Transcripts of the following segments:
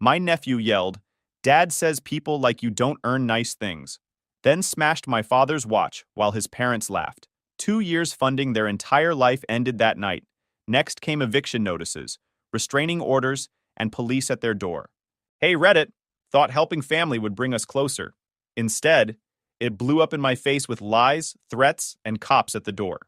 My nephew yelled, "Dad says people like you don't earn nice things," then smashed my father's watch while his parents laughed. 2 years funding their entire life ended that night. Next came eviction notices, restraining orders, and police at their door. Hey, Reddit, thought helping family would bring us closer. Instead, it blew up in my face with lies, threats, and cops at the door.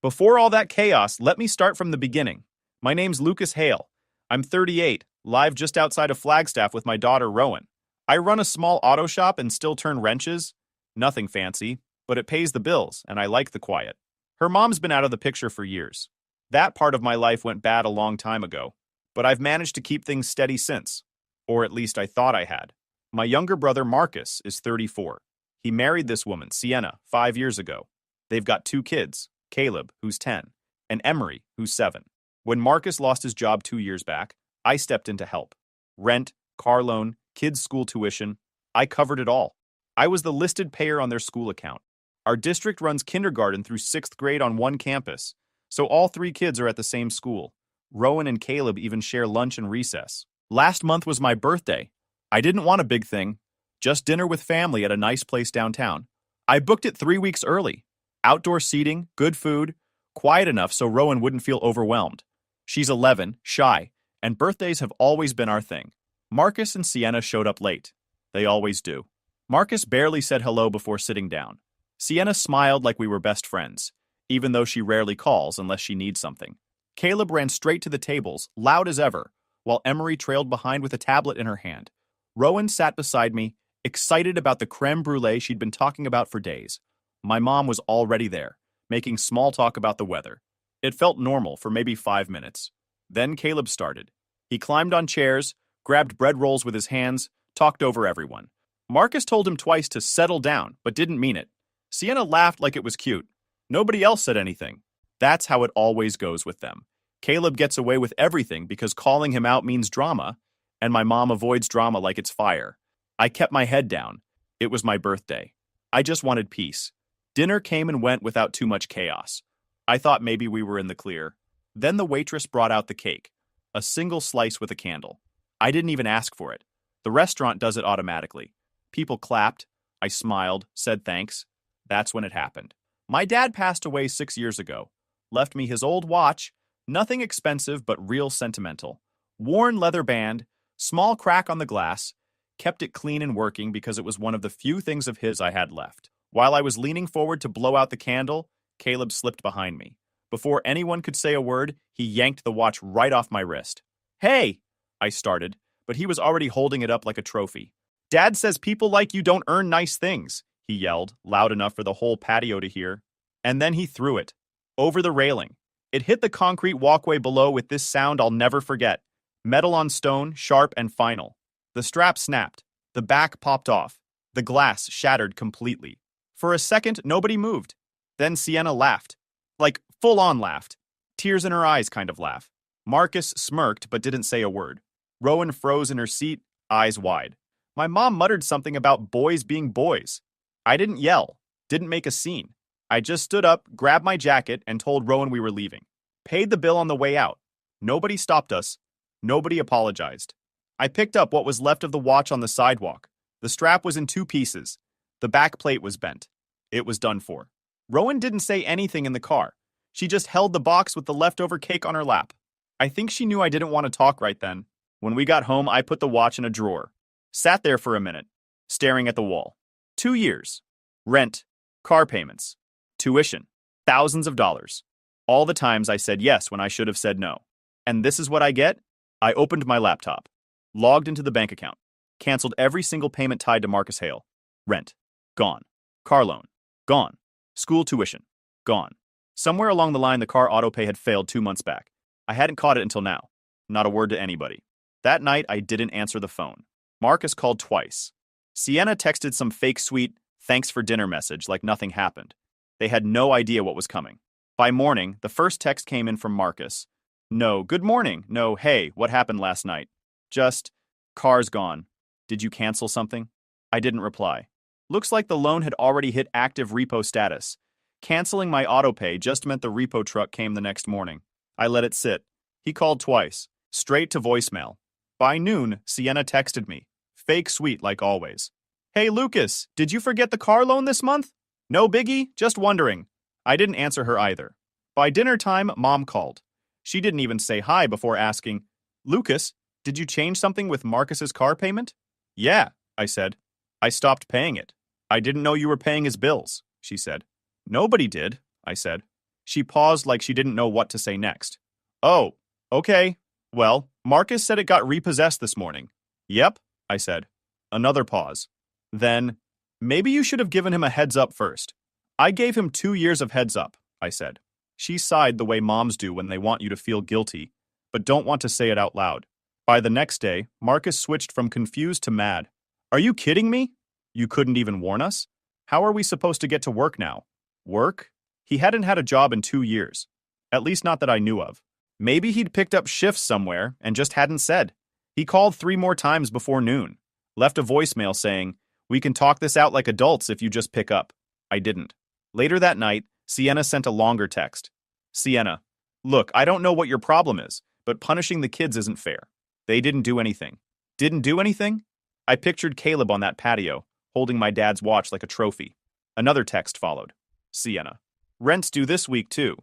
Before all that chaos, let me start from the beginning. My name's Lucas Hale. I'm 38, live just outside of Flagstaff with my daughter Rowan. I run a small auto shop and still turn wrenches. Nothing fancy, but it pays the bills, and I like the quiet. Her mom's been out of the picture for years. That part of my life went bad a long time ago, but I've managed to keep things steady since. Or at least I thought I had. My younger brother Marcus is 34. He married this woman, Sienna, 5 years ago. They've got 2 kids, Caleb, who's 10, and Emery, who's 7. When Marcus lost his job 2 years back, I stepped in to help. Rent, car loan, kids' school tuition, I covered it all. I was the listed payer on their school account. Our district runs kindergarten through 6th grade on one campus, so all 3 kids are at the same school. Rowan and Caleb even share lunch and recess. Last month was my birthday. I didn't want a big thing, just dinner with family at a nice place downtown. I booked it 3 weeks early. Outdoor seating, good food, quiet enough so Rowan wouldn't feel overwhelmed. She's 11, shy, and birthdays have always been our thing. Marcus and Sienna showed up late. They always do. Marcus barely said hello before sitting down. Sienna smiled like we were best friends, even though she rarely calls unless she needs something. Caleb ran straight to the tables, loud as ever, while Emery trailed behind with a tablet in her hand. Rowan sat beside me, excited about the creme brulee she'd been talking about for days. My mom was already there, making small talk about the weather. It felt normal for maybe 5 minutes. Then Caleb started. He climbed on chairs, grabbed bread rolls with his hands, talked over everyone. Marcus told him twice to settle down, but didn't mean it. Sienna laughed like it was cute. Nobody else said anything. That's how it always goes with them. Caleb gets away with everything because calling him out means drama, and my mom avoids drama like it's fire. I kept my head down. It was my birthday. I just wanted peace. Dinner came and went without too much chaos. I thought maybe we were in the clear. Then the waitress brought out the cake. A single slice with a candle. I didn't even ask for it. The restaurant does it automatically. People clapped. I smiled, said thanks. That's when it happened. My dad passed away 6 years ago. Left me his old watch, nothing expensive but real sentimental. Worn leather band, small crack on the glass, kept it clean and working because it was one of the few things of his I had left. While I was leaning forward to blow out the candle, Caleb slipped behind me. Before anyone could say a word, he yanked the watch right off my wrist. "Hey!" I started, but he was already holding it up like a trophy. "Dad says people like you don't earn nice things," he yelled, loud enough for the whole patio to hear. And then he threw it. Over the railing. It hit the concrete walkway below with this sound I'll never forget. Metal on stone, sharp and final. The strap snapped. The back popped off. The glass shattered completely. For a second, nobody moved. Then Sienna laughed. Like, full-on laughed. Tears in her eyes kind of laugh. Marcus smirked but didn't say a word. Rowan froze in her seat, eyes wide. My mom muttered something about boys being boys. I didn't yell, didn't make a scene. I just stood up, grabbed my jacket, and told Rowan we were leaving. Paid the bill on the way out. Nobody stopped us. Nobody apologized. I picked up what was left of the watch on the sidewalk. The strap was in 2 pieces. The back plate was bent. It was done for. Rowan didn't say anything in the car. She just held the box with the leftover cake on her lap. I think she knew I didn't want to talk right then. When we got home, I put the watch in a drawer. Sat there for a minute, staring at the wall. 2 years. Rent, car payments, tuition, thousands of dollars. All the times I said yes when I should have said no. And this is what I get? I opened my laptop, logged into the bank account, canceled every single payment tied to Marcus Hale. Rent, gone. Car loan, gone. School tuition, gone. Somewhere along the line, the car autopay had failed 2 months back. I hadn't caught it until now. Not a word to anybody. That night, I didn't answer the phone. Marcus called twice. Sienna texted some fake sweet, thanks for dinner message like nothing happened. They had no idea what was coming. By morning, the first text came in from Marcus. No, good morning. No, hey, what happened last night? Just, car's gone. Did you cancel something? I didn't reply. Looks like the loan had already hit active repo status. Canceling my autopay just meant the repo truck came the next morning. I let it sit. He called twice, straight to voicemail. By noon, Sienna texted me. Fake sweet like always. Hey Lucas, did you forget the car loan this month? No biggie, just wondering. I didn't answer her either. By dinner time, Mom called. She didn't even say hi before asking, Lucas, did you change something with Marcus's car payment? Yeah, I said. I stopped paying it. I didn't know you were paying his bills, she said. Nobody did, I said. She paused like she didn't know what to say next. Oh, okay. Well, Marcus said it got repossessed this morning. Yep, I said. Another pause. Then, maybe you should have given him a heads up first. I gave him 2 years of heads up, I said. She sighed the way moms do when they want you to feel guilty, but don't want to say it out loud. By the next day, Marcus switched from confused to mad. Are you kidding me? You couldn't even warn us? How are we supposed to get to work now? Work? He hadn't had a job in 2 years. At least not that I knew of. Maybe he'd picked up shifts somewhere and just hadn't said. He called 3 more times before noon. Left a voicemail saying, we can talk this out like adults if you just pick up. I didn't. Later that night, Sienna sent a longer text. Sienna, look, I don't know what your problem is, but punishing the kids isn't fair. They didn't do anything. Didn't do anything? I pictured Caleb on that patio, holding my dad's watch like a trophy. Another text followed. Sienna, rent's due this week too.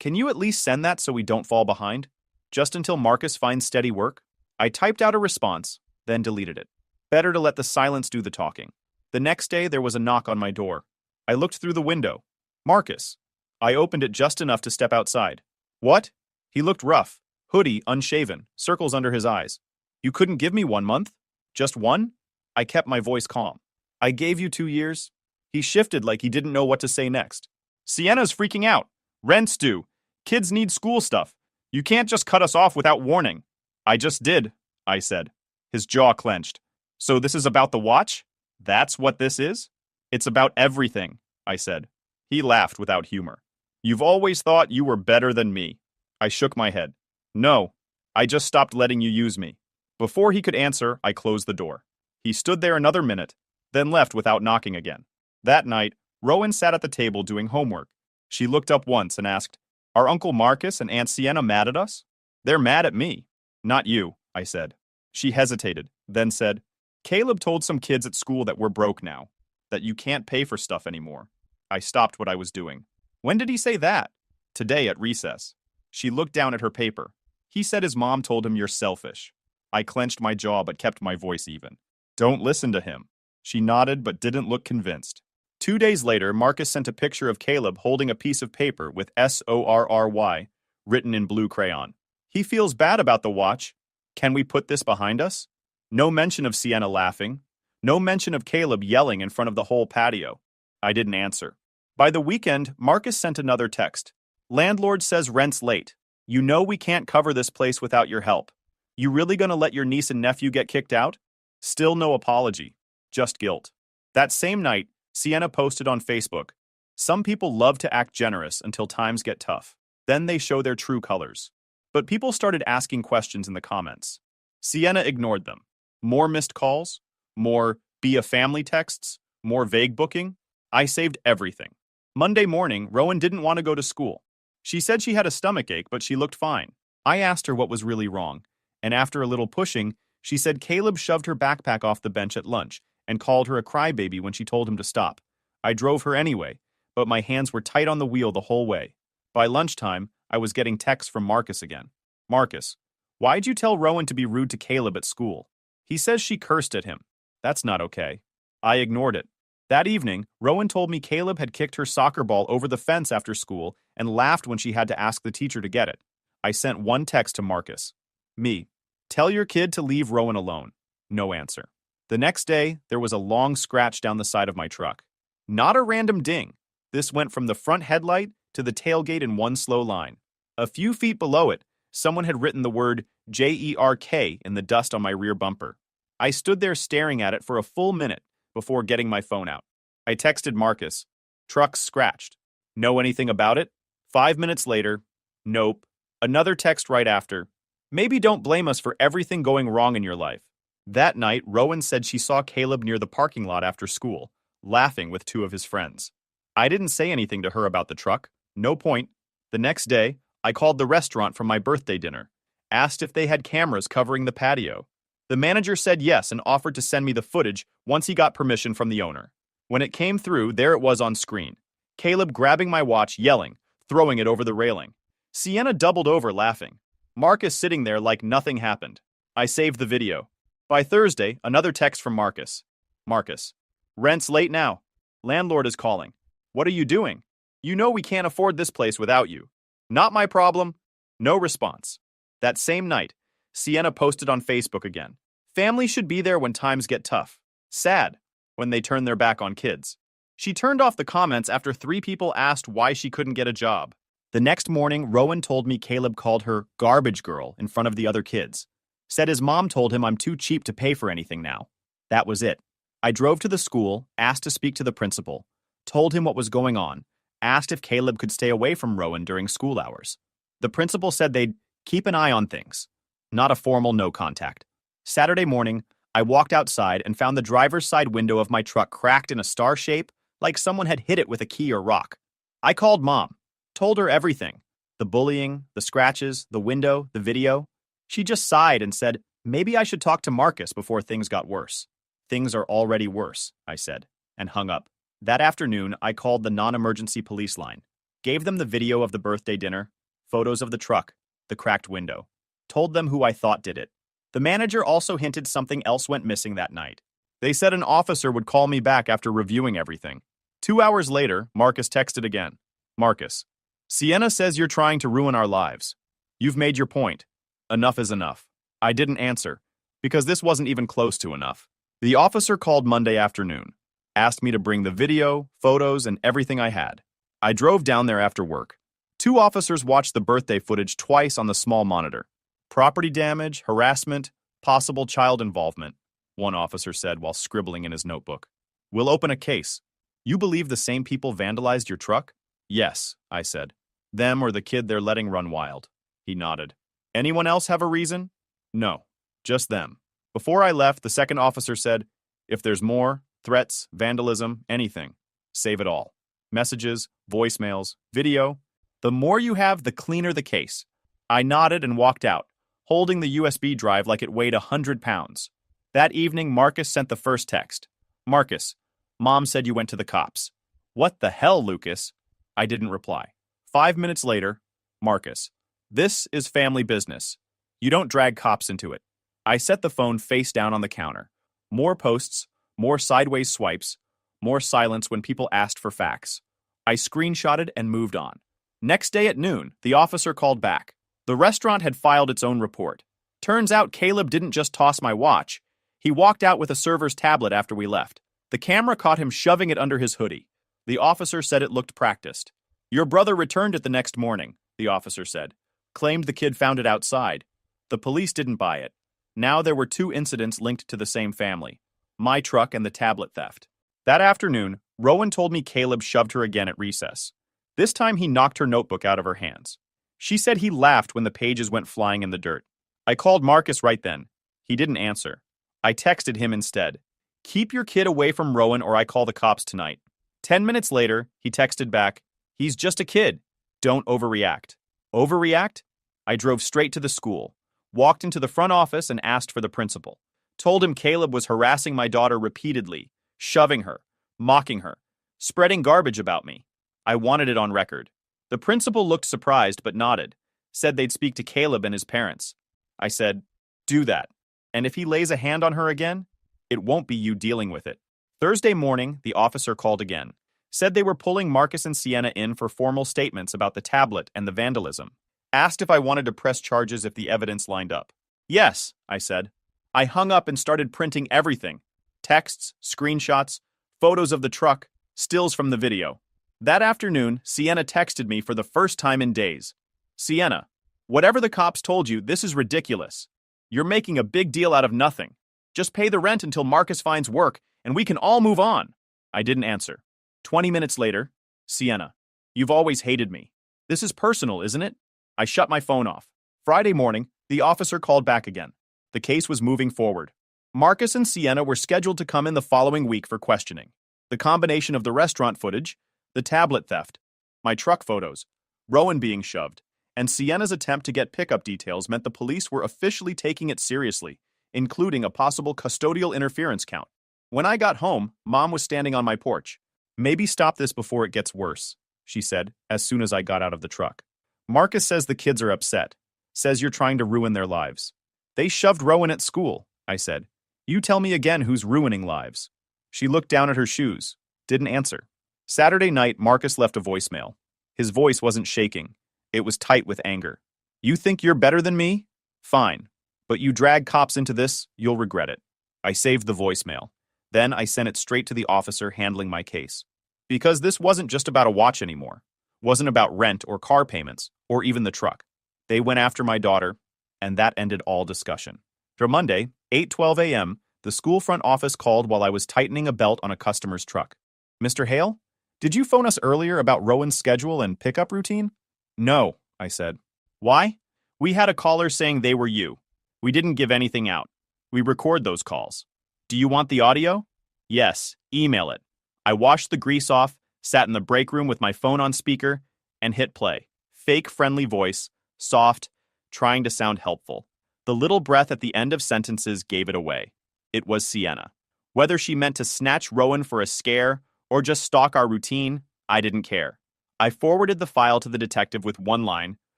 Can you at least send that so we don't fall behind? Just until Marcus finds steady work? I typed out a response, then deleted it. Better to let the silence do the talking. The next day, there was a knock on my door. I looked through the window. Marcus. I opened it just enough to step outside. What? He looked rough, hoodie, unshaven, circles under his eyes. You couldn't give me 1 month? Just one? I kept my voice calm. I gave you 2 years. He shifted like he didn't know what to say next. Sienna's freaking out. Rent's due. Kids need school stuff. You can't just cut us off without warning. I just did, I said. His jaw clenched. So this is about the watch? That's what this is? It's about everything, I said. He laughed without humor. You've always thought you were better than me. I shook my head. No, I just stopped letting you use me. Before he could answer, I closed the door. He stood there another minute, then left without knocking again. That night, Rowan sat at the table doing homework. She looked up once and asked, Are Uncle Marcus and Aunt Sienna mad at us? They're mad at me. Not you, I said. She hesitated, then said, Caleb told some kids at school that we're broke now, that you can't pay for stuff anymore. I stopped what I was doing. When did he say that? Today at recess. She looked down at her paper. He said his mom told him you're selfish. I clenched my jaw but kept my voice even. Don't listen to him. She nodded but didn't look convinced. 2 days later, Marcus sent a picture of Caleb holding a piece of paper with SORRY written in blue crayon. He feels bad about the watch. Can we put this behind us? No mention of Sienna laughing. No mention of Caleb yelling in front of the whole patio. I didn't answer. By the weekend, Marcus sent another text. Landlord says rent's late. You know we can't cover this place without your help. You really gonna let your niece and nephew get kicked out? Still no apology. Just guilt. That same night, Sienna posted on Facebook. Some people love to act generous until times get tough. Then they show their true colors. But people started asking questions in the comments. Sienna ignored them. More missed calls, more be a family texts, more vague booking. I saved everything. Monday morning, Rowan didn't want to go to school. She said she had a stomachache, but she looked fine. I asked her what was really wrong, and after a little pushing, she said Caleb shoved her backpack off the bench at lunch and called her a crybaby when she told him to stop. I drove her anyway, but my hands were tight on the wheel the whole way. By lunchtime, I was getting texts from Marcus again. Marcus, why'd you tell Rowan to be rude to Caleb at school? He says she cursed at him. That's not okay. I ignored it. That evening, Rowan told me Caleb had kicked her soccer ball over the fence after school and laughed when she had to ask the teacher to get it. I sent one text to Marcus. Me. Tell your kid to leave Rowan alone. No answer. The next day, there was a long scratch down the side of my truck. Not a random ding. This went from the front headlight to the tailgate in one slow line. A few feet below it, someone had written the word JERK in the dust on my rear bumper. I stood there staring at it for a full minute before getting my phone out. I texted Marcus. Truck's scratched. Know anything about it? 5 minutes later, nope. Another text right after. Maybe don't blame us for everything going wrong in your life. That night, Rowan said she saw Caleb near the parking lot after school, laughing with 2 of his friends. I didn't say anything to her about the truck. No point. The next day, I called the restaurant from my birthday dinner, asked if they had cameras covering the patio. The manager said yes and offered to send me the footage once he got permission from the owner. When it came through, there it was on screen. Caleb grabbing my watch, yelling, throwing it over the railing. Sienna doubled over, laughing. Marcus sitting there like nothing happened. I saved the video. By Thursday, another text from Marcus. Marcus. Rent's late now. Landlord is calling. What are you doing? You know we can't afford this place without you. Not my problem. No response. That same night, Sienna posted on Facebook again. Family should be there when times get tough. Sad when they turn their back on kids. She turned off the comments after 3 people asked why she couldn't get a job. The next morning, Rowan told me Caleb called her garbage girl in front of the other kids. Said his mom told him I'm too cheap to pay for anything now. That was it. I drove to the school, asked to speak to the principal, told him what was going on, asked if Caleb could stay away from Rowan during school hours. The principal said they'd keep an eye on things. Not a formal no contact. Saturday morning, I walked outside and found the driver's side window of my truck cracked in a star shape, like someone had hit it with a key or rock. I called Mom, told her everything. The bullying, the scratches, the window, the video. She just sighed and said, maybe I should talk to Marcus before things got worse. Things are already worse, I said, and hung up. That afternoon, I called the non-emergency police line, gave them the video of the birthday dinner, photos of the truck, the cracked window, told them who I thought did it. The manager also hinted something else went missing that night. They said an officer would call me back after reviewing everything. 2 hours later, Marcus texted again. Marcus, Sienna says you're trying to ruin our lives. You've made your point. Enough is enough. I didn't answer, because this wasn't even close to enough. The officer called Monday afternoon, asked me to bring the video, photos, and everything I had. I drove down there after work. 2 officers watched the birthday footage twice on the small monitor. Property damage, harassment, possible child involvement, one officer said while scribbling in his notebook. We'll open a case. You believe the same people vandalized your truck? Yes, I said. Them or the kid they're letting run wild. He nodded. Anyone else have a reason? No, just them. Before I left, the second officer said, if there's more, threats, vandalism, anything, save it all. Messages, voicemails, video. The more you have, the cleaner the case. I nodded and walked out, holding the USB drive like it weighed 100 pounds. That evening, Marcus sent the first text. Marcus, Mom said you went to the cops. What the hell, Lucas? I didn't reply. 5 minutes later, Marcus, this is family business. You don't drag cops into it. I set the phone face down on the counter. More posts, more sideways swipes, more silence when people asked for facts. I screenshotted and moved on. Next day at noon, the officer called back. The restaurant had filed its own report. Turns out Caleb didn't just toss my watch. He walked out with a server's tablet after we left. The camera caught him shoving it under his hoodie. The officer said it looked practiced. Your brother returned it the next morning, the officer said. Claimed the kid found it outside. The police didn't buy it. Now there were 2 incidents linked to the same family. My truck and the tablet theft. That afternoon, Rowan told me Caleb shoved her again at recess. This time he knocked her notebook out of her hands. She said he laughed when the pages went flying in the dirt. I called Marcus right then. He didn't answer. I texted him instead. Keep your kid away from Rowan or I call the cops tonight. 10 minutes later, he texted back, he's just a kid. Don't overreact. Overreact? I drove straight to the school, walked into the front office and asked for the principal. Told him Caleb was harassing my daughter repeatedly, shoving her, mocking her, spreading garbage about me. I wanted it on record. The principal looked surprised but nodded, said they'd speak to Caleb and his parents. I said, do that. And if he lays a hand on her again, it won't be you dealing with it. Thursday morning, the officer called again. Said they were pulling Marcus and Sienna in for formal statements about the tablet and the vandalism. Asked if I wanted to press charges if the evidence lined up. Yes, I said. I hung up and started printing everything. Texts, screenshots, photos of the truck, stills from the video. That afternoon, Sienna texted me for the first time in days. Sienna, whatever the cops told you, this is ridiculous. You're making a big deal out of nothing. Just pay the rent until Marcus finds work, and we can all move on. I didn't answer. 20 minutes later, Sienna, you've always hated me. This is personal, isn't it? I shut my phone off. Friday morning, the officer called back again. The case was moving forward. Marcus and Sienna were scheduled to come in the following week for questioning. The combination of the restaurant footage, the tablet theft, my truck photos, Rowan being shoved, and Sienna's attempt to get pickup details meant the police were officially taking it seriously. including a possible custodial interference count. When I got home, Mom was standing on my porch. Maybe stop this before it gets worse, she said, as soon as I got out of the truck. Marcus says the kids are upset. Says you're trying to ruin their lives. They shoved Rowan at school, I said. You tell me again who's ruining lives. She looked down at her shoes. Didn't answer. Saturday night, Marcus left a voicemail. His voice wasn't shaking. It was tight with anger. You think you're better than me? Fine. But you drag cops into this, you'll regret it. I saved the voicemail. Then I sent it straight to the officer handling my case. Because this wasn't just about a watch anymore. Wasn't about rent or car payments, or even the truck. They went after my daughter, and that ended all discussion. For Monday, 8:12 a.m., the school front office called while I was tightening a belt on a customer's truck. Mr. Hale, did you phone us earlier about Rowan's schedule and pickup routine? No, I said. Why? We had a caller saying they were you. We didn't give anything out. We record those calls. Do you want the audio? Yes, email it. I washed the grease off, sat in the break room with my phone on speaker, and hit play. Fake friendly voice, soft, trying to sound helpful. The little breath at the end of sentences gave it away. It was Sienna. Whether she meant to snatch Rowan for a scare or just stalk our routine, I didn't care. I forwarded the file to the detective with one line,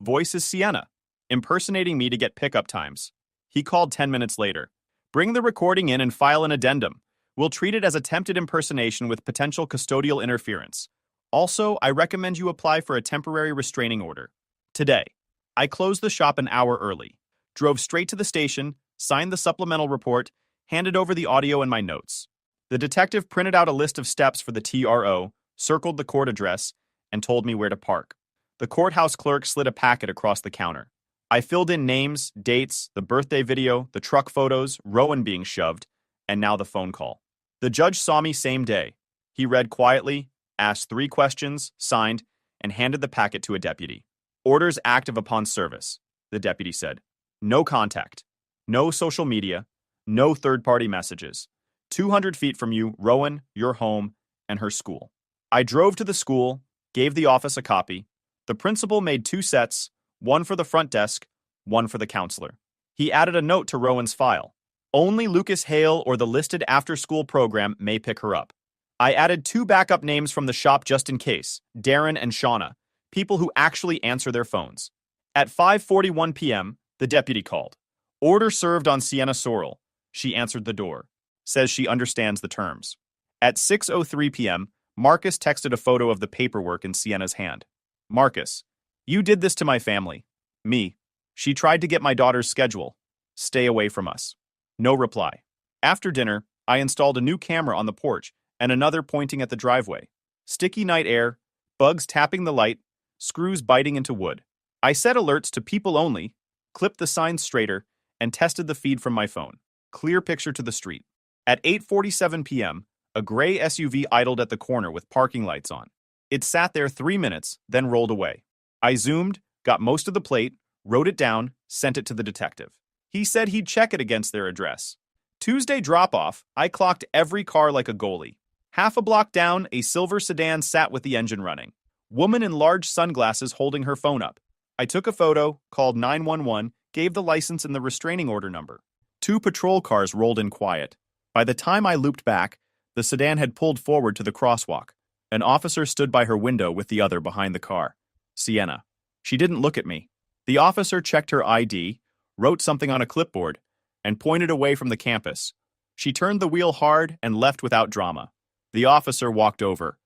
"Voice is Sienna," impersonating me to get pickup times. He called 10 minutes later. Bring the recording in and file an addendum. We'll treat it as attempted impersonation with potential custodial interference. Also, I recommend you apply for a temporary restraining order. Today, I closed the shop an hour early, drove straight to the station, signed the supplemental report, handed over the audio and my notes. The detective printed out a list of steps for the TRO, circled the court address, and told me where to park. The courthouse clerk slid a packet across the counter. I filled in names, dates, the birthday video, the truck photos, Rowan being shoved, and now the phone call. The judge saw me same day. He read quietly, asked 3 questions, signed, and handed the packet to a deputy. Orders active upon service, the deputy said. No contact. No social media. No third-party messages. 200 feet from you, Rowan, your home, and her school. I drove to the school, gave the office a copy. The principal made 2 sets, one for the front desk, one for the counselor. He added a note to Rowan's file. Only Lucas Hale or the listed after-school program may pick her up. I added 2 backup names from the shop just in case, Darren and Shauna, people who actually answer their phones. At 5:41 p.m., the deputy called. Order served on Sienna Sorrell. She answered the door. Says she understands the terms. At 6:03 p.m., Marcus texted a photo of the paperwork in Sienna's hand. Marcus, you did this to my family. Me. She tried to get my daughter's schedule. Stay away from us. No reply. After dinner, I installed a new camera on the porch and another pointing at the driveway. Sticky night air, bugs tapping the light, screws biting into wood. I set alerts to people only, clipped the signs straighter, and tested the feed from my phone. Clear picture to the street. At 8:47 p.m., a gray SUV idled at the corner with parking lights on. It sat there 3 minutes, then rolled away. I zoomed, got most of the plate, wrote it down, sent it to the detective. He said he'd check it against their address. Tuesday drop-off, I clocked every car like a goalie. Half a block down, a silver sedan sat with the engine running. Woman in large sunglasses holding her phone up. I took a photo, called 911, gave the license and the restraining order number. 2 patrol cars rolled in quiet. By the time I looped back, the sedan had pulled forward to the crosswalk. An officer stood by her window with the other behind the car. Sienna. She didn't look at me. The officer checked her ID, wrote something on a clipboard, and pointed away from the campus. She turned the wheel hard and left without drama. The officer walked over.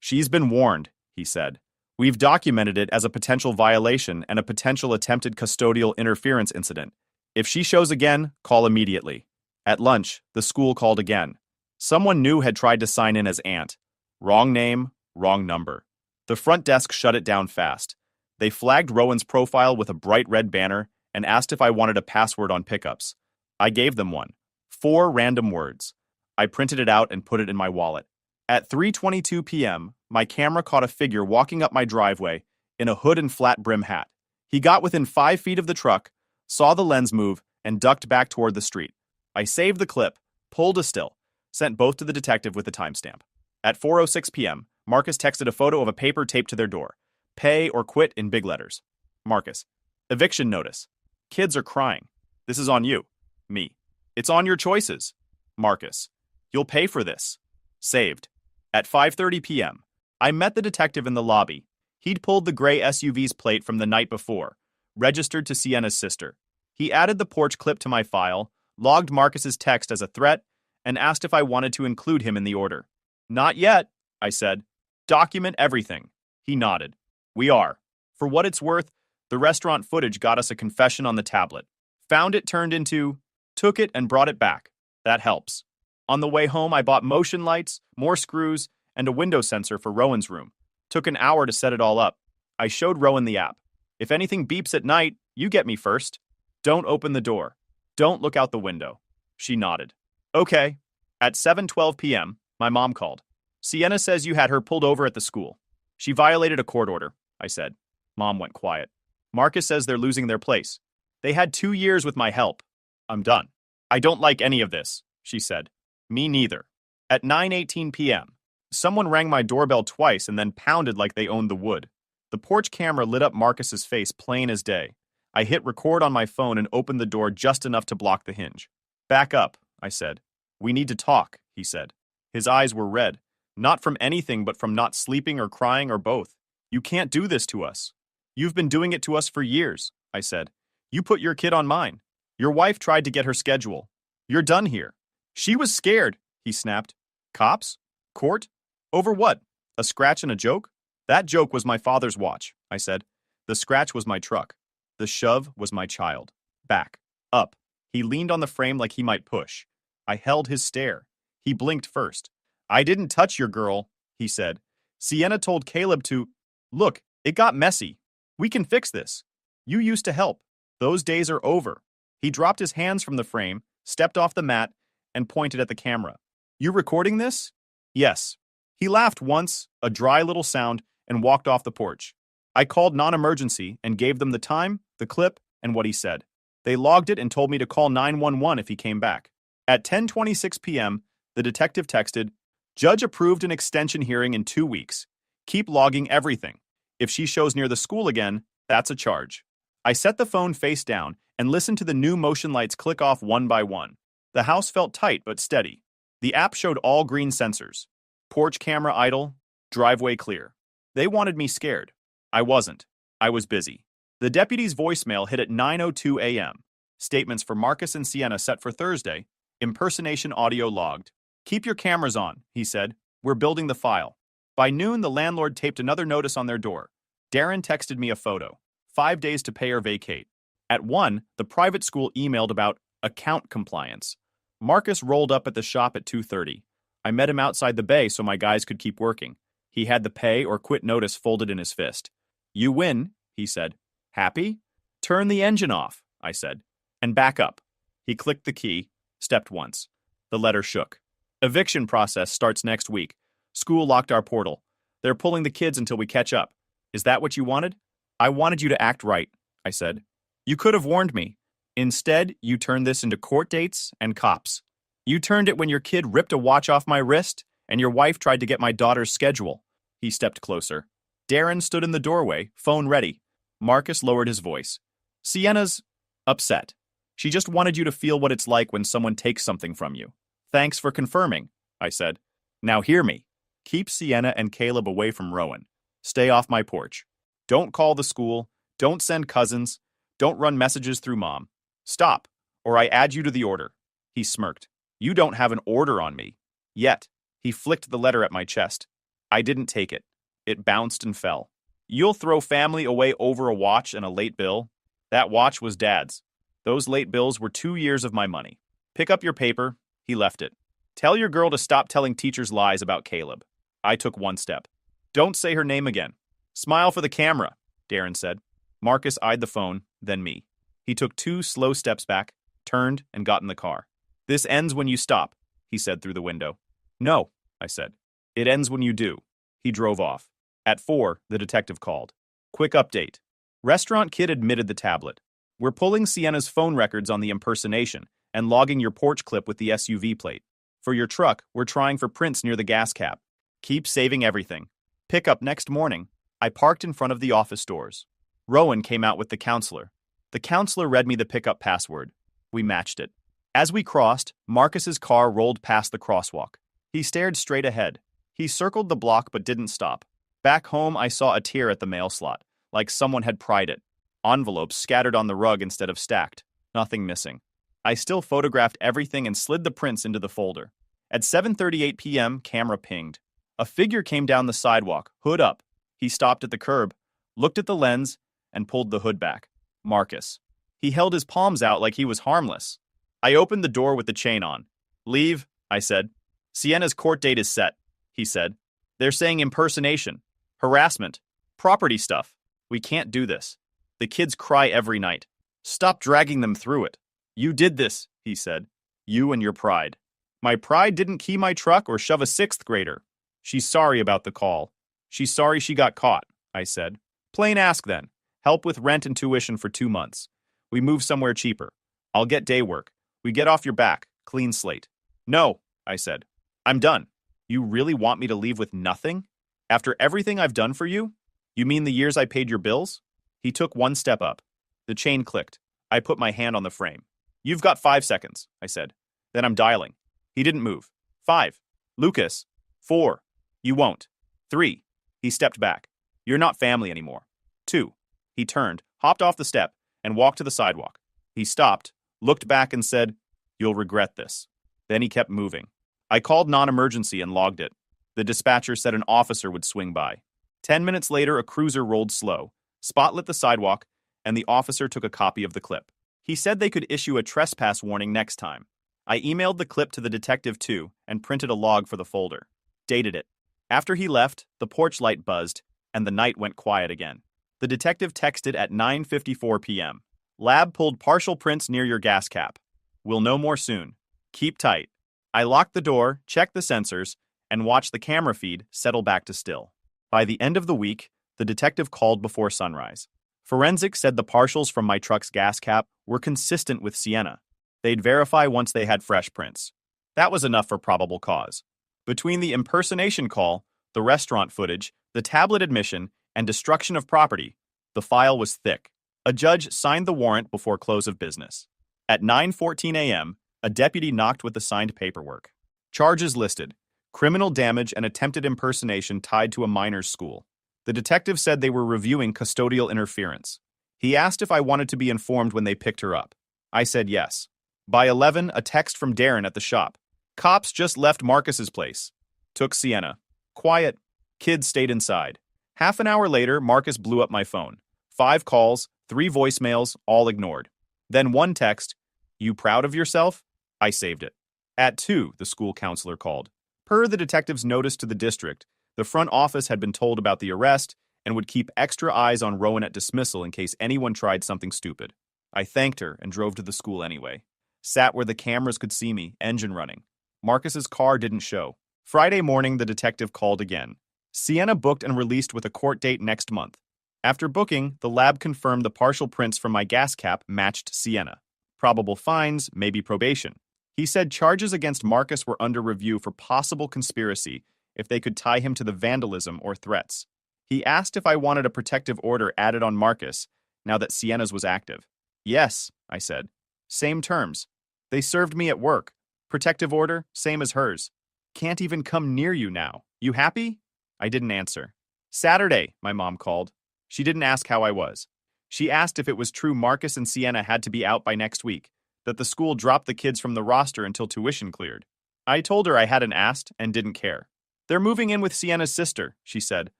She's been warned, he said. We've documented it as a potential violation and a potential attempted custodial interference incident. If she shows again, call immediately. At lunch, the school called again. Someone new had tried to sign in as aunt. Wrong name, wrong number. The front desk shut it down fast. They flagged Rowan's profile with a bright red banner and asked if I wanted a password on pickups. I gave them one. 4 random words. I printed it out and put it in my wallet. At 3:22 p.m., my camera caught a figure walking up my driveway in a hood and flat brim hat. He got within 5 feet of the truck, saw the lens move, and ducked back toward the street. I saved the clip, pulled a still, sent both to the detective with a timestamp. At 4:06 p.m., Marcus texted a photo of a paper taped to their door. Pay or quit in big letters. Marcus. Eviction notice. Kids are crying. This is on you. Me. It's on your choices. Marcus. You'll pay for this. Saved. At 5:30 p.m., I met the detective in the lobby. He'd pulled the gray SUV's plate from the night before, registered to Sienna's sister. He added the porch clip to my file, logged Marcus's text as a threat, and asked if I wanted to include him in the order. Not yet, I said. Document everything. He nodded. We are. For what it's worth, the restaurant footage got us a confession on the tablet. Found it turned into, took it and brought it back. That helps. On the way home, I bought motion lights, more screws, and a window sensor for Rowan's room. Took an hour to set it all up. I showed Rowan the app. If anything beeps at night, you get me first. Don't open the door. Don't look out the window. She nodded. Okay. At 7:12 p.m., my mom called. Sienna says you had her pulled over at the school. She violated a court order, I said. Mom went quiet. Marcus says they're losing their place. They had 2 years with my help. I'm done. I don't like any of this, she said. Me neither. At 9:18 p.m., someone rang my doorbell twice and then pounded like they owned the wood. The porch camera lit up Marcus's face plain as day. I hit record on my phone and opened the door just enough to block the hinge. Back up, I said. We need to talk, he said. His eyes were red. Not from anything but from not sleeping or crying or both. You can't do this to us. You've been doing it to us for years, I said. You put your kid on mine. Your wife tried to get her schedule. You're done here. She was scared, he snapped. Cops? Court? Over what? A scratch and a joke? That joke was my father's watch, I said. The scratch was my truck. The shove was my child. Back. Up. He leaned on the frame like he might push. I held his stare. He blinked first. I didn't touch your girl, he said. Sienna told Caleb to... Look, it got messy. We can fix this. You used to help. Those days are over. He dropped his hands from the frame, stepped off the mat, and pointed at the camera. You recording this? Yes. He laughed once, a dry little sound, and walked off the porch. I called non-emergency and gave them the time, the clip, and what he said. They logged it and told me to call 911 if he came back. At 10:26 p.m., the detective texted, Judge approved an extension hearing in 2 weeks. Keep logging everything. If she shows near the school again, that's a charge. I set the phone face down and listened to the new motion lights click off one by one. The house felt tight but steady. The app showed all green sensors. Porch camera idle, driveway clear. They wanted me scared. I wasn't. I was busy. The deputy's voicemail hit at 9:02 a.m. Statements for Marcus and Sienna set for Thursday. Impersonation audio logged. Keep your cameras on, he said. We're building the file. By noon, the landlord taped another notice on their door. Darren texted me a photo. 5 days to pay or vacate. At 1, the private school emailed about account compliance. Marcus rolled up at the shop at 2:30. I met him outside the bay so my guys could keep working. He had the pay or quit notice folded in his fist. You win, he said. Happy? Turn the engine off, I said. And back up. He clicked the key, stepped once. The letter shook. Eviction process starts next week. School locked our portal. They're pulling the kids until we catch up. Is that what you wanted? I wanted you to act right, I said. You could have warned me. Instead, you turned this into court dates and cops. You turned it when your kid ripped a watch off my wrist and your wife tried to get my daughter's schedule. He stepped closer. Darren stood in the doorway, phone ready. Marcus lowered his voice. Sienna's upset. She just wanted you to feel what it's like when someone takes something from you. Thanks for confirming, I said. Now hear me. Keep Sienna and Caleb away from Rowan. Stay off my porch. Don't call the school. Don't send cousins. Don't run messages through mom. Stop, or I add you to the order. He smirked. You don't have an order on me. Yet. He flicked the letter at my chest. I didn't take it. It bounced and fell. You'll throw family away over a watch and a late bill? That watch was Dad's. Those late bills were 2 years of my money. Pick up your paper. He left it. Tell your girl to stop telling teachers lies about Caleb. I took one step. Don't say her name again. Smile for the camera, Darren said. Marcus eyed the phone, then me. He took 2 slow steps back, turned, and got in the car. This ends when you stop, he said through the window. No, I said. It ends when you do. He drove off. At 4, the detective called. Quick update. Restaurant kid admitted the tablet. We're pulling Sienna's phone records on the impersonation and logging your porch clip with the SUV plate. For your truck, we're trying for prints near the gas cap. Keep saving everything. Pick up next morning. I parked in front of the office doors. Rowan came out with the counselor. The counselor read me the pickup password. We matched it. As we crossed, Marcus's car rolled past the crosswalk. He stared straight ahead. He circled the block but didn't stop. Back home, I saw a tear at the mail slot, like someone had pried it. Envelopes scattered on the rug instead of stacked. Nothing missing. I still photographed everything and slid the prints into the folder. At 7:38 p.m., camera pinged. A figure came down the sidewalk, hood up. He stopped at the curb, looked at the lens, and pulled the hood back. Marcus. He held his palms out like he was harmless. I opened the door with the chain on. Leave, I said. Sienna's court date is set, he said. They're saying impersonation, harassment, property stuff. We can't do this. The kids cry every night. Stop dragging them through it. You did this, he said. You and your pride. My pride didn't key my truck or shove a sixth grader. She's sorry about the call. She's sorry she got caught, I said. Plain ask then. Help with rent and tuition for 2 months. We move somewhere cheaper. I'll get day work. We get off your back. Clean slate. No, I said. I'm done. You really want me to leave with nothing? After everything I've done for you? You mean the years I paid your bills? He took one step up. The chain clicked. I put my hand on the frame. You've got 5 seconds, I said. Then I'm dialing. He didn't move. 5. Lucas. 4. You won't. 3. He stepped back. You're not family anymore. 2. He turned, hopped off the step, and walked to the sidewalk. He stopped, looked back and said, You'll regret this. Then he kept moving. I called non-emergency and logged it. The dispatcher said an officer would swing by. 10 minutes later, a cruiser rolled slow, spotlit the sidewalk, and the officer took a copy of the clip. He said they could issue a trespass warning next time. I emailed the clip to the detective too and printed a log for the folder. Dated it. After he left, the porch light buzzed, and the night went quiet again. The detective texted at 9:54 p.m. Lab pulled partial prints near your gas cap. We'll know more soon. Keep tight. I locked the door, checked the sensors, and watched the camera feed settle back to still. By the end of the week, the detective called before sunrise. Forensics said the partials from my truck's gas cap were consistent with Sienna. They'd verify once they had fresh prints. That was enough for probable cause. Between the impersonation call, the restaurant footage, the tablet admission, and destruction of property, the file was thick. A judge signed the warrant before close of business. At 9:14 a.m., a deputy knocked with the signed paperwork. Charges listed: criminal damage and attempted impersonation tied to a minor's school. The detective said they were reviewing custodial interference. He asked if I wanted to be informed when they picked her up. I said yes. By 11, a text from Darren at the shop. Cops just left Marcus's place. Took Sienna. Quiet. Kids stayed inside. Half an hour later, Marcus blew up my phone. 5 calls, 3 voicemails, all ignored. Then one text, You proud of yourself? I saved it. At 2, the school counselor called. Per the detective's notice to the district, the front office had been told about the arrest and would keep extra eyes on Rowan at dismissal in case anyone tried something stupid. I thanked her and drove to the school anyway. Sat where the cameras could see me, engine running. Marcus's car didn't show. Friday morning, the detective called again. Sienna booked and released with a court date next month. After booking, the lab confirmed the partial prints from my gas cap matched Sienna. Probable fines, maybe probation. He said charges against Marcus were under review for possible conspiracy if they could tie him to the vandalism or threats. He asked if I wanted a protective order added on Marcus now that Sienna's was active. Yes, I said. Same terms. They served me at work. Protective order, same as hers. Can't even come near you now. You happy? I didn't answer. Saturday, my mom called. She didn't ask how I was. She asked if it was true Marcus and Sienna had to be out by next week, that the school dropped the kids from the roster until tuition cleared. I told her I hadn't asked and didn't care. They're moving in with Sienna's sister, she said,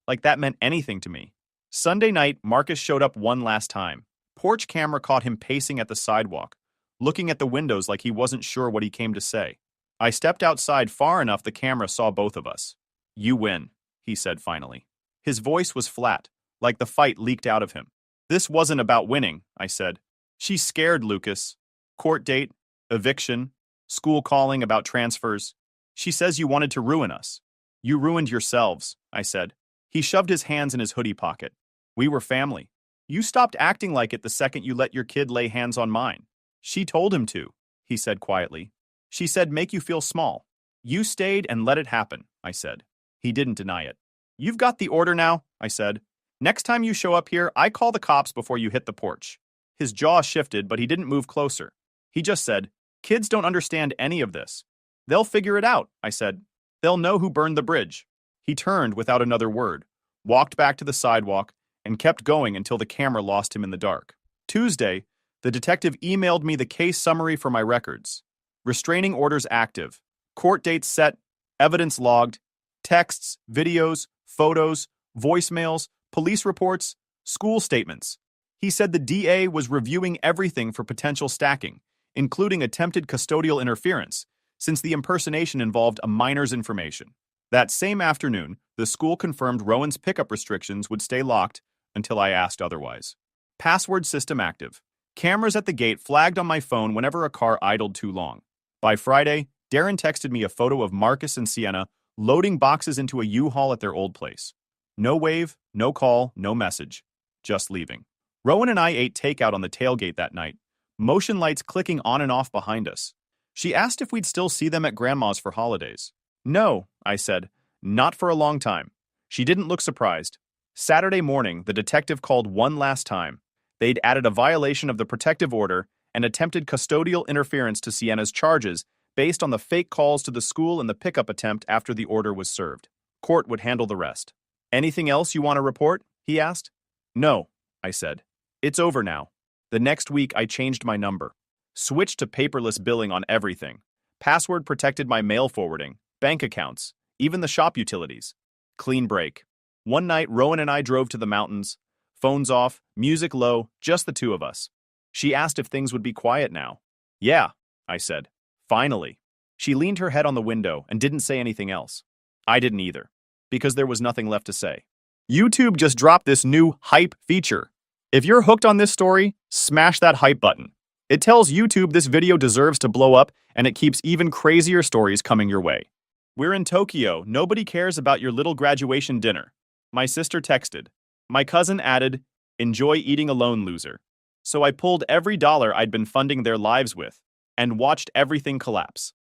like that meant anything to me. Sunday night, Marcus showed up one last time. Porch camera caught him pacing at the sidewalk, looking at the windows like he wasn't sure what he came to say. I stepped outside far enough the camera saw both of us. You win, he said finally. His voice was flat, like the fight leaked out of him. This wasn't about winning, I said. She's scared, Lucas. Court date, eviction, school calling about transfers. She says you wanted to ruin us. You ruined yourselves, I said. He shoved his hands in his hoodie pocket. We were family. You stopped acting like it the second you let your kid lay hands on mine. She told him to, he said quietly. She said make you feel small. You stayed and let it happen, I said. He didn't deny it. You've got the order now, I said. Next time you show up here, I call the cops before you hit the porch. His jaw shifted, but he didn't move closer. He just said, Kids don't understand any of this. They'll figure it out, I said. They'll know who burned the bridge. He turned without another word, walked back to the sidewalk, and kept going until the camera lost him in the dark. Tuesday, the detective emailed me the case summary for my records. Restraining orders active, court dates set, evidence logged, texts, videos, photos, voicemails, police reports, school statements. He said the DA was reviewing everything for potential stacking, including attempted custodial interference, since the impersonation involved a minor's information. That same afternoon, the school confirmed Rowan's pickup restrictions would stay locked until I asked otherwise. Password system active. Cameras at the gate flagged on my phone whenever a car idled too long. By Friday, Darren texted me a photo of Marcus and Sienna loading boxes into a U-Haul at their old place. No wave, no call, no message. Just leaving. Rowan and I ate takeout on the tailgate that night, motion lights clicking on and off behind us. She asked if we'd still see them at Grandma's for holidays. No, I said, not for a long time. She didn't look surprised. Saturday morning, the detective called one last time. They'd added a violation of the protective order and attempted custodial interference to Sienna's charges based on the fake calls to the school and the pickup attempt after the order was served. Court would handle the rest. Anything else you want to report? He asked. No, I said. It's over now. The next week, I changed my number. Switched to paperless billing on everything. Password protected my mail forwarding, bank accounts, even the shop utilities. Clean break. One night, Rowan and I drove to the mountains. Phones off, music low, just the two of us. She asked if things would be quiet now. Yeah, I said. Finally. She leaned her head on the window and didn't say anything else. I didn't either, because there was nothing left to say. YouTube just dropped this new hype feature. If you're hooked on this story, smash that hype button. It tells YouTube this video deserves to blow up, and it keeps even crazier stories coming your way. We're in Tokyo. Nobody cares about your little graduation dinner. My sister texted. My cousin added, enjoy eating alone, loser. So I pulled every dollar I'd been funding their lives with and watched everything collapse.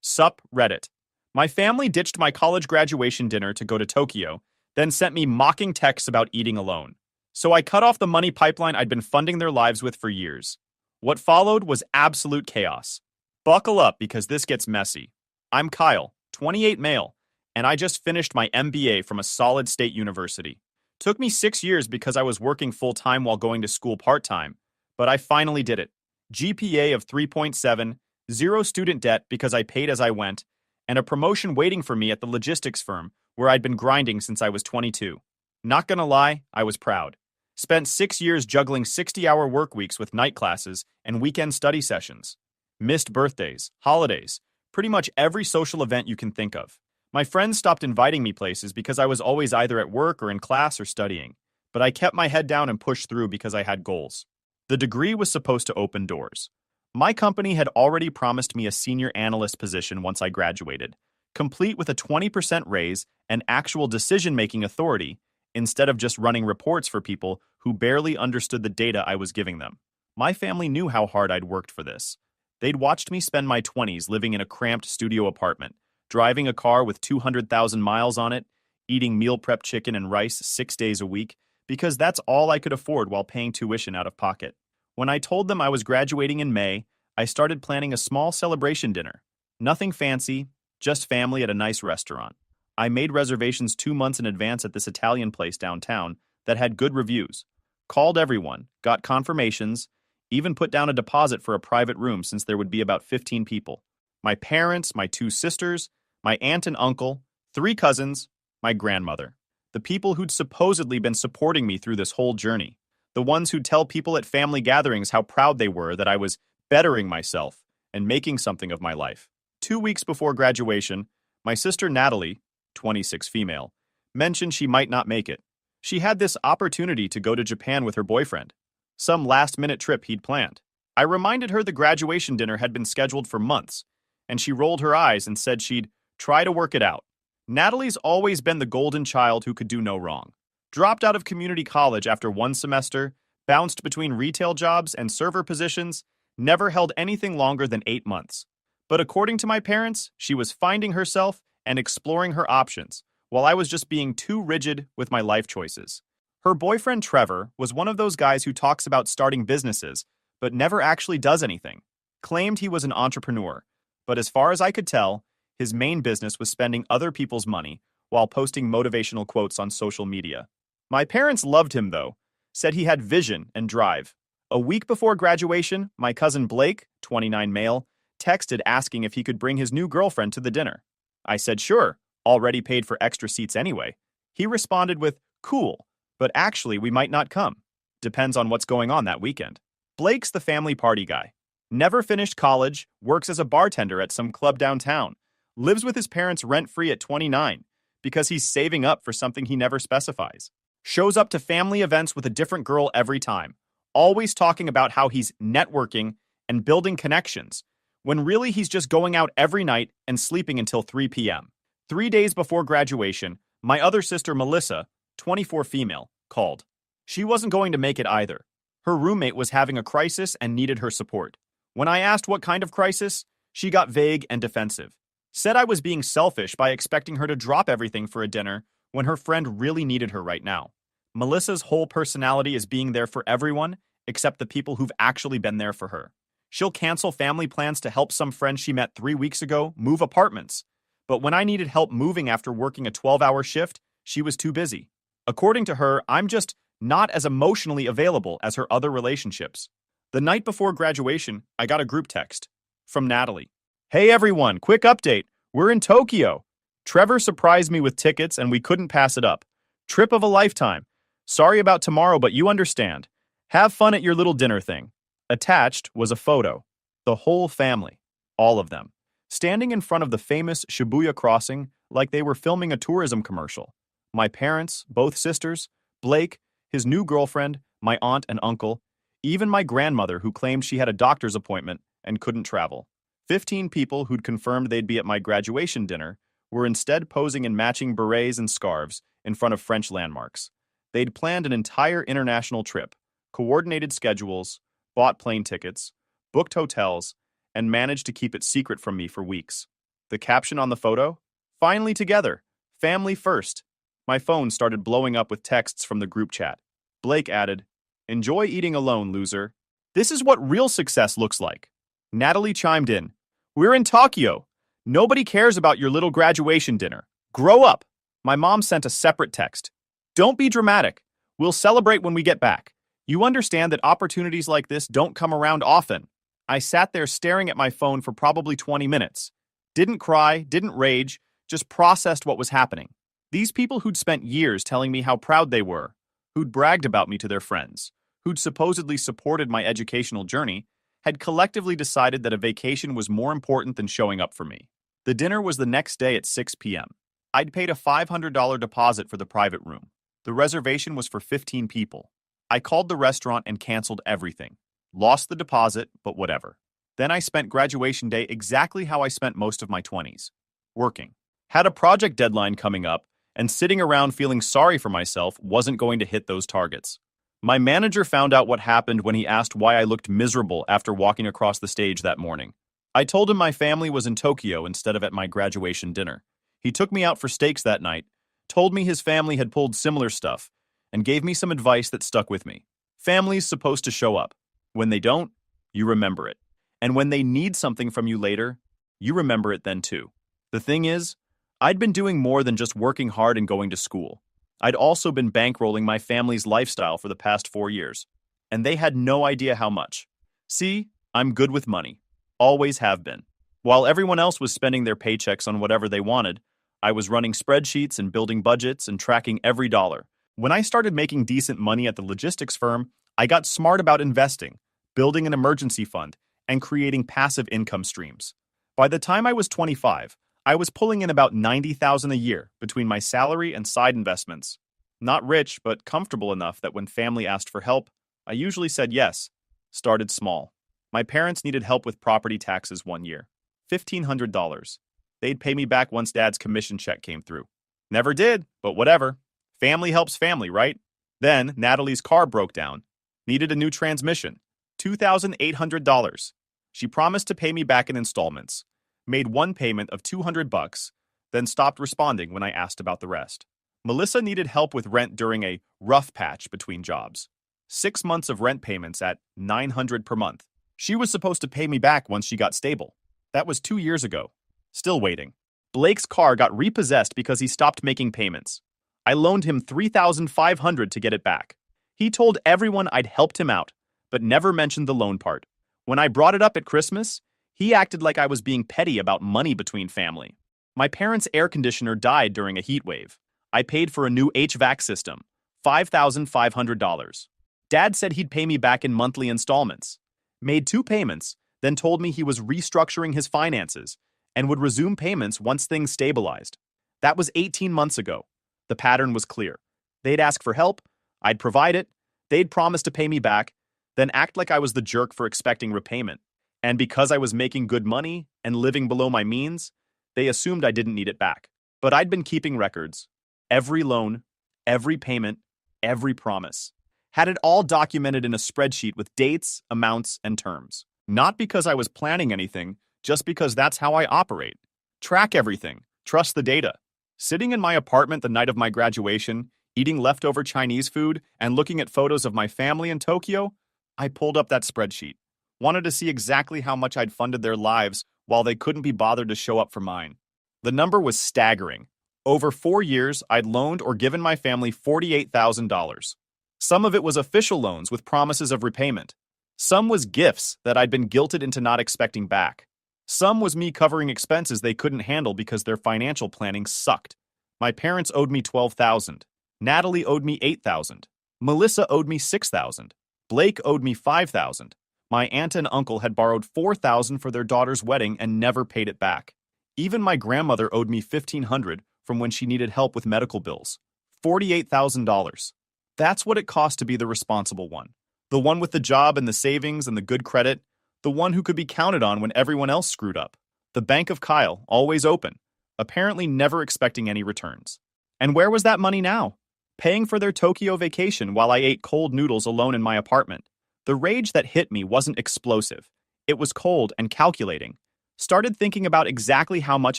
Sup, Reddit. My family ditched my college graduation dinner to go to Tokyo, then sent me mocking texts about eating alone. So I cut off the money pipeline I'd been funding their lives with for years. What followed was absolute chaos. Buckle up because this gets messy. I'm Kyle, 28 male, and I just finished my MBA from a solid state university. Took me 6 years because I was working full-time while going to school part-time, but I finally did it. GPA of 3.7, zero student debt because I paid as I went, and a promotion waiting for me at the logistics firm where I'd been grinding since I was 22. Not gonna lie, I was proud. Spent 6 years juggling 60-hour work weeks with night classes and weekend study sessions. Missed birthdays, holidays, pretty much every social event you can think of. My friends stopped inviting me places because I was always either at work or in class or studying, but I kept my head down and pushed through because I had goals. The degree was supposed to open doors. My company had already promised me a senior analyst position once I graduated, complete with a 20% raise and actual decision-making authority, instead of just running reports for people who barely understood the data I was giving them. My family knew how hard I'd worked for this. They'd watched me spend my 20s living in a cramped studio apartment, driving a car with 200,000 miles on it, eating meal prep chicken and rice 6 days a week, because that's all I could afford while paying tuition out of pocket. When I told them I was graduating in May, I started planning a small celebration dinner. Nothing fancy, just family at a nice restaurant. I made reservations 2 months in advance at this Italian place downtown that had good reviews. Called everyone, got confirmations, even put down a deposit for a private room since there would be about 15 people. My parents, my 2 sisters, my aunt and uncle, 3 cousins, my grandmother. The people who'd supposedly been supporting me through this whole journey. The ones who'd tell people at family gatherings how proud they were that I was bettering myself and making something of my life. 2 weeks before graduation, my sister Natalie, 26 female, mentioned she might not make it. She had this opportunity to go to Japan with her boyfriend. Some last-minute trip he'd planned. I reminded her the graduation dinner had been scheduled for months, and she rolled her eyes and said she'd try to work it out. Natalie's always been the golden child who could do no wrong. Dropped out of community college after 1 semester, bounced between retail jobs and server positions, never held anything longer than 8 months. But according to my parents, she was finding herself and exploring her options, while I was just being too rigid with my life choices. Her boyfriend Trevor was one of those guys who talks about starting businesses, but never actually does anything. claimed he was an entrepreneur, but as far as I could tell, his main business was spending other people's money while posting motivational quotes on social media. My parents loved him, though, said he had vision and drive. A week before graduation, my cousin Blake, 29 male, texted asking if he could bring his new girlfriend to the dinner. I said sure, already paid for extra seats anyway. He responded with, cool, but actually we might not come. Depends on what's going on that weekend. Blake's the family party guy. Never finished college, works as a bartender at some club downtown, lives with his parents rent-free at 29 because he's saving up for something he never specifies. Shows up to family events with a different girl every time, always talking about how he's networking and building connections, when really he's just going out every night and sleeping until 3 p.m. 3 days before graduation, my other sister Melissa, 24 female, called. She wasn't going to make it either. Her roommate was having a crisis and needed her support. When I asked what kind of crisis, she got vague and defensive. Said I was being selfish by expecting her to drop everything for a dinner when her friend really needed her right now. Melissa's whole personality is being there for everyone except the people who've actually been there for her. She'll cancel family plans to help some friend she met 3 weeks ago move apartments. But when I needed help moving after working a 12-hour shift, she was too busy. According to her, I'm just not as emotionally available as her other relationships. The night before graduation, I got a group text from Natalie. Hey everyone, quick update. We're in Tokyo. Trevor surprised me with tickets and we couldn't pass it up. Trip of a lifetime. Sorry about tomorrow, but you understand. Have fun at your little dinner thing. Attached was a photo. The whole family. All of them. Standing in front of the famous Shibuya crossing like they were filming a tourism commercial. My parents, both sisters, Blake, his new girlfriend, my aunt and uncle, even my grandmother who claimed she had a doctor's appointment and couldn't travel. 15 people who'd confirmed they'd be at my graduation dinner were instead posing in matching berets and scarves in front of French landmarks. They'd planned an entire international trip, coordinated schedules, bought plane tickets, booked hotels, and managed to keep it secret from me for weeks. The caption on the photo? Finally together. Family first. My phone started blowing up with texts from the group chat. Blake added, enjoy eating alone, loser. This is what real success looks like. Natalie chimed in. We're in Tokyo. Nobody cares about your little graduation dinner. Grow up. My mom sent a separate text. Don't be dramatic. We'll celebrate when we get back. You understand that opportunities like this don't come around often. I sat there staring at my phone for probably 20 minutes. Didn't cry, didn't rage, just processed what was happening. These people who'd spent years telling me how proud they were, who'd bragged about me to their friends, who'd supposedly supported my educational journey, had collectively decided that a vacation was more important than showing up for me. The dinner was the next day at 6 p.m. I'd paid a $500 deposit for the private room. The reservation was for 15 people. I called the restaurant and canceled everything. Lost the deposit, but whatever. Then I spent graduation day exactly how I spent most of my 20s. Working. Had a project deadline coming up, and sitting around feeling sorry for myself wasn't going to hit those targets. My manager found out what happened when he asked why I looked miserable after walking across the stage that morning. I told him my family was in Tokyo instead of at my graduation dinner. He took me out for steaks that night, told me his family had pulled similar stuff, and gave me some advice that stuck with me. Family's supposed to show up. When they don't, you remember it. And when they need something from you later, you remember it then too. The thing is, I'd been doing more than just working hard and going to school. I'd also been bankrolling my family's lifestyle for the past 4 years. And they had no idea how much. See, I'm good with money. Always have been. While everyone else was spending their paychecks on whatever they wanted, I was running spreadsheets and building budgets and tracking every dollar. When I started making decent money at the logistics firm, I got smart about investing, building an emergency fund, and creating passive income streams. By the time I was 25, I was pulling in about $90,000 a year between my salary and side investments. Not rich, but comfortable enough that when family asked for help, I usually said yes. Started small. My parents needed help with property taxes one year. $1,500. They'd pay me back once Dad's commission check came through. Never did, but whatever. Family helps family, right? Then Natalie's car broke down. Needed a new transmission. $2,800. She promised to pay me back in installments. Made one payment of $200, then stopped responding when I asked about the rest. Melissa needed help with rent during a rough patch between jobs. 6 months of rent payments at $900 per month. She was supposed to pay me back once she got stable. That was 2 years ago. Still waiting. Blake's car got repossessed because he stopped making payments. I loaned him $3,500 to get it back. He told everyone I'd helped him out, but never mentioned the loan part. When I brought it up at Christmas, he acted like I was being petty about money between family. My parents' air conditioner died during a heat wave. I paid for a new HVAC system, $5,500. Dad said he'd pay me back in monthly installments. Made 2 payments, then told me he was restructuring his finances and would resume payments once things stabilized. That was 18 months ago. The pattern was clear. They'd ask for help, I'd provide it, they'd promise to pay me back, then act like I was the jerk for expecting repayment. And because I was making good money and living below my means, they assumed I didn't need it back. But I'd been keeping records. Every loan, every payment, every promise. Had it all documented in a spreadsheet with dates, amounts, and terms. Not because I was planning anything, just because that's how I operate. Track everything. Trust the data. Sitting in my apartment the night of my graduation, eating leftover Chinese food, and looking at photos of my family in Tokyo, I pulled up that spreadsheet. Wanted to see exactly how much I'd funded their lives while they couldn't be bothered to show up for mine. The number was staggering. Over 4 years, I'd loaned or given my family $48,000. Some of it was official loans with promises of repayment. Some was gifts that I'd been guilted into not expecting back. Some was me covering expenses they couldn't handle because their financial planning sucked. My parents owed me $12,000. Natalie owed me $8,000. Melissa owed me $6,000. Blake owed me $5,000. My aunt and uncle had borrowed $4,000 for their daughter's wedding and never paid it back. Even my grandmother owed me $1,500 from when she needed help with medical bills. $48,000. That's what it cost to be the responsible one. The one with the job and the savings and the good credit. The one who could be counted on when everyone else screwed up. The Bank of Kyle, always open. Apparently never expecting any returns. And where was that money now? Paying for their Tokyo vacation while I ate cold noodles alone in my apartment. The rage that hit me wasn't explosive. It was cold and calculating. Started thinking about exactly how much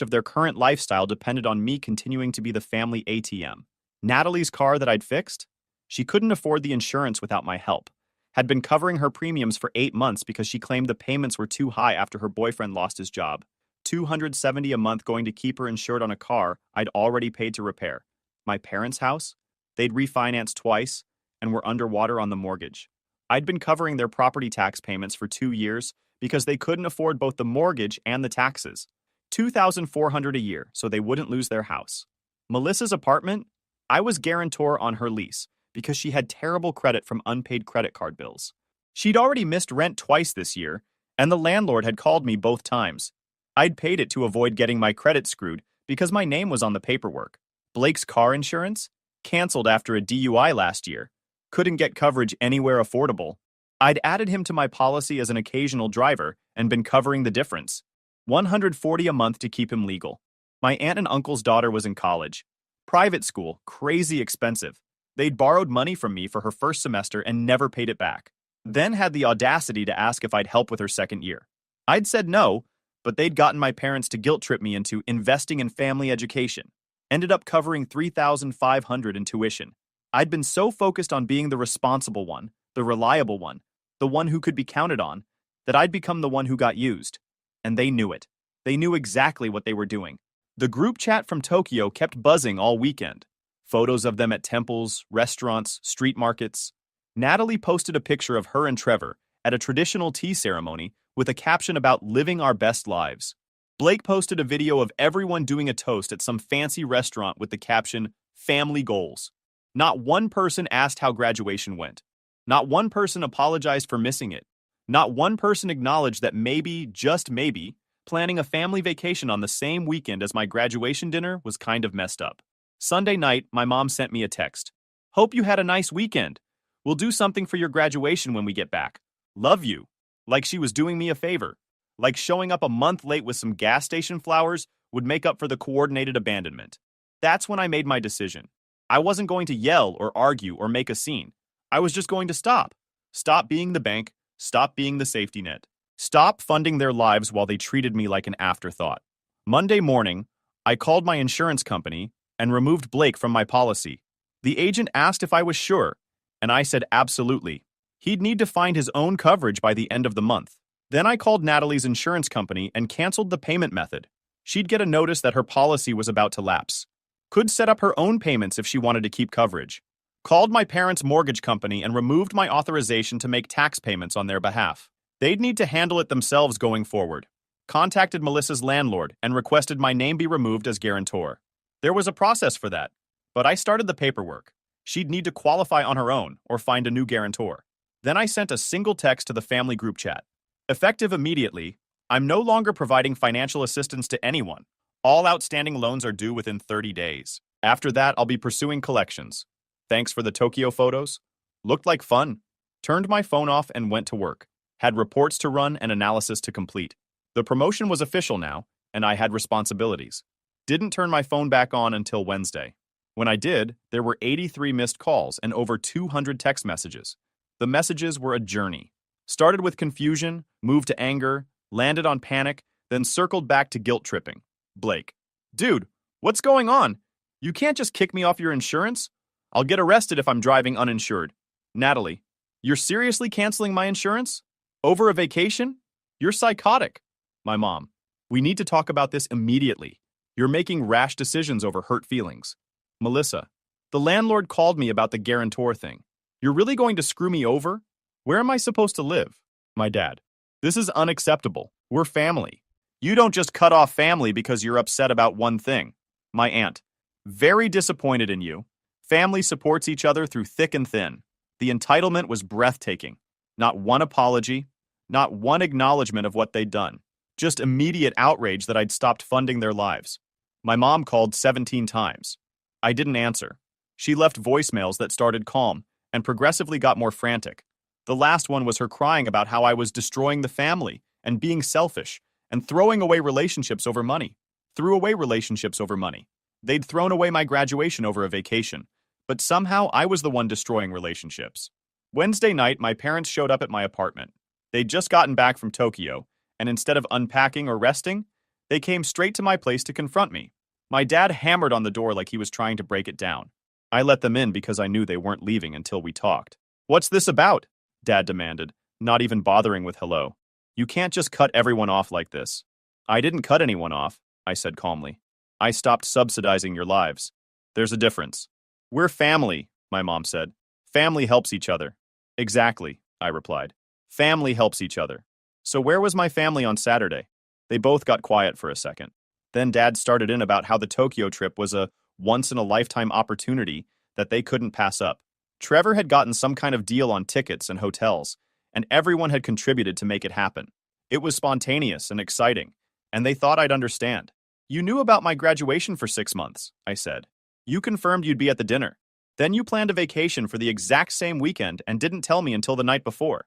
of their current lifestyle depended on me continuing to be the family ATM. Natalie's car that I'd fixed? She couldn't afford the insurance without my help. Had been covering her premiums for 8 months because she claimed the payments were too high after her boyfriend lost his job. $270 a month going to keep her insured on a car I'd already paid to repair. My parents' house? They'd refinanced twice and were underwater on the mortgage. I'd been covering their property tax payments for 2 years because they couldn't afford both the mortgage and the taxes. $2,400 a year so they wouldn't lose their house. Melissa's apartment? I was guarantor on her lease because she had terrible credit from unpaid credit card bills. She'd already missed rent twice this year, and the landlord had called me both times. I'd paid it to avoid getting my credit screwed because my name was on the paperwork. Blake's car insurance? Canceled after a DUI last year. Couldn't get coverage anywhere affordable. I'd added him to my policy as an occasional driver and been covering the difference. $140 a month to keep him legal. My aunt and uncle's daughter was in college. Private school, crazy expensive. They'd borrowed money from me for her first semester and never paid it back. Then had the audacity to ask if I'd help with her second year. I'd said no, but they'd gotten my parents to guilt trip me into investing in family education. Ended up covering $3,500 in tuition. I'd been so focused on being the responsible one, the reliable one, the one who could be counted on, that I'd become the one who got used. And they knew it. They knew exactly what they were doing. The group chat from Tokyo kept buzzing all weekend. Photos of them at temples, restaurants, street markets. Natalie posted a picture of her and Trevor at a traditional tea ceremony with a caption about living our best lives. Blake posted a video of everyone doing a toast at some fancy restaurant with the caption, "Family Goals." Not one person asked how graduation went. Not one person apologized for missing it. Not one person acknowledged that maybe, just maybe, planning a family vacation on the same weekend as my graduation dinner was kind of messed up. Sunday night, my mom sent me a text. "Hope you had a nice weekend. We'll do something for your graduation when we get back. Love you." Like she was doing me a favor. Like showing up a month late with some gas station flowers would make up for the coordinated abandonment. That's when I made my decision. I wasn't going to yell or argue or make a scene. I was just going to stop. Stop being the bank. Stop being the safety net. Stop funding their lives while they treated me like an afterthought. Monday morning, I called my insurance company and removed Blake from my policy. The agent asked if I was sure, and I said absolutely. He'd need to find his own coverage by the end of the month. Then I called Natalie's insurance company and canceled the payment method. She'd get a notice that her policy was about to lapse. Could set up her own payments if she wanted to keep coverage. Called my parents' mortgage company and removed my authorization to make tax payments on their behalf. They'd need to handle it themselves going forward. Contacted Melissa's landlord and requested my name be removed as guarantor. There was a process for that, but I started the paperwork. She'd need to qualify on her own or find a new guarantor. Then I sent a single text to the family group chat. Effective immediately, I'm no longer providing financial assistance to anyone. All outstanding loans are due within 30 days. After that, I'll be pursuing collections. Thanks for the Tokyo photos. Looked like fun. Turned my phone off and went to work. Had reports to run and analysis to complete. The promotion was official now, and I had responsibilities. Didn't turn my phone back on until Wednesday. When I did, there were 83 missed calls and over 200 text messages. The messages were a journey. Started with confusion, moved to anger, landed on panic, then circled back to guilt tripping. Blake. Dude, what's going on? You can't just kick me off your insurance? I'll get arrested if I'm driving uninsured. Natalie. You're seriously canceling my insurance? Over a vacation? You're psychotic. My mom. We need to talk about this immediately. You're making rash decisions over hurt feelings. Melissa. The landlord called me about the guarantor thing. You're really going to screw me over? Where am I supposed to live? My dad. This is unacceptable. We're family. You don't just cut off family because you're upset about one thing. My aunt. Very disappointed in you. Family supports each other through thick and thin. The entitlement was breathtaking. Not one apology, not one acknowledgement of what they'd done. Just immediate outrage that I'd stopped funding their lives. My mom called 17 times. I didn't answer. She left voicemails that started calm and progressively got more frantic. The last one was her crying about how I was destroying the family and being selfish and throwing away relationships over money. Threw away relationships over money. They'd thrown away my graduation over a vacation, but somehow I was the one destroying relationships. Wednesday night, my parents showed up at my apartment. They'd just gotten back from Tokyo, and instead of unpacking or resting, they came straight to my place to confront me. My dad hammered on the door like he was trying to break it down. I let them in because I knew they weren't leaving until we talked. What's this about? Dad demanded, not even bothering with hello. You can't just cut everyone off like this. I didn't cut anyone off, I said calmly. I stopped subsidizing your lives. There's a difference. We're family, my mom said. Family helps each other. Exactly, I replied. Family helps each other. So where was my family on Saturday? They both got quiet for a second. Then Dad started in about how the Tokyo trip was a once-in-a-lifetime opportunity that they couldn't pass up. Trevor had gotten some kind of deal on tickets and hotels, and everyone had contributed to make it happen. It was spontaneous and exciting, and they thought I'd understand. You knew about my graduation for 6 months, I said. You confirmed you'd be at the dinner. Then you planned a vacation for the exact same weekend and didn't tell me until the night before.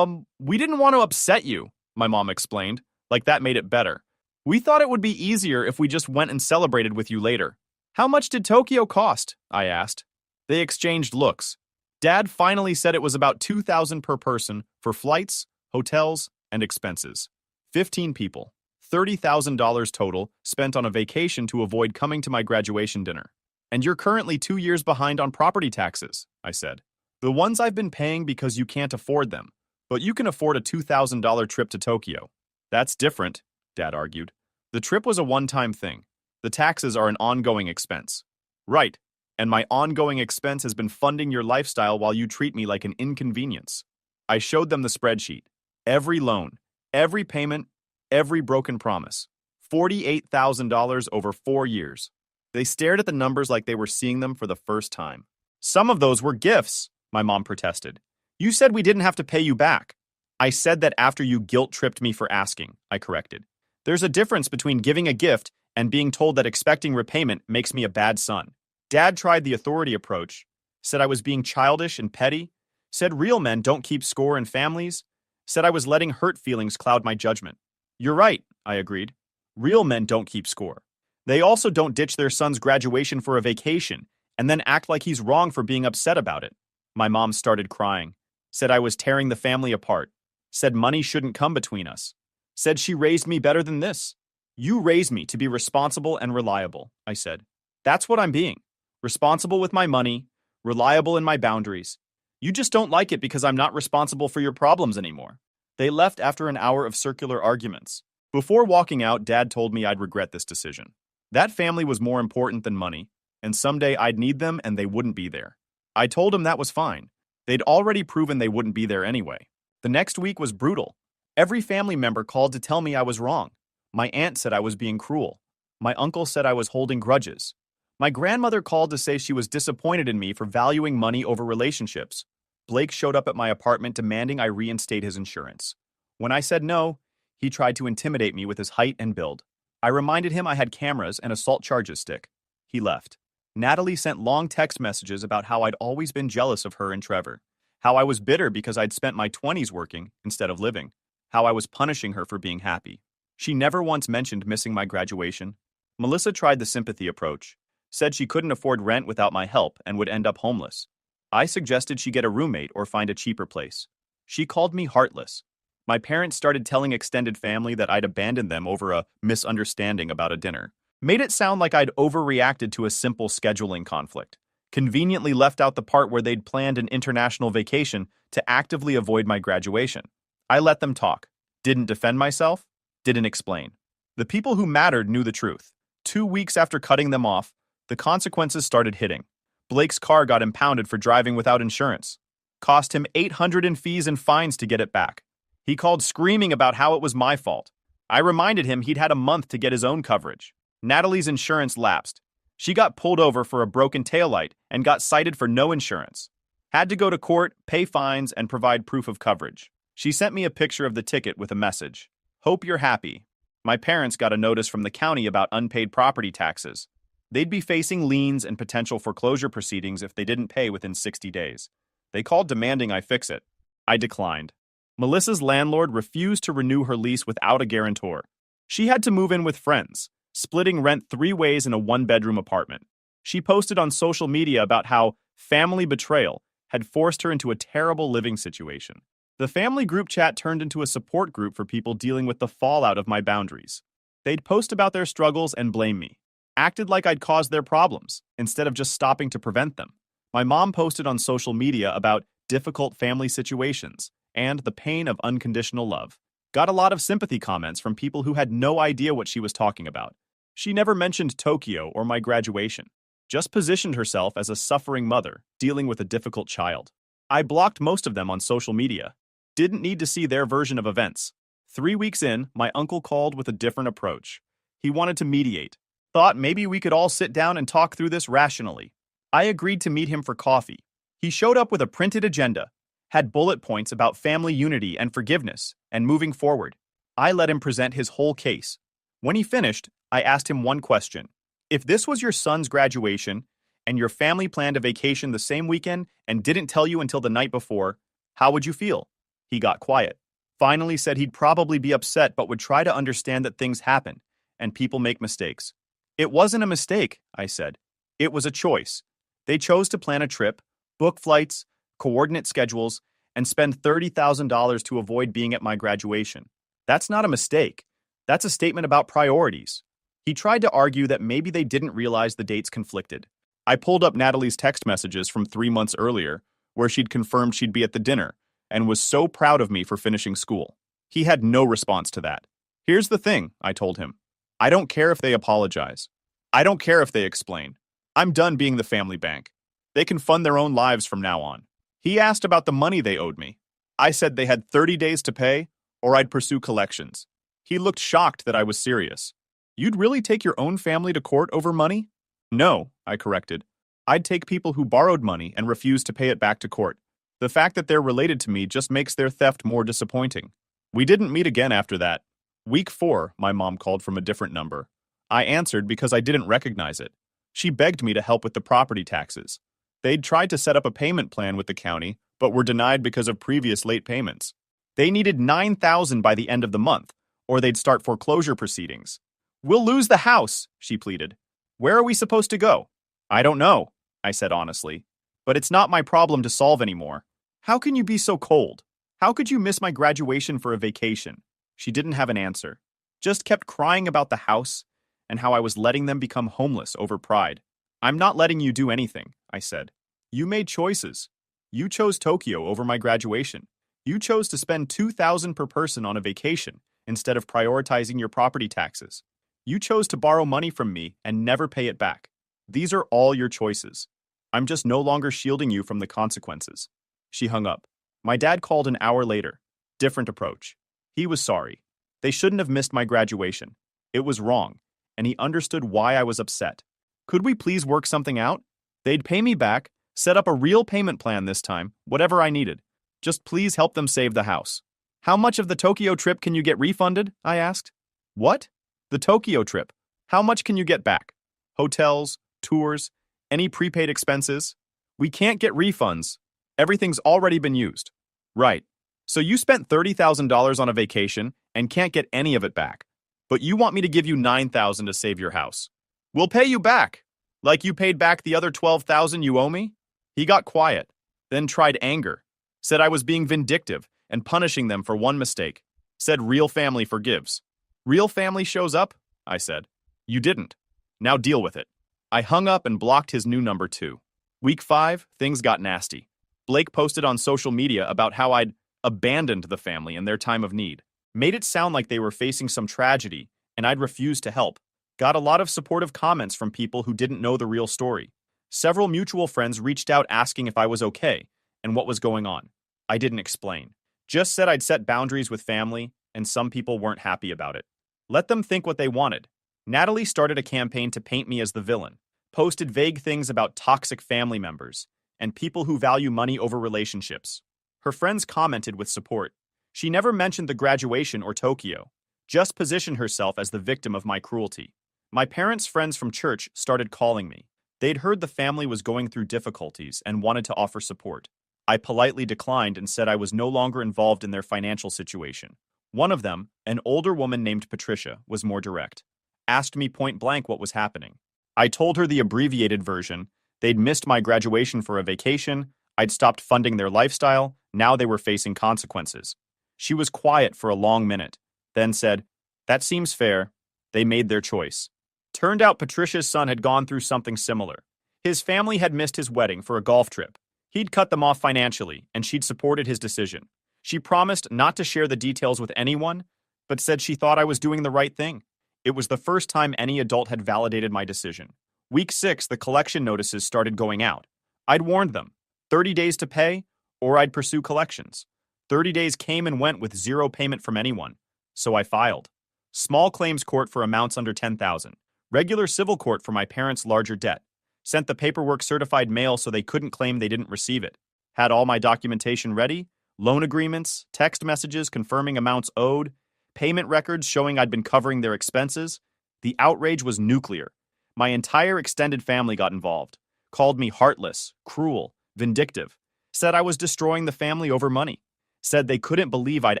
We didn't want to upset you, my mom explained, like that made it better. We thought it would be easier if we just went and celebrated with you later. How much did Tokyo cost? I asked. They exchanged looks. Dad finally said it was about $2,000 per person for flights, hotels, and expenses. 15 people. $30,000 total spent on a vacation to avoid coming to my graduation dinner. And you're currently 2 years behind on property taxes, I said. The ones I've been paying because you can't afford them, but you can afford a $2,000 trip to Tokyo. That's different, Dad argued. The trip was a one-time thing. The taxes are an ongoing expense. Right, and my ongoing expense has been funding your lifestyle while you treat me like an inconvenience. I showed them the spreadsheet. Every loan, every payment, every broken promise. $48,000 over 4 years. They stared at the numbers like they were seeing them for the first time. Some of those were gifts, my mom protested. You said we didn't have to pay you back. I said that after you guilt-tripped me for asking, I corrected. There's a difference between giving a gift and being told that expecting repayment makes me a bad son. Dad tried the authority approach, said I was being childish and petty, said real men don't keep score in families, said I was letting hurt feelings cloud my judgment. You're right, I agreed. Real men don't keep score. They also don't ditch their son's graduation for a vacation and then act like he's wrong for being upset about it. My mom started crying, said I was tearing the family apart, said money shouldn't come between us, said she raised me better than this. You raised me to be responsible and reliable, I said. That's what I'm being. Responsible with my money, reliable in my boundaries. You just don't like it because I'm not responsible for your problems anymore. They left after an hour of circular arguments. Before walking out, Dad told me I'd regret this decision. That family was more important than money, and someday I'd need them and they wouldn't be there. I told him that was fine. They'd already proven they wouldn't be there anyway. The next week was brutal. Every family member called to tell me I was wrong. My aunt said I was being cruel. My uncle said I was holding grudges. My grandmother called to say she was disappointed in me for valuing money over relationships. Blake showed up at my apartment demanding I reinstate his insurance. When I said no, he tried to intimidate me with his height and build. I reminded him I had cameras and assault charges stick. He left. Natalie sent long text messages about how I'd always been jealous of her and Trevor, how I was bitter because I'd spent my 20s working instead of living, how I was punishing her for being happy. She never once mentioned missing my graduation. Melissa tried the sympathy approach, said she couldn't afford rent without my help and would end up homeless. I suggested she get a roommate or find a cheaper place. She called me heartless. My parents started telling extended family that I'd abandoned them over a misunderstanding about a dinner. Made it sound like I'd overreacted to a simple scheduling conflict. Conveniently left out the part where they'd planned an international vacation to actively avoid my graduation. I let them talk. Didn't defend myself. Didn't explain. The people who mattered knew the truth. 2 weeks after cutting them off, the consequences started hitting. Blake's car got impounded for driving without insurance. Cost him $800 in fees and fines to get it back. He called screaming about how it was my fault. I reminded him he'd had a month to get his own coverage. Natalie's insurance lapsed. She got pulled over for a broken taillight and got cited for no insurance. Had to go to court, pay fines, and provide proof of coverage. She sent me a picture of the ticket with a message. Hope you're happy. My parents got a notice from the county about unpaid property taxes. They'd be facing liens and potential foreclosure proceedings if they didn't pay within 60 days. They called demanding I fix it. I declined. Melissa's landlord refused to renew her lease without a guarantor. She had to move in with friends, splitting rent 3 ways in a 1-bedroom apartment. She posted on social media about how family betrayal had forced her into a terrible living situation. The family group chat turned into a support group for people dealing with the fallout of my boundaries. They'd post about their struggles and blame me. Acted like I'd caused their problems, instead of just stopping to prevent them. My mom posted on social media about difficult family situations and the pain of unconditional love. Got a lot of sympathy comments from people who had no idea what she was talking about. She never mentioned Tokyo or my graduation, just positioned herself as a suffering mother dealing with a difficult child. I blocked most of them on social media. Didn't need to see their version of events. 3 weeks in, my uncle called with a different approach. He wanted to mediate. Thought maybe we could all sit down and talk through this rationally. I agreed to meet him for coffee. He showed up with a printed agenda, had bullet points about family unity and forgiveness, and moving forward. I let him present his whole case. When he finished, I asked him one question. If this was your son's graduation, and your family planned a vacation the same weekend and didn't tell you until the night before, how would you feel? He got quiet. Finally said he'd probably be upset but would try to understand that things happen, and people make mistakes. It wasn't a mistake, I said. It was a choice. They chose to plan a trip, book flights, coordinate schedules, and spend $30,000 to avoid being at my graduation. That's not a mistake. That's a statement about priorities. He tried to argue that maybe they didn't realize the dates conflicted. I pulled up Natalie's text messages from 3 months earlier, where she'd confirmed she'd be at the dinner, and was so proud of me for finishing school. He had no response to that. Here's the thing, I told him. I don't care if they apologize. I don't care if they explain. I'm done being the family bank. They can fund their own lives from now on. He asked about the money they owed me. I said they had 30 days to pay, or I'd pursue collections. He looked shocked that I was serious. You'd really take your own family to court over money? No, I corrected. I'd take people who borrowed money and refused to pay it back to court. The fact that they're related to me just makes their theft more disappointing. We didn't meet again after that. Week 4, my mom called from a different number. I answered because I didn't recognize it. She begged me to help with the property taxes. They'd tried to set up a payment plan with the county, but were denied because of previous late payments. They needed $9,000 by the end of the month, or they'd start foreclosure proceedings. We'll lose the house, she pleaded. Where are we supposed to go? I don't know, I said honestly. But it's not my problem to solve anymore. How can you be so cold? How could you miss my graduation for a vacation? She didn't have an answer. Just kept crying about the house and how I was letting them become homeless over pride. I'm not letting you do anything, I said. You made choices. You chose Tokyo over my graduation. You chose to spend $2,000 per person on a vacation instead of prioritizing your property taxes. You chose to borrow money from me and never pay it back. These are all your choices. I'm just no longer shielding you from the consequences." She hung up. My dad called an hour later. Different approach. He was sorry. They shouldn't have missed my graduation. It was wrong, and he understood why I was upset. Could we please work something out? They'd pay me back, set up a real payment plan this time, whatever I needed. Just please help them save the house. How much of the Tokyo trip can you get refunded? I asked. What? The Tokyo trip. How much can you get back? Hotels, tours, any prepaid expenses? We can't get refunds. Everything's already been used. Right. So you spent $30,000 on a vacation and can't get any of it back. But you want me to give you $9,000 to save your house. We'll pay you back. Like you paid back the other $12,000 you owe me? He got quiet, then tried anger. Said I was being vindictive and punishing them for one mistake. Said real family forgives. Real family shows up? I said. You didn't. Now deal with it. I hung up and blocked his new number too. Week 5, things got nasty. Blake posted on social media about how I'd abandoned the family in their time of need. Made it sound like they were facing some tragedy, and I'd refused to help. Got a lot of supportive comments from people who didn't know the real story. Several mutual friends reached out asking if I was okay and what was going on. I didn't explain. Just said I'd set boundaries with family, and some people weren't happy about it. Let them think what they wanted. Natalie started a campaign to paint me as the villain, posted vague things about toxic family members, and people who value money over relationships. Her friends commented with support. She never mentioned the graduation or Tokyo, just positioned herself as the victim of my cruelty. My parents' friends from church started calling me. They'd heard the family was going through difficulties and wanted to offer support. I politely declined and said I was no longer involved in their financial situation. One of them, an older woman named Patricia, was more direct. Asked me point blank what was happening. I told her the abbreviated version. They'd missed my graduation for a vacation, I'd stopped funding their lifestyle, now they were facing consequences. She was quiet for a long minute, then said, "That seems fair. They made their choice." Turned out Patricia's son had gone through something similar. His family had missed his wedding for a golf trip. He'd cut them off financially, and she'd supported his decision. She promised not to share the details with anyone, but said she thought I was doing the right thing. It was the first time any adult had validated my decision. Week 6, the collection notices started going out. I'd warned them, 30 days to pay, or I'd pursue collections. 30 days came and went with zero payment from anyone, so I filed. Small claims court for amounts under $10,000. Regular civil court for my parents' larger debt. Sent the paperwork certified mail so they couldn't claim they didn't receive it. Had all my documentation ready, loan agreements, text messages confirming amounts owed, payment records showing I'd been covering their expenses. The outrage was nuclear. My entire extended family got involved. Called me heartless, cruel, vindictive. Said I was destroying the family over money. Said they couldn't believe I'd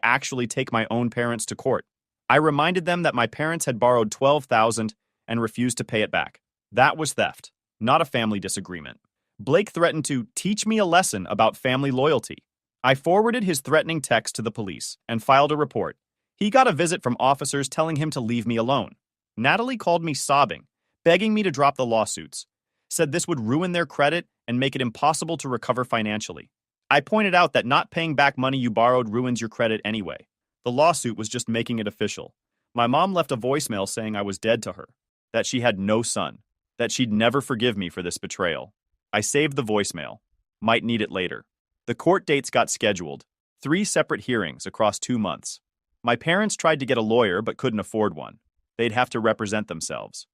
actually take my own parents to court. I reminded them that my parents had borrowed $12,000 and refused to pay it back. That was theft, not a family disagreement. Blake threatened to teach me a lesson about family loyalty. I forwarded his threatening text to the police and filed a report. He got a visit from officers telling him to leave me alone. Natalie called me sobbing, begging me to drop the lawsuits. Said this would ruin their credit and make it impossible to recover financially. I pointed out that not paying back money you borrowed ruins your credit anyway. The lawsuit was just making it official. My mom left a voicemail saying I was dead to her, that she had no son, that she'd never forgive me for this betrayal. I saved the voicemail. Might need it later. The court dates got scheduled. 3 separate hearings across 2 months. My parents tried to get a lawyer but couldn't afford one. They'd have to represent themselves.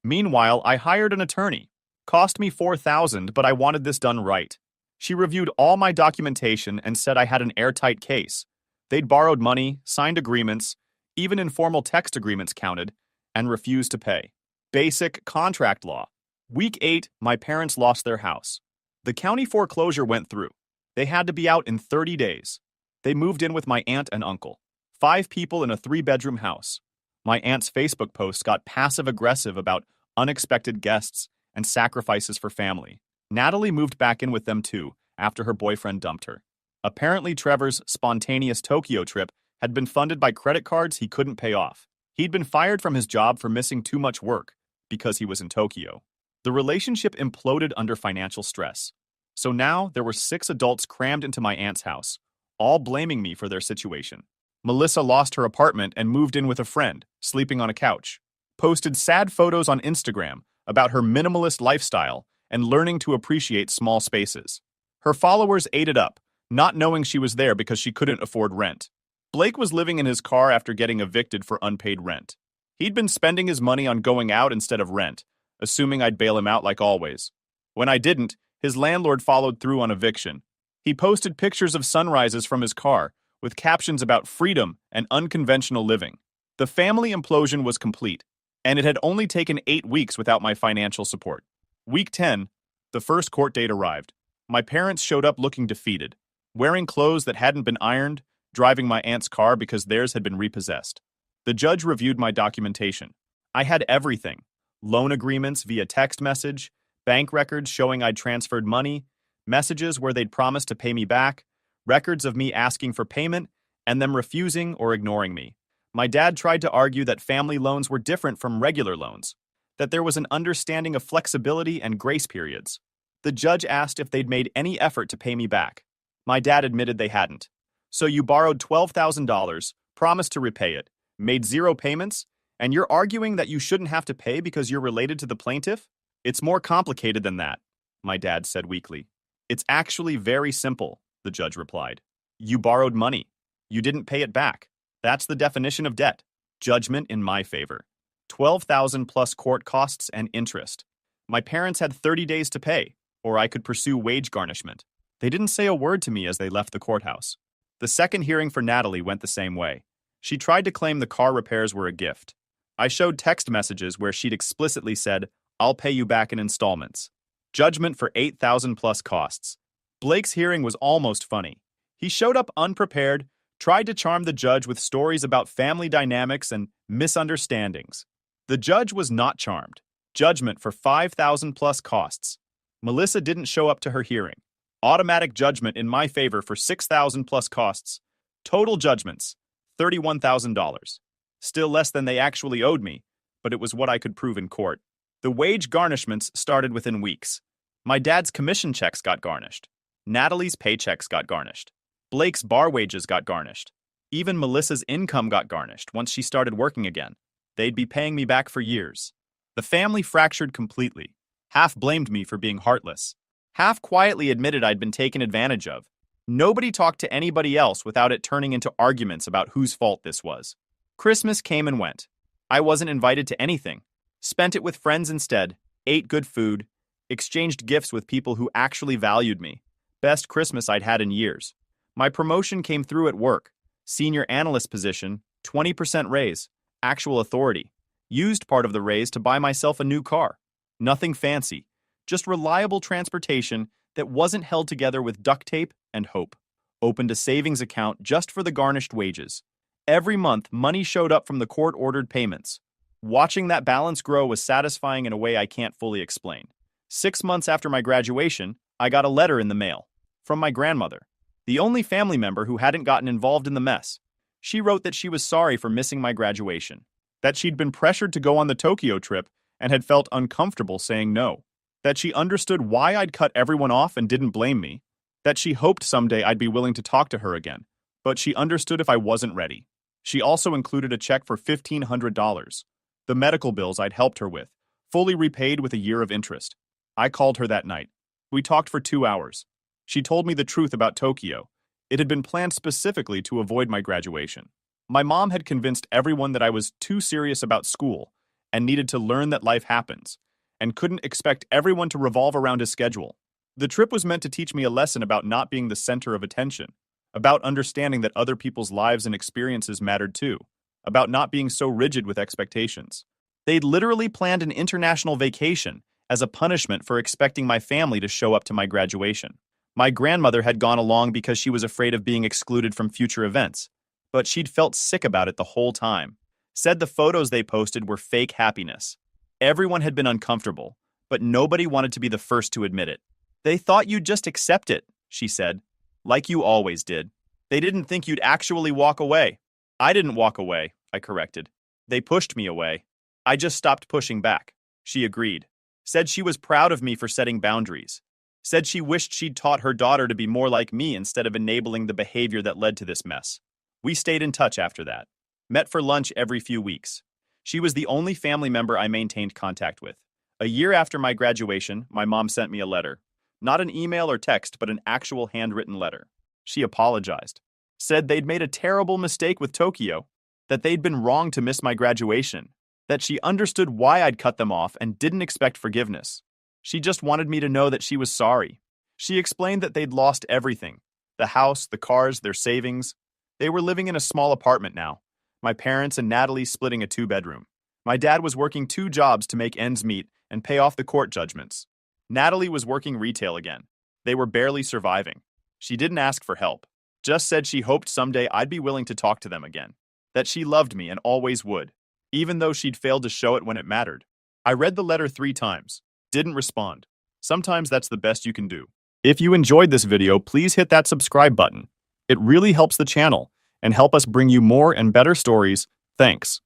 Meanwhile, I hired an attorney. Cost me $4,000, but I wanted this done right. She reviewed all my documentation and said I had an airtight case. They'd borrowed money, signed agreements, even informal text agreements counted, and refused to pay. Basic contract law. Week 8, my parents lost their house. The county foreclosure went through. They had to be out in 30 days. They moved in with my aunt and uncle. 5 people in a 3-bedroom house. My aunt's Facebook post got passive-aggressive about unexpected guests and sacrifices for family. Natalie moved back in with them too after her boyfriend dumped her. Apparently Trevor's spontaneous Tokyo trip had been funded by credit cards he couldn't pay off. He'd been fired from his job for missing too much work because he was in Tokyo. The relationship imploded under financial stress. So now there were 6 adults crammed into my aunt's house, all blaming me for their situation. Melissa lost her apartment and moved in with a friend, sleeping on a couch. Posted sad photos on Instagram about her minimalist lifestyle and learning to appreciate small spaces. Her followers ate it up, not knowing she was there because she couldn't afford rent. Blake was living in his car after getting evicted for unpaid rent. He'd been spending his money on going out instead of rent, assuming I'd bail him out like always. When I didn't, his landlord followed through on eviction. He posted pictures of sunrises from his car, with captions about freedom and unconventional living. The family implosion was complete, and it had only taken 8 weeks without my financial support. Week 10, the first court date arrived. My parents showed up looking defeated, wearing clothes that hadn't been ironed, driving my aunt's car because theirs had been repossessed. The judge reviewed my documentation. I had everything: loan agreements via text message, bank records showing I'd transferred money, messages where they'd promised to pay me back, records of me asking for payment, and them refusing or ignoring me. My dad tried to argue that family loans were different from regular loans, that there was an understanding of flexibility and grace periods. The judge asked if they'd made any effort to pay me back. My dad admitted they hadn't. So you borrowed $12,000, promised to repay it, made 0 payments, and you're arguing that you shouldn't have to pay because you're related to the plaintiff? It's more complicated than that, my dad said weakly. It's actually very simple, the judge replied. You borrowed money. You didn't pay it back. That's the definition of debt. Judgment in my favor. $12,000 plus court costs and interest. My parents had 30 days to pay, or I could pursue wage garnishment. They didn't say a word to me as they left the courthouse. The second hearing for Natalie went the same way. She tried to claim the car repairs were a gift. I showed text messages where she'd explicitly said, "I'll pay you back in installments." Judgment for $8,000 plus costs. Blake's hearing was almost funny. He showed up unprepared, tried to charm the judge with stories about family dynamics and misunderstandings. The judge was not charmed. Judgment for $5,000 plus costs. Melissa didn't show up to her hearing. Automatic judgment in my favor for $6,000 plus costs. Total judgments, $31,000. Still less than they actually owed me, but it was what I could prove in court. The wage garnishments started within weeks. My dad's commission checks got garnished. Natalie's paychecks got garnished. Blake's bar wages got garnished. Even Melissa's income got garnished once she started working again. They'd be paying me back for years. The family fractured completely. Half blamed me for being heartless. Half quietly admitted I'd been taken advantage of. Nobody talked to anybody else without it turning into arguments about whose fault this was. Christmas came and went. I wasn't invited to anything. Spent it with friends instead, ate good food, exchanged gifts with people who actually valued me. Best Christmas I'd had in years. My promotion came through at work. Senior analyst position, 20% raise, actual authority. Used part of the raise to buy myself a new car. Nothing fancy, just reliable transportation that wasn't held together with duct tape and hope. Opened a savings account just for the garnished wages. Every month, money showed up from the court-ordered payments. Watching that balance grow was satisfying in a way I can't fully explain. 6 months after my graduation, I got a letter in the mail. From my grandmother, the only family member who hadn't gotten involved in the mess. She wrote that she was sorry for missing my graduation, that she'd been pressured to go on the Tokyo trip and had felt uncomfortable saying no, that she understood why I'd cut everyone off and didn't blame me, that she hoped someday I'd be willing to talk to her again, but she understood if I wasn't ready. She also included a check for $1,500, the medical bills I'd helped her with, fully repaid with a year of interest. I called her that night. We talked for 2 hours. She told me the truth about Tokyo. It had been planned specifically to avoid my graduation. My mom had convinced everyone that I was too serious about school and needed to learn that life happens, and couldn't expect everyone to revolve around his schedule. The trip was meant to teach me a lesson about not being the center of attention, about understanding that other people's lives and experiences mattered too, about not being so rigid with expectations. They'd literally planned an international vacation as a punishment for expecting my family to show up to my graduation. My grandmother had gone along because she was afraid of being excluded from future events, but she'd felt sick about it the whole time. Said the photos they posted were fake happiness. Everyone had been uncomfortable, but nobody wanted to be the first to admit it. They thought you'd just accept it, she said, like you always did. They didn't think you'd actually walk away. I didn't walk away, I corrected. They pushed me away. I just stopped pushing back. She agreed. Said she was proud of me for setting boundaries. Said she wished she'd taught her daughter to be more like me instead of enabling the behavior that led to this mess. We stayed in touch after that. Met for lunch every few weeks. She was the only family member I maintained contact with. A year after my graduation, my mom sent me a letter. Not an email or text, but an actual handwritten letter. She apologized. Said they'd made a terrible mistake with Tokyo, that they'd been wrong to miss my graduation, that she understood why I'd cut them off and didn't expect forgiveness. She just wanted me to know that she was sorry. She explained that they'd lost everything, the house, the cars, their savings. They were living in a small apartment now. My parents and Natalie splitting a two-bedroom. My dad was working 2 jobs to make ends meet and pay off the court judgments. Natalie was working retail again. They were barely surviving. She didn't ask for help, just said she hoped someday I'd be willing to talk to them again, that she loved me and always would, even though she'd failed to show it when it mattered. I read the letter 3 times, didn't respond. Sometimes that's the best you can do. If you enjoyed this video, please hit that subscribe button. It really helps the channel and help us bring you more and better stories. Thanks.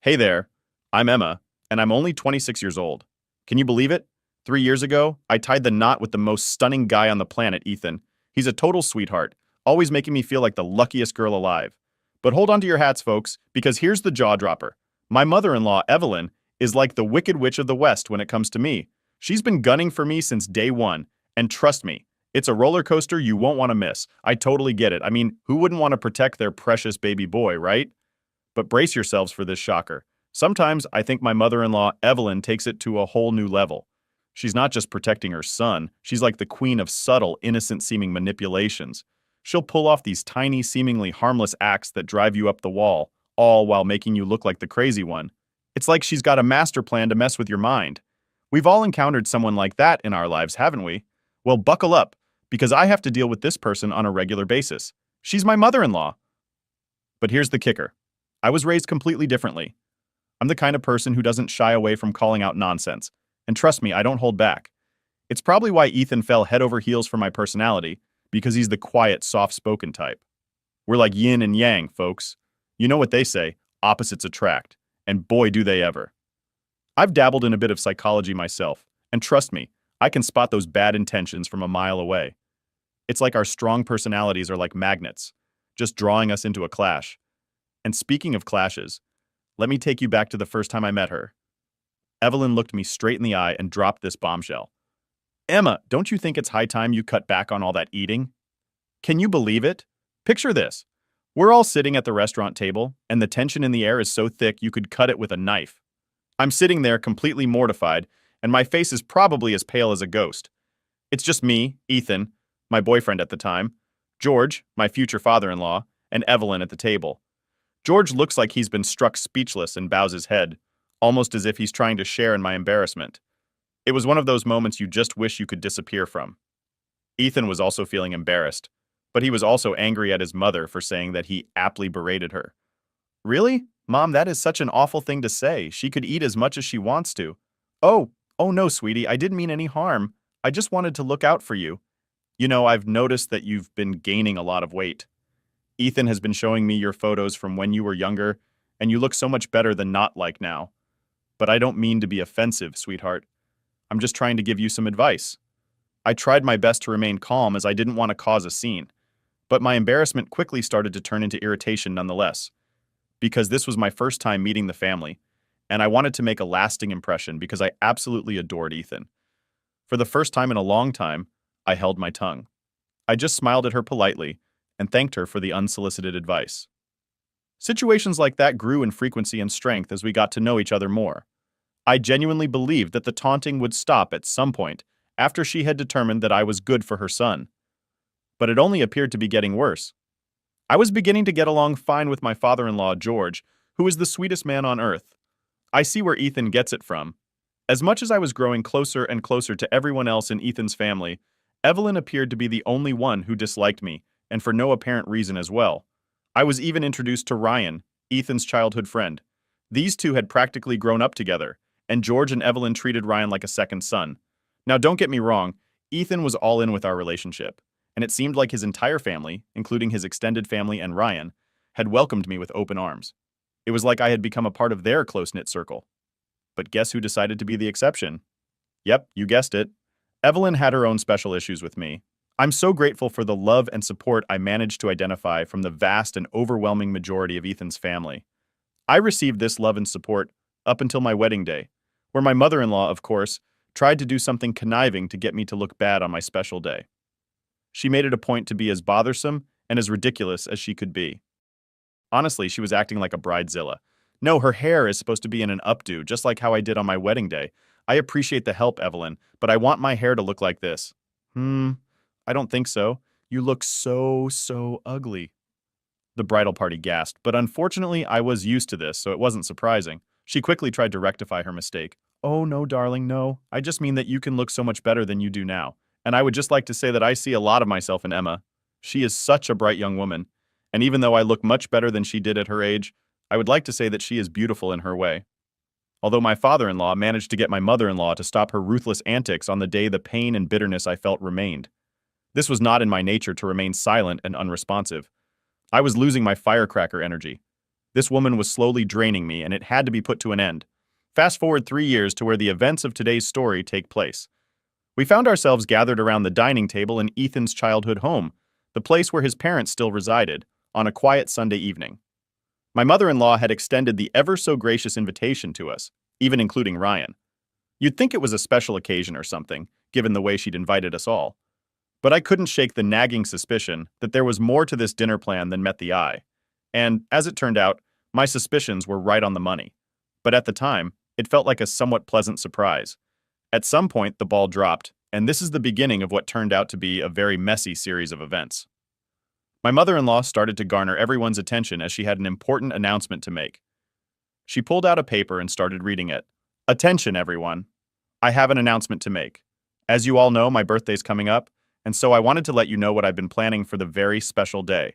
Hey there, I'm Emma, and I'm only 26 years old. Can you believe it? 3 years ago, I tied the knot with the most stunning guy on the planet, Ethan. He's a total sweetheart, always making me feel like the luckiest girl alive. But hold on to your hats, folks, because here's the jaw dropper. My mother-in-law, Evelyn, is like the Wicked Witch of the West when it comes to me. She's been gunning for me since day one, and trust me, it's a roller coaster you won't want to miss. I totally get it. I mean, who wouldn't want to protect their precious baby boy, right? But brace yourselves for this shocker. Sometimes I think my mother-in-law, Evelyn, takes it to a whole new level. She's not just protecting her son, she's like the queen of subtle, innocent-seeming manipulations. She'll pull off these tiny, seemingly harmless acts that drive you up the wall, all while making you look like the crazy one. It's like she's got a master plan to mess with your mind. We've all encountered someone like that in our lives, haven't we? Well, buckle up, because I have to deal with this person on a regular basis. She's my mother-in-law. But here's the kicker. I was raised completely differently. I'm the kind of person who doesn't shy away from calling out nonsense. And trust me, I don't hold back. It's probably why Ethan fell head over heels for my personality, because he's the quiet, soft-spoken type. We're like yin and yang, folks. You know what they say, opposites attract. And boy, do they ever. I've dabbled in a bit of psychology myself, and trust me, I can spot those bad intentions from a mile away. It's like our strong personalities are like magnets, just drawing us into a clash. And speaking of clashes, let me take you back to the first time I met her. Evelyn looked me straight in the eye and dropped this bombshell. Emma, don't you think it's high time you cut back on all that eating? Can you believe it? Picture this. We're all sitting at the restaurant table, and the tension in the air is so thick you could cut it with a knife. I'm sitting there completely mortified, and my face is probably as pale as a ghost. It's just me, Ethan, my boyfriend at the time, George, my future father-in-law, and Evelyn at the table. George looks like he's been struck speechless and bows his head, almost as if he's trying to share in my embarrassment. It was one of those moments you just wish you could disappear from. Ethan was also feeling embarrassed, but he was also angry at his mother for saying that he aptly berated her. Really? Mom, that is such an awful thing to say. She could eat as much as she wants to. Oh no, sweetie, I didn't mean any harm. I just wanted to look out for you. You know, I've noticed that you've been gaining a lot of weight. Ethan has been showing me your photos from when you were younger, and you look so much better than not like now. But I don't mean to be offensive, sweetheart. I'm just trying to give you some advice. I tried my best to remain calm as I didn't want to cause a scene, but my embarrassment quickly started to turn into irritation nonetheless, because this was my first time meeting the family, and I wanted to make a lasting impression because I absolutely adored Ethan. For the first time in a long time, I held my tongue. I just smiled at her politely and thanked her for the unsolicited advice. Situations like that grew in frequency and strength as we got to know each other more. I genuinely believed that the taunting would stop at some point after she had determined that I was good for her son. But it only appeared to be getting worse. I was beginning to get along fine with my father-in-law, George, who is the sweetest man on earth. I see where Ethan gets it from. As much as I was growing closer and closer to everyone else in Ethan's family, Evelyn appeared to be the only one who disliked me, and for no apparent reason as well. I was even introduced to Ryan, Ethan's childhood friend. These two had practically grown up together, and George and Evelyn treated Ryan like a second son. Now, don't get me wrong, Ethan was all in with our relationship, and it seemed like his entire family, including his extended family and Ryan, had welcomed me with open arms. It was like I had become a part of their close-knit circle. But guess who decided to be the exception? Yep, you guessed it. Evelyn had her own special issues with me. I'm so grateful for the love and support I managed to identify from the vast and overwhelming majority of Ethan's family. I received this love and support up until my wedding day, where my mother-in-law, of course, tried to do something conniving to get me to look bad on my special day. She made it a point to be as bothersome and as ridiculous as she could be. Honestly, she was acting like a bridezilla. No, her hair is supposed to be in an updo, just like how I did on my wedding day. I appreciate the help, Evelyn, but I want my hair to look like this. I don't think so. You look so ugly. The bridal party gasped, but unfortunately I was used to this, so it wasn't surprising. She quickly tried to rectify her mistake. Oh no, darling, no. I just mean that you can look so much better than you do now. And I would just like to say that I see a lot of myself in Emma. She is such a bright young woman. And even though I look much better than she did at her age, I would like to say that she is beautiful in her way. Although my father-in-law managed to get my mother-in-law to stop her ruthless antics on the day the pain and bitterness I felt remained. This was not in my nature to remain silent and unresponsive. I was losing my firecracker energy. This woman was slowly draining me, and it had to be put to an end. Fast forward 3 years to where the events of today's story take place. We found ourselves gathered around the dining table in Ethan's childhood home, the place where his parents still resided, on a quiet Sunday evening. My mother-in-law had extended the ever-so-gracious invitation to us, even including Ryan. You'd think it was a special occasion or something, given the way she'd invited us all. But I couldn't shake the nagging suspicion that there was more to this dinner plan than met the eye. And, as it turned out, my suspicions were right on the money. But at the time, it felt like a somewhat pleasant surprise. At some point, the ball dropped, and this is the beginning of what turned out to be a very messy series of events. My mother-in-law started to garner everyone's attention as she had an important announcement to make. She pulled out a paper and started reading it. Attention, everyone. I have an announcement to make. As you all know, my birthday's coming up, and so I wanted to let you know what I've been planning for the very special day.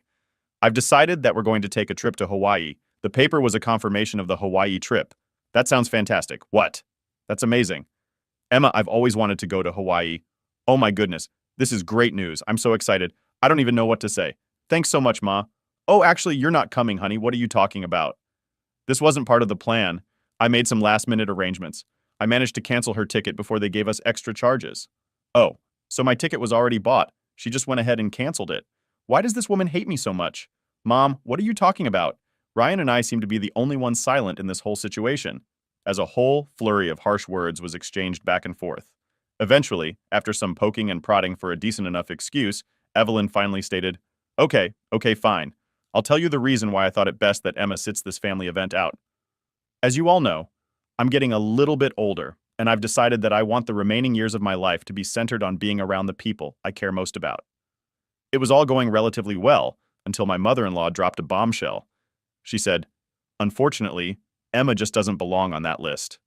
I've decided that we're going to take a trip to Hawaii. The paper was a confirmation of the Hawaii trip. That sounds fantastic. What? That's amazing. Emma, I've always wanted to go to Hawaii. Oh my goodness, this is great news. I'm so excited. I don't even know what to say. Thanks so much, Ma. Oh, actually, you're not coming, honey. What are you talking about? This wasn't part of the plan. I made some last-minute arrangements. I managed to cancel her ticket before they gave us extra charges. Oh, so my ticket was already bought. She just went ahead and canceled it. Why does this woman hate me so much? Mom, what are you talking about? Ryan and I seem to be the only ones silent in this whole situation. As a whole flurry of harsh words was exchanged back and forth. Eventually, after some poking and prodding for a decent enough excuse, Evelyn finally stated, Okay, fine. I'll tell you the reason why I thought it best that Emma sits this family event out. As you all know, I'm getting a little bit older, and I've decided that I want the remaining years of my life to be centered on being around the people I care most about. It was all going relatively well until my mother-in-law dropped a bombshell. She said, Unfortunately, Emma just doesn't belong on that list.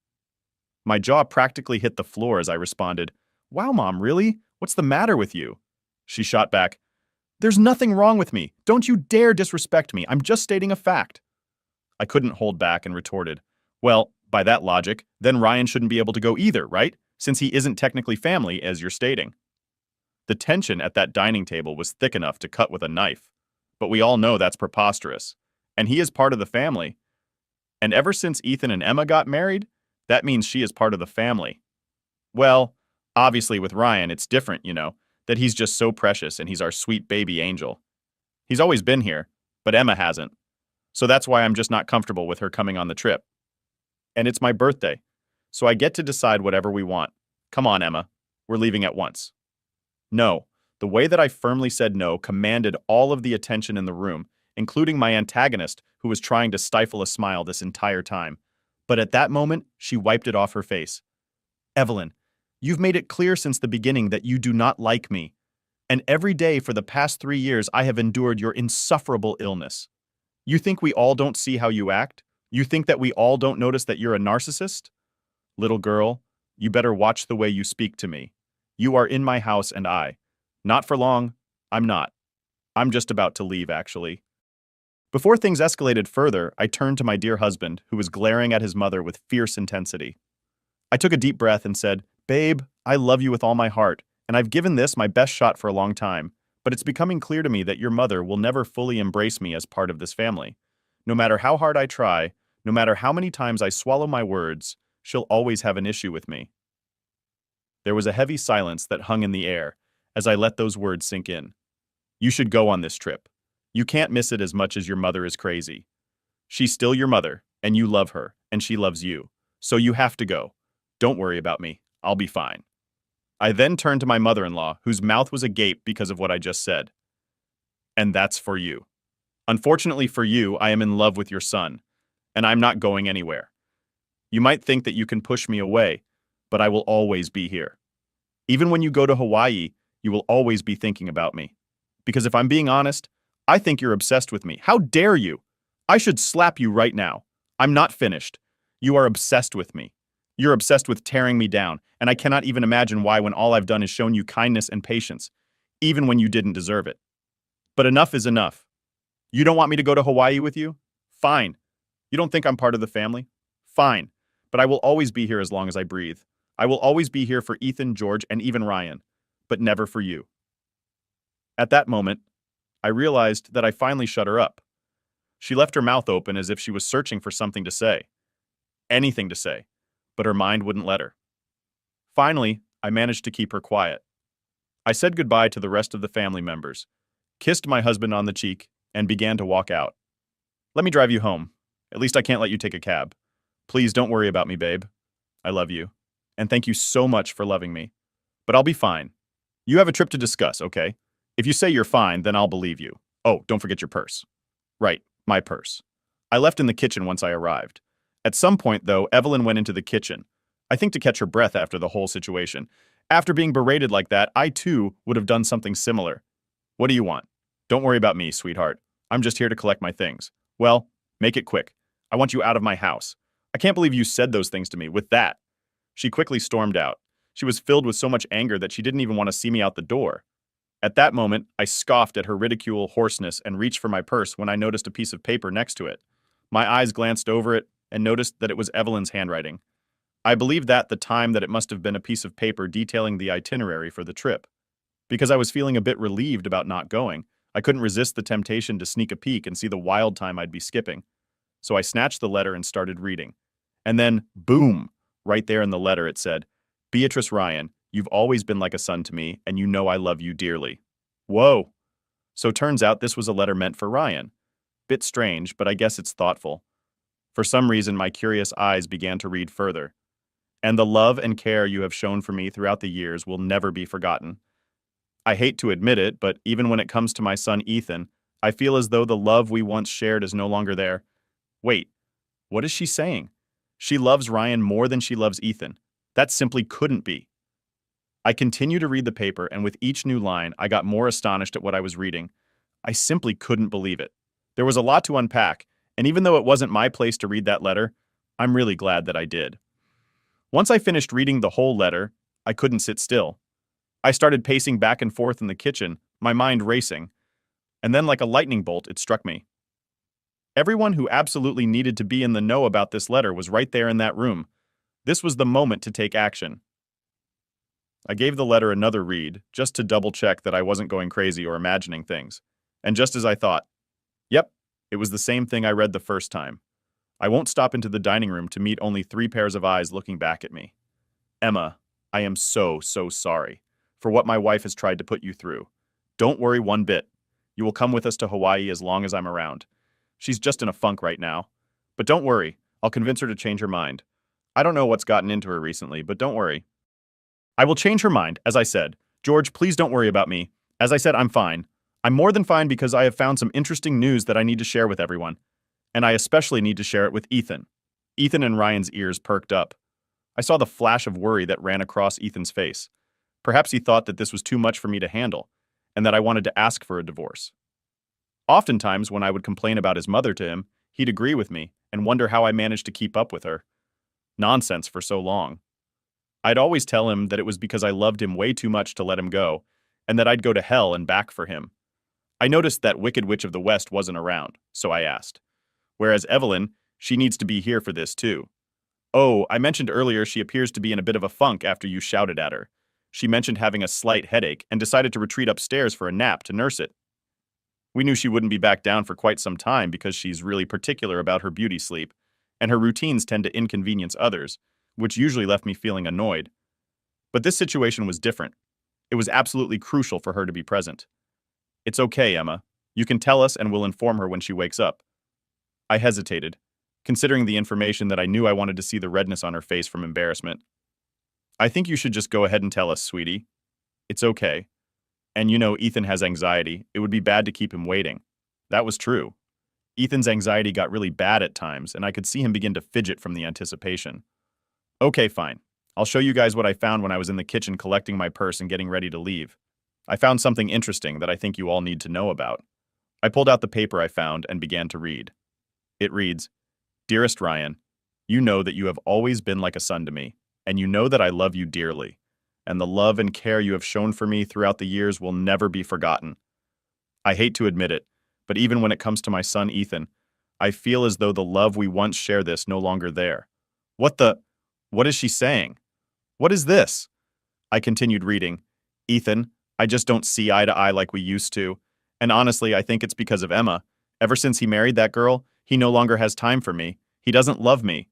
My jaw practically hit the floor as I responded, Wow, Mom, really? What's the matter with you? She shot back, There's nothing wrong with me. Don't you dare disrespect me. I'm just stating a fact. I couldn't hold back and retorted, Well, by that logic, then Ryan shouldn't be able to go either, right? Since he isn't technically family, as you're stating. The tension at that dining table was thick enough to cut with a knife. But we all know that's preposterous. And he is part of the family. And ever since Ethan and Emma got married, that means she is part of the family. Well, obviously with Ryan, it's different, that he's just so precious and he's our sweet baby angel. He's always been here, but Emma hasn't. So that's why I'm just not comfortable with her coming on the trip. And it's my birthday, so I get to decide whatever we want. Come on, Emma. We're leaving at once. No. The way that I firmly said no commanded all of the attention in the room, including my antagonist, who was trying to stifle a smile this entire time. But at that moment, she wiped it off her face. Evelyn, you've made it clear since the beginning that you do not like me. And every day for the past 3 years, I have endured your insufferable illness. You think we all don't see how you act? You think that we all don't notice that you're a narcissist? Little girl, you better watch the way you speak to me. You are in my house and not for long, I'm not. I'm just about to leave, actually. Before things escalated further, I turned to my dear husband, who was glaring at his mother with fierce intensity. I took a deep breath and said, Babe, I love you with all my heart, and I've given this my best shot for a long time, but it's becoming clear to me that your mother will never fully embrace me as part of this family. No matter how hard I try, no matter how many times I swallow my words, she'll always have an issue with me. There was a heavy silence that hung in the air as I let those words sink in. You should go on this trip. You can't miss it as much as your mother is crazy. She's still your mother, and you love her, and she loves you. So you have to go. Don't worry about me. I'll be fine. I then turned to my mother-in-law, whose mouth was agape because of what I just said. And that's for you. Unfortunately for you, I am in love with your son, and I'm not going anywhere. You might think that you can push me away, but I will always be here. Even when you go to Hawaii, you will always be thinking about me. Because if I'm being honest, I think you're obsessed with me. How dare you? I should slap you right now. I'm not finished. You are obsessed with me. You're obsessed with tearing me down, and I cannot even imagine why when all I've done is shown you kindness and patience, even when you didn't deserve it. But enough is enough. You don't want me to go to Hawaii with you? Fine. You don't think I'm part of the family? Fine. But I will always be here as long as I breathe. I will always be here for Ethan, George, and even Ryan, but never for you. At that moment, I realized that I finally shut her up. She left her mouth open as if she was searching for something to say. Anything to say, but her mind wouldn't let her. Finally, I managed to keep her quiet. I said goodbye to the rest of the family members, kissed my husband on the cheek, and began to walk out. Let me drive you home. At least I can't let you take a cab. Please don't worry about me, babe. I love you. And thank you so much for loving me. But I'll be fine. You have a trip to discuss, okay? If you say you're fine, then I'll believe you. Oh, don't forget your purse. Right, my purse. I left in the kitchen once I arrived. At some point, though, Evelyn went into the kitchen, I think to catch her breath after the whole situation. After being berated like that, I too would have done something similar. What do you want? Don't worry about me, sweetheart. I'm just here to collect my things. Well, make it quick. I want you out of my house. I can't believe you said those things to me with that. She quickly stormed out. She was filled with so much anger that she didn't even want to see me out the door. At that moment, I scoffed at her ridicule, hoarseness, and reached for my purse when I noticed a piece of paper next to it. My eyes glanced over it and noticed that it was Evelyn's handwriting. I believed that the time that it must have been a piece of paper detailing the itinerary for the trip. Because I was feeling a bit relieved about not going, I couldn't resist the temptation to sneak a peek and see the wild time I'd be skipping. So I snatched the letter and started reading. And then, boom! Right there in the letter it said, Beatrice Ryan, you've always been like a son to me, and you know I love you dearly. Whoa! So turns out this was a letter meant for Ryan. Bit strange, but I guess it's thoughtful. For some reason, my curious eyes began to read further. And the love and care you have shown for me throughout the years will never be forgotten. I hate to admit it, but even when it comes to my son Ethan, I feel as though the love we once shared is no longer there. Wait, what is she saying? She loves Ryan more than she loves Ethan. That simply couldn't be. I continued to read the paper, and with each new line, I got more astonished at what I was reading. I simply couldn't believe it. There was a lot to unpack, and even though it wasn't my place to read that letter, I'm really glad that I did. Once I finished reading the whole letter, I couldn't sit still. I started pacing back and forth in the kitchen, my mind racing. And then like a lightning bolt, it struck me. Everyone who absolutely needed to be in the know about this letter was right there in that room. This was the moment to take action. I gave the letter another read, just to double-check that I wasn't going crazy or imagining things. And just as I thought, yep, it was the same thing I read the first time. I won't stop into the dining room to meet only 3 pairs of eyes looking back at me. Emma, I am so sorry for what my wife has tried to put you through. Don't worry one bit. You will come with us to Hawaii as long as I'm around. She's just in a funk right now. But don't worry, I'll convince her to change her mind. I don't know what's gotten into her recently, but don't worry. I will change her mind, as I said. George, please don't worry about me. As I said, I'm fine. I'm more than fine because I have found some interesting news that I need to share with everyone. And I especially need to share it with Ethan. Ethan and Ryan's ears perked up. I saw the flash of worry that ran across Ethan's face. Perhaps he thought that this was too much for me to handle, and that I wanted to ask for a divorce. Oftentimes, when I would complain about his mother to him, he'd agree with me and wonder how I managed to keep up with her. Nonsense for so long. I'd always tell him that it was because I loved him way too much to let him go, and that I'd go to hell and back for him. I noticed that Wicked Witch of the West wasn't around, so I asked. Whereas Evelyn, she needs to be here for this too. Oh, I mentioned earlier she appears to be in a bit of a funk after you shouted at her. She mentioned having a slight headache and decided to retreat upstairs for a nap to nurse it. We knew she wouldn't be back down for quite some time because she's really particular about her beauty sleep, and her routines tend to inconvenience others, which usually left me feeling annoyed. But this situation was different. It was absolutely crucial for her to be present. It's okay, Emma. You can tell us and we'll inform her when she wakes up. I hesitated, considering the information that I knew I wanted to see the redness on her face from embarrassment. I think you should just go ahead and tell us, sweetie. It's okay. And you know Ethan has anxiety. It would be bad to keep him waiting. That was true. Ethan's anxiety got really bad at times, and I could see him begin to fidget from the anticipation. Okay, fine. I'll show you guys what I found when I was in the kitchen collecting my purse and getting ready to leave. I found something interesting that I think you all need to know about. I pulled out the paper I found and began to read. It reads, Dearest Ryan, you know that you have always been like a son to me, and you know that I love you dearly, and the love and care you have shown for me throughout the years will never be forgotten. I hate to admit it, but even when it comes to my son Ethan, I feel as though the love we once shared is no longer there. What is she saying? What is this? I continued reading. Ethan, I just don't see eye to eye like we used to. And honestly, I think it's because of Emma. Ever since he married that girl, he no longer has time for me. He doesn't love me.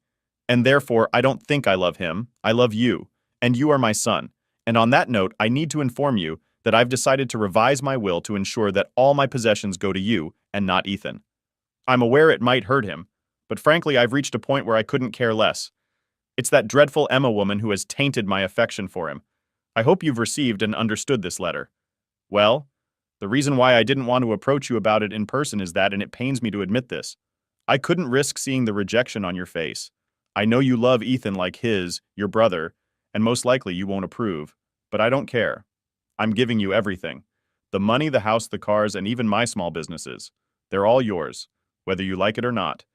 And therefore, I don't think I love him. I love you. And you are my son. And on that note, I need to inform you that I've decided to revise my will to ensure that all my possessions go to you and not Ethan. I'm aware it might hurt him, but frankly, I've reached a point where I couldn't care less. It's that dreadful Emma woman who has tainted my affection for him. I hope you've received and understood this letter. Well, the reason why I didn't want to approach you about it in person is that, and it pains me to admit this, I couldn't risk seeing the rejection on your face. I know you love Ethan like your brother, and most likely you won't approve, but I don't care. I'm giving you everything. The money, the house, the cars, and even my small businesses. They're all yours, whether you like it or not.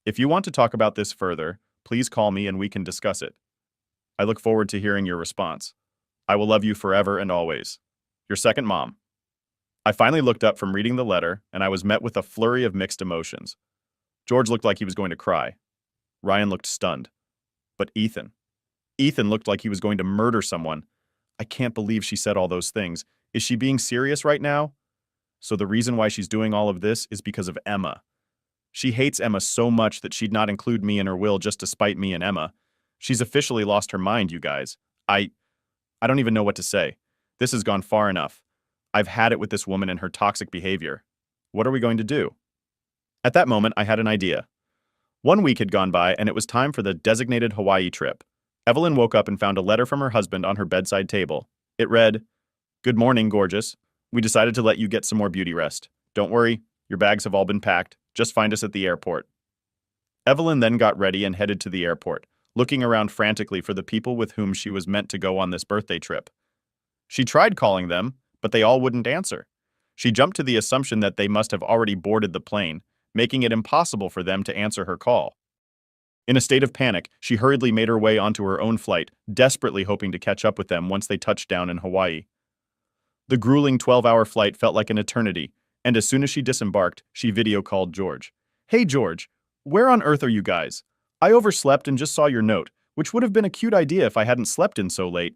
If you want to talk about this further, please call me and we can discuss it. I look forward to hearing your response. I will love you forever and always. Your second mom. I finally looked up from reading the letter, and I was met with a flurry of mixed emotions. George looked like he was going to cry. Ryan looked stunned. But Ethan. Ethan looked like he was going to murder someone. I can't believe she said all those things. Is she being serious right now? So the reason why she's doing all of this is because of Emma. She hates Emma so much that she'd not include me in her will just to spite me and Emma. She's officially lost her mind, you guys. I don't even know what to say. This has gone far enough. I've had it with this woman and her toxic behavior. What are we going to do? At that moment, I had an idea. 1 week had gone by, and it was time for the designated Hawaii trip. Evelyn woke up and found a letter from her husband on her bedside table. It read, Good morning, gorgeous. We decided to let you get some more beauty rest. Don't worry, your bags have all been packed. Just find us at the airport. Evelyn then got ready and headed to the airport, looking around frantically for the people with whom she was meant to go on this birthday trip. She tried calling them, but they all wouldn't answer. She jumped to the assumption that they must have already boarded the plane, making it impossible for them to answer her call. In a state of panic, she hurriedly made her way onto her own flight, desperately hoping to catch up with them once they touched down in Hawaii. The grueling 12-hour flight felt like an eternity, and as soon as she disembarked, she video called George. Hey George, where on earth are you guys? I overslept and just saw your note, which would have been a cute idea if I hadn't slept in so late.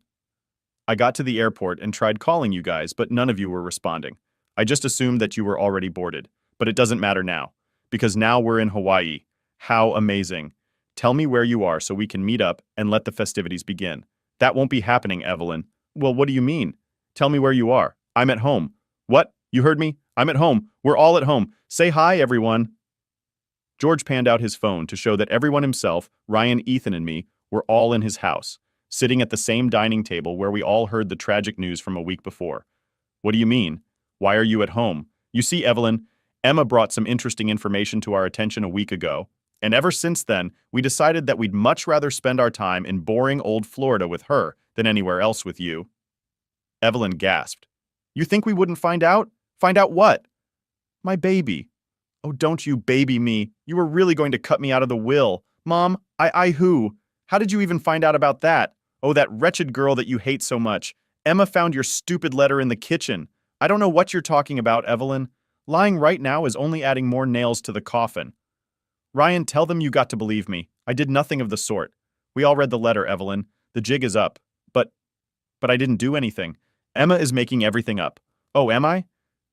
I got to the airport and tried calling you guys, but none of you were responding. I just assumed that you were already boarded, but it doesn't matter now, because now we're in Hawaii. How amazing. Tell me where you are so we can meet up and let the festivities begin. That won't be happening, Evelyn. Well, what do you mean? Tell me where you are. I'm at home. What? You heard me? I'm at home. We're all at home. Say hi, everyone. George panned out his phone to show that everyone himself, Ryan, Ethan, and me, were all in his house, sitting at the same dining table where we all heard the tragic news from a week before. What do you mean? Why are you at home? You see, Evelyn, Emma brought some interesting information to our attention a week ago, and ever since then, we decided that we'd much rather spend our time in boring old Florida with her than anywhere else with you. Evelyn gasped. You think we wouldn't find out? Find out what? My baby. Oh, don't you baby me. You were really going to cut me out of the will. Mom, who? How did you even find out about that? Oh, that wretched girl that you hate so much. Emma found your stupid letter in the kitchen. I don't know what you're talking about, Evelyn. Lying right now is only adding more nails to the coffin. Ryan, tell them you got to believe me. I did nothing of the sort. We all read the letter, Evelyn. The jig is up. But I didn't do anything. Emma is making everything up. Oh, am I?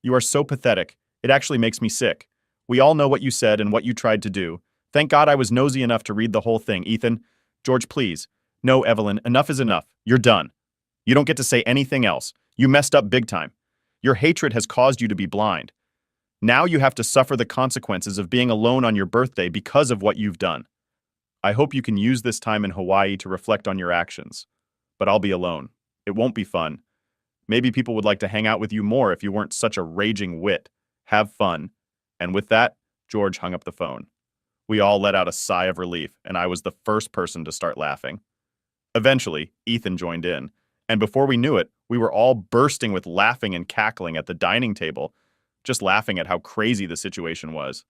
You are so pathetic. It actually makes me sick. We all know what you said and what you tried to do. Thank God I was nosy enough to read the whole thing, Ethan. George, please. No, Evelyn, enough is enough. You're done. You don't get to say anything else. You messed up big time. Your hatred has caused you to be blind. Now you have to suffer the consequences of being alone on your birthday because of what you've done. I hope you can use this time in Hawaii to reflect on your actions. But I'll be alone. It won't be fun. Maybe people would like to hang out with you more if you weren't such a raging wit. Have fun. And with that, George hung up the phone. We all let out a sigh of relief, and I was the first person to start laughing. Eventually, Ethan joined in, and before we knew it, we were all bursting with laughing and cackling at the dining table, just laughing at how crazy the situation was.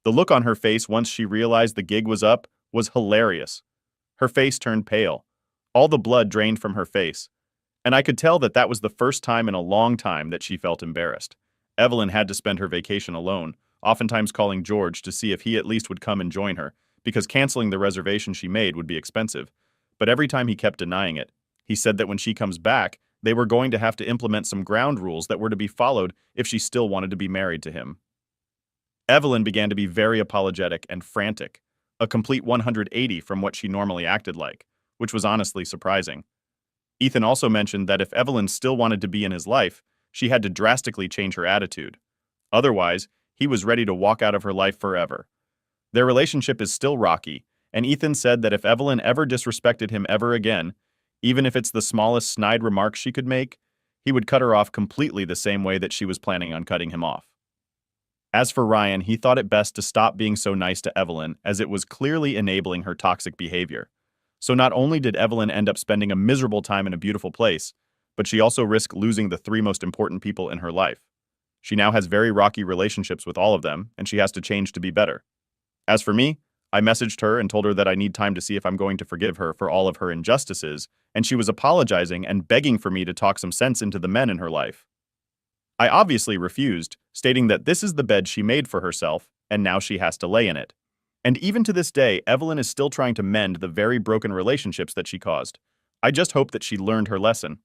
The look on her face once she realized the gig was up was hilarious. Her face turned pale. All the blood drained from her face. And I could tell that that was the first time in a long time that she felt embarrassed. Evelyn had to spend her vacation alone, oftentimes calling George to see if he at least would come and join her, because canceling the reservation she made would be expensive. But every time he kept denying it. He said that when she comes back, they were going to have to implement some ground rules that were to be followed if she still wanted to be married to him. Evelyn began to be very apologetic and frantic, a complete 180 from what she normally acted like, which was honestly surprising. Ethan also mentioned that if Evelyn still wanted to be in his life, she had to drastically change her attitude. Otherwise, he was ready to walk out of her life forever. Their relationship is still rocky, and Ethan said that if Evelyn ever disrespected him ever again, even if it's the smallest snide remark she could make, he would cut her off completely the same way that she was planning on cutting him off. As for Ryan, he thought it best to stop being so nice to Evelyn, as it was clearly enabling her toxic behavior. So not only did Evelyn end up spending a miserable time in a beautiful place, but she also risked losing the three most important people in her life. She now has very rocky relationships with all of them, and she has to change to be better. As for me, I messaged her and told her that I need time to see if I'm going to forgive her for all of her injustices, and she was apologizing and begging for me to talk some sense into the men in her life. I obviously refused, stating that this is the bed she made for herself, and now she has to lay in it. And even to this day, Evelyn is still trying to mend the very broken relationships that she caused. I just hope that she learned her lesson.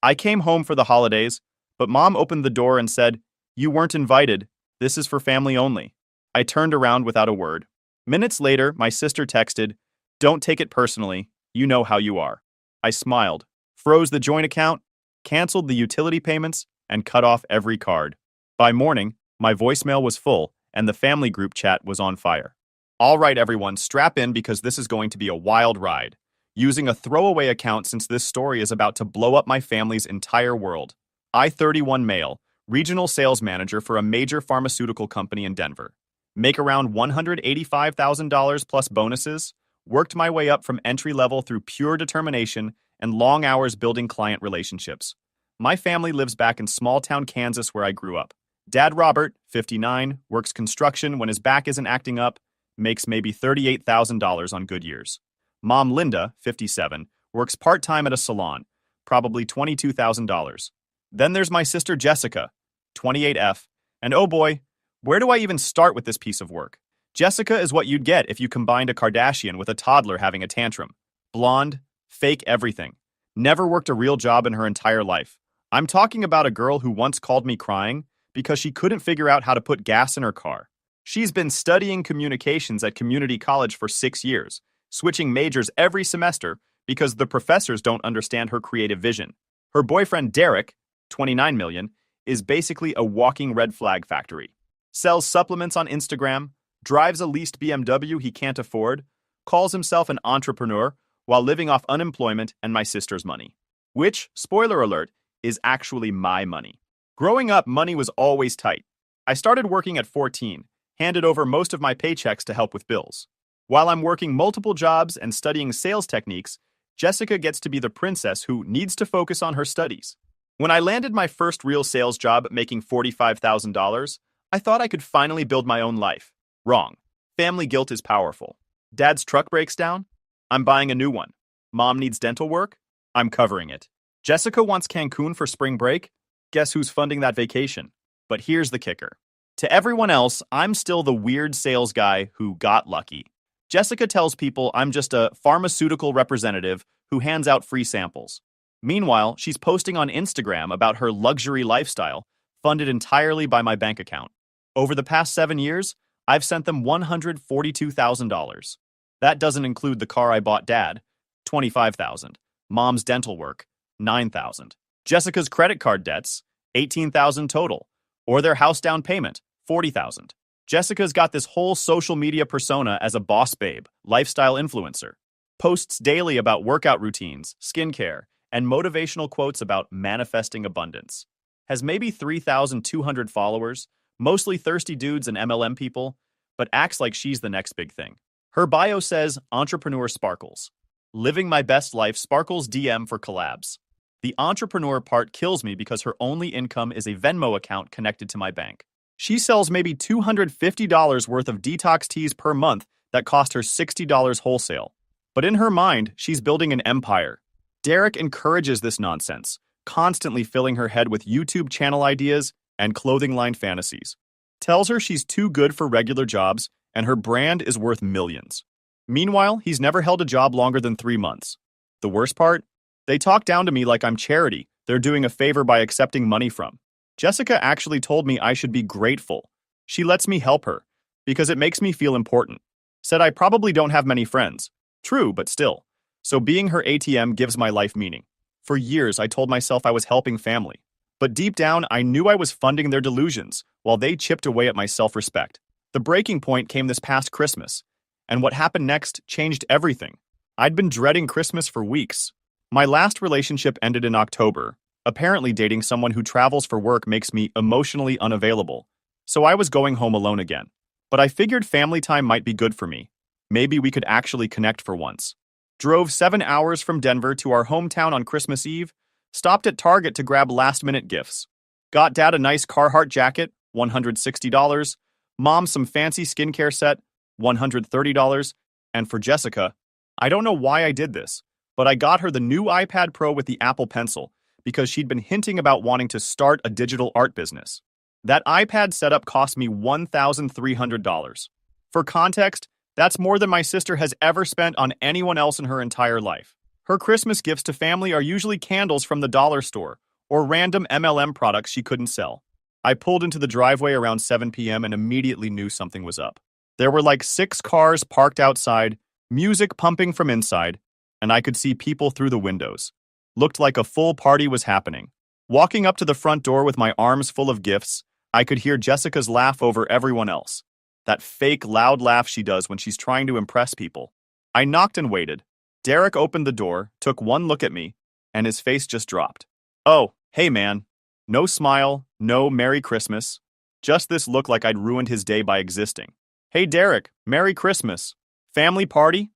I came home for the holidays, but Mom opened the door and said, "You weren't invited. This is for family only." I turned around without a word. Minutes later, my sister texted, "Don't take it personally. You know how you are." I smiled, froze the joint account, canceled the utility payments, and cut off every card. By morning, my voicemail was full, and the family group chat was on fire. All right, everyone, strap in because this is going to be a wild ride. Using a throwaway account since this story is about to blow up my family's entire world. I, 31 male, regional sales manager for a major pharmaceutical company in Denver. Make around $185,000 plus bonuses. Worked my way up from entry level through pure determination and long hours building client relationships. My family lives back in small town Kansas where I grew up. Dad Robert, 59, works construction when his back isn't acting up, makes maybe $38,000 on good years. Mom Linda, 57, works part-time at a salon, probably $22,000. Then there's my sister Jessica, 28F, and oh boy, where do I even start with this piece of work? Jessica is what you'd get if you combined a Kardashian with a toddler having a tantrum. Blonde, fake everything. Never worked a real job in her entire life. I'm talking about a girl who once called me crying because she couldn't figure out how to put gas in her car. She's been studying communications at community college for 6 years, switching majors every semester because the professors don't understand her creative vision. Her boyfriend Derek, 29 million, is basically a walking red flag factory. Sells supplements on Instagram, drives a leased BMW he can't afford, calls himself an entrepreneur while living off unemployment and my sister's money. Which, spoiler alert, is actually my money. Growing up, money was always tight. I started working at 14, handed over most of my paychecks to help with bills. While I'm working multiple jobs and studying sales techniques, Jessica gets to be the princess who needs to focus on her studies. When I landed my first real sales job making $45,000, I thought I could finally build my own life. Wrong. Family guilt is powerful. Dad's truck breaks down? I'm buying a new one. Mom needs dental work? I'm covering it. Jessica wants Cancun for spring break? Guess who's funding that vacation? But here's the kicker. To everyone else, I'm still the weird sales guy who got lucky. Jessica tells people I'm just a pharmaceutical representative who hands out free samples. Meanwhile, she's posting on Instagram about her luxury lifestyle, funded entirely by my bank account. Over the past 7 years, I've sent them $142,000. That doesn't include the car I bought Dad, $25,000, Mom's dental work, $9,000. Jessica's credit card debts, $18,000 total. Or their house down payment, $40,000. Jessica's got this whole social media persona as a boss babe, lifestyle influencer. Posts daily about workout routines, skincare, and motivational quotes about manifesting abundance. Has maybe 3,200 followers, mostly thirsty dudes and MLM people, but acts like she's the next big thing. Her bio says, Entrepreneur Sparkles. Living my best life, Sparkles DM for collabs. The entrepreneur part kills me because her only income is a Venmo account connected to my bank. She sells maybe $250 worth of detox teas per month that cost her $60 wholesale. But in her mind, she's building an empire. Derek encourages this nonsense, constantly filling her head with YouTube channel ideas and clothing line fantasies. Tells her she's too good for regular jobs and her brand is worth millions. Meanwhile, he's never held a job longer than 3 months. The worst part? They talk down to me like I'm charity they're doing a favor by accepting money from. Jessica actually told me I should be grateful. She lets me help her because it makes me feel important. Said I probably don't have many friends. True, but still. So being her ATM gives my life meaning. For years, I told myself I was helping family. But deep down, I knew I was funding their delusions while they chipped away at my self-respect. The breaking point came this past Christmas, and what happened next changed everything. I'd been dreading Christmas for weeks. My last relationship ended in October. Apparently dating someone who travels for work makes me emotionally unavailable. So I was going home alone again. But I figured family time might be good for me. Maybe we could actually connect for once. Drove 7 hours from Denver to our hometown on Christmas Eve, stopped at Target to grab last-minute gifts. Got Dad a nice Carhartt jacket, $160, Mom some fancy skincare set, $130, and for Jessica, I don't know why I did this, but I got her the new iPad Pro with the Apple Pencil because she'd been hinting about wanting to start a digital art business. That iPad setup cost me $1,300. For context, that's more than my sister has ever spent on anyone else in her entire life. Her Christmas gifts to family are usually candles from the dollar store or random MLM products she couldn't sell. I pulled into the driveway around 7 p.m. and immediately knew something was up. There were like 6 cars parked outside, music pumping from inside, and I could see people through the windows. Looked like a full party was happening. Walking up to the front door with my arms full of gifts, I could hear Jessica's laugh over everyone else. That fake, loud laugh she does when she's trying to impress people. I knocked and waited. Derek opened the door, took one look at me, and his face just dropped. Oh, hey man. No smile, no Merry Christmas. Just this look like I'd ruined his day by existing. Hey Derek, Merry Christmas. Family party?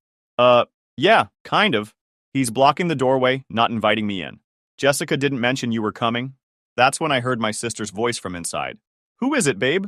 Yeah, kind of. He's blocking the doorway, not inviting me in. Jessica didn't mention you were coming. That's when I heard my sister's voice from inside. Who is it, babe?